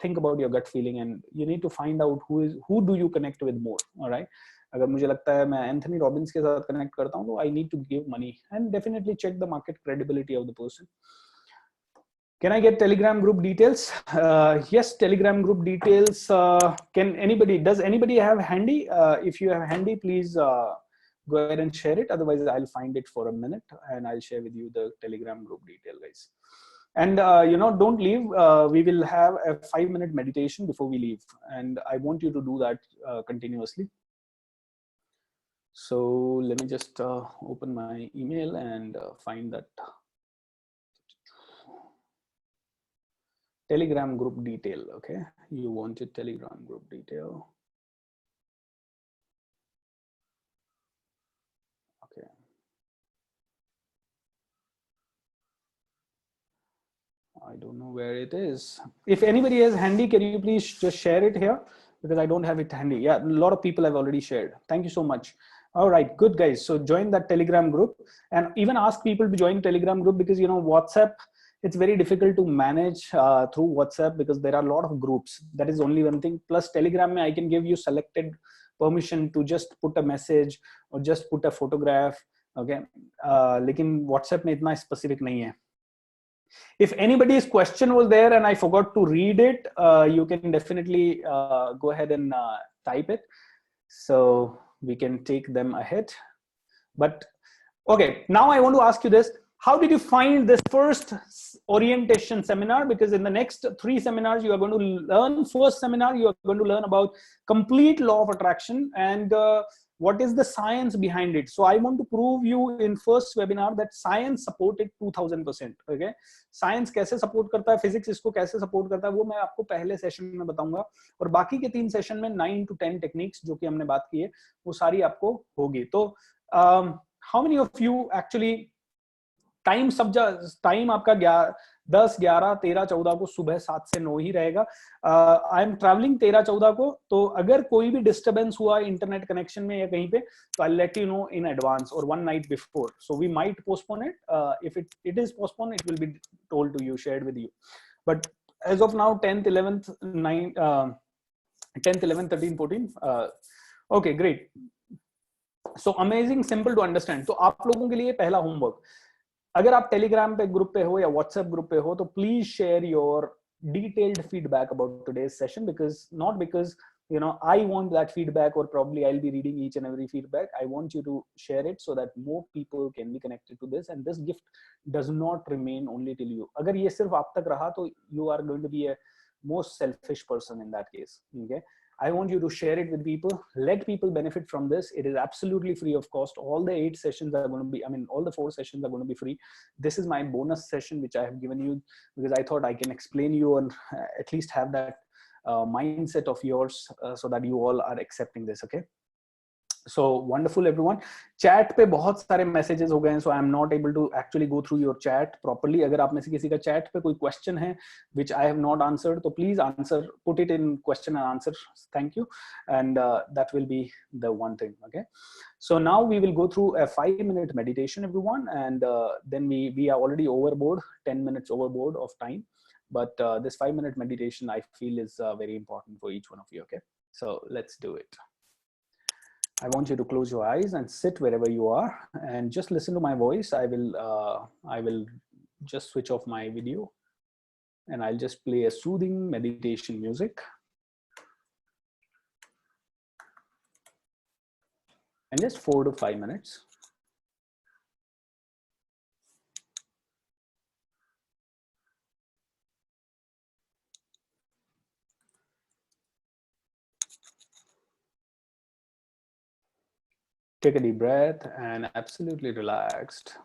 think about your gut feeling and you need to find out who do you connect with more. All right, अगर मुझे लगता है मैं Anthony Robbins के साथ connect करता हूँ, तो I need to give money and definitely check the market credibility of the person. Can I get Telegram group details? Yes, Telegram group details. Does anybody have handy? If you have handy, please go ahead and share it. Otherwise, I'll find it for a minute and I'll share with you the Telegram group detail, guys. And don't leave. We will have a 5-minute meditation before we leave, and I want you to do that continuously. So let me just open my email and find that Telegram group detail. Okay, you wanted Telegram group detail. Okay. I don't know where it is. If anybody is handy, can you please just share it here? Because I don't have it handy. Yeah, a lot of people have already shared. Thank you so much. All right, good guys. So join that Telegram group, and even ask people to join Telegram group, because WhatsApp, it's very difficult to manage through WhatsApp because there are a lot of groups. That is only one thing. Plus Telegram, I can give you selected permission to just put a message or just put a photograph. Okay, लेकिन WhatsApp में इतना specific नहीं है. If anybody's question was there and I forgot to read it, you can definitely go ahead and type it, so we can take them ahead. But okay, now I want to ask you this: how did you find this first orientation seminar? Because in the next 3 seminars you are going to learn. First seminar you are going to learn about complete law of attraction and what is the science behind it. So I want to prove you in first webinar that science supported 2000%. Okay, science कैसे support करता है, physics इसको कैसे support करता है, वो मैं आपको पहले सेशन में बताऊंगा. और बाकी के 3 सेशन में 9 to 10 टेक्निक्स जो कि हमने बात की है, वो सारी आपको होगी. तो how many of you actually time आपका 10, 11, 13, 14 को सुबह 7 से 9 ही रहेगा. आई एम ट्रैवलिंग 13, 14 को, तो अगर कोई भी डिस्टर्बेंस हुआ इंटरनेट कनेक्शन में या कहीं पे, तो I let you know in advance और 1 night before. So we might postpone it. If it is postponed, it will be told to you, shared with you. But as of now, 10th, 11th, 10th, 11th, 13, 14. Okay, great. So amazing, simple to understand. तो आप लोगों के लिए पहला homework, अगर आप Telegram पे group पे हो या व्हाट्सएप ग्रुप पे हो, तो please share your detailed feedback about today's session. Because not because I want that feedback, or probably I'll be reading each and every feedback. I want you to share it so that more people can be connected to this, and this gift does not remain only till you. Agar ye sirf aap tak raha, to you are going to be a most selfish person in that case. Okay, I want you to share it with people, let people benefit from this. It is absolutely free of cost. All the 8 sessions are going to be, all the 4 sessions are going to be free. This is my bonus session which I have given you because I thought I can explain you and at least have that mindset of yours so that you all are accepting this. Okay, so wonderful everyone. Chat पे बहुत सारे messages हो गए हैं, so I am not able to actually go through your chat properly. अगर आप में से किसी का chat पे कोई question है which I have not answered, तो please answer, put it in question and answer. Thank you, and that will be the one thing. Okay, so now we will go through a 5-minute meditation, everyone, and then we are already overboard, 10 minutes overboard of time. But this 5-minute meditation I feel is very important for each one of you. Okay, so let's do it. I want you to close your eyes and sit wherever you are and just listen to my voice. I will just switch off my video and I'll just play a soothing meditation music. And just 4 to 5 minutes. Take a deep breath and absolutely relaxed.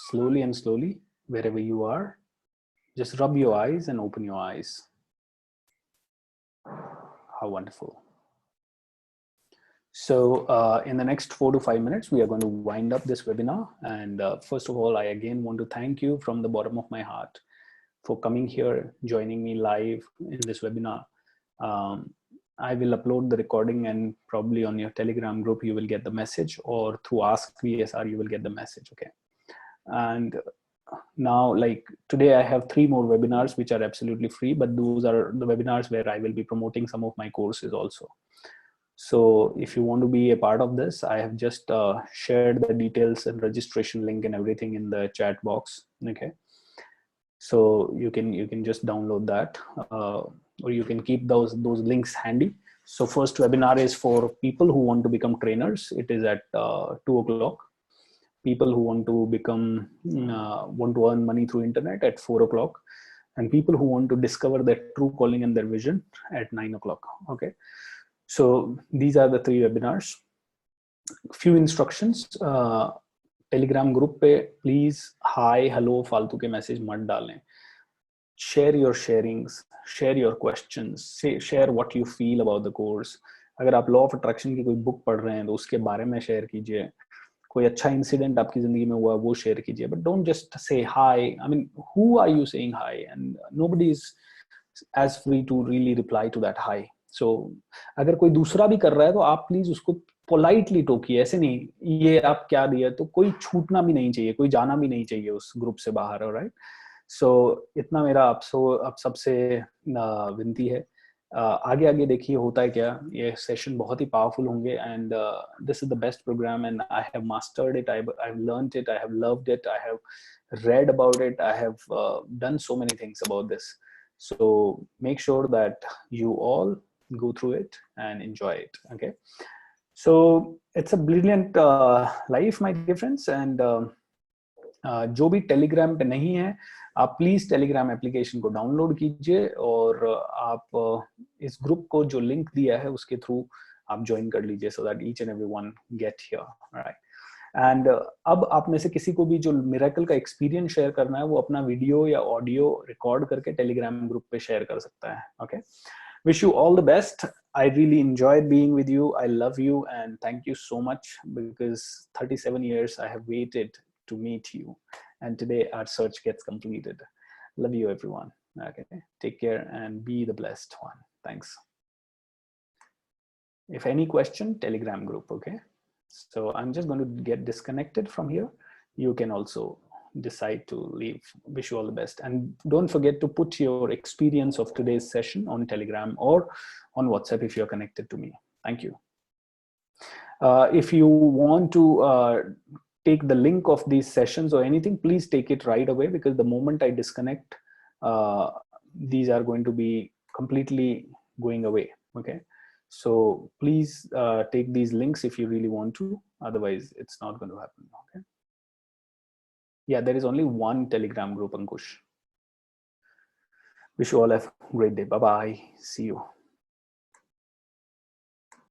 slowly and slowly, wherever you are, just rub your eyes and open your eyes. How wonderful. So in the next 4 to 5 minutes, we are going to wind up this webinar. And first of all, I again want to thank you from the bottom of my heart for coming here, joining me live in this webinar. I will upload the recording, and probably on your Telegram group, you will get the message, or through Ask VSR, you will get the message, okay? And now, like today, I have 3 more webinars, which are absolutely free, but those are the webinars where I will be promoting some of my courses also. So if you want to be a part of this, I have just shared the details and registration link and everything in the chat box, okay? So you can just download that, or you can keep those links handy. So first webinar is for people who want to become trainers. It is at 2 o'clock. People who want to become, want to earn money through internet at 4 o'clock. And people who want to discover their true calling and their vision at 9 o'clock, okay? So these are the 3 webinars. Few instructions. Telegram group पे please hi hello फालतू के message मत डालें. Share your sharings, share your questions, share what you feel about the course. अगर आप law of attraction की कोई book पढ़ रहे हैं तो उसके बारे में शेयर कीजिए. कोई अच्छा इंसिडेंट आपकी जिंदगी में हुआ वो शेयर कीजिए. But don't just say hi. I mean who are you saying hi? And nobody is as free to really reply to that hi. So अगर कोई दूसरा भी कर रहा है तो आप प्लीज उसको पोलाइटली टोकिए. ऐसे नहीं ये आप क्या दिया, तो कोई छूटना भी नहीं चाहिए, कोई जाना भी नहीं चाहिए उस ग्रुप से बाहर. राइट. सो इतना मेरा आप सबसे विनती है. आगे आगे देखिए होता है क्या. ये सेशन बहुत ही पावरफुल होंगे. And this is the best programme and I have mastered it, I have learned it, I have loved it, I have read about it, I have done so many things about this. So make sure that you all go through it and enjoy it, okay? So it's a brilliant life, my dear friends. And जो भी Telegram पे नहीं है, आप please Telegram application को download कीजिए और आप इस ग्रुप को जो लिंक दिया है उसके थ्रू आप ज्वाइन कर लीजिए, so that each and everyone get here, right? And अब आप में से किसी को भी जो मिरेकल का एक्सपीरियंस शेयर करना है वो अपना वीडियो या ऑडियो रिकॉर्ड करके टेलीग्राम ग्रुप पे शेयर कर सकता है, okay? Wish you all the best. I really enjoyed being with you. I love you and thank you so much, because 37 years I have waited to meet you, and today our search gets completed. Love you everyone. Okay, take care and be the blessed one. Thanks. If any question, Telegram group, okay? So I'm just going to get disconnected from here. You can also decide to leave. Wish you all the best. And don't forget to put your experience of today's session on Telegram or on WhatsApp if you're connected to me. Thank you. If you want to take the link of these sessions or anything, please take it right away, because the moment I disconnect, these are going to be completely going away, okay? So please take these links if you really want to. Otherwise, it's not going to happen. Okay. Yeah, there is only one Telegram group, Ankush. Wish you all a great day. Bye-bye. See you.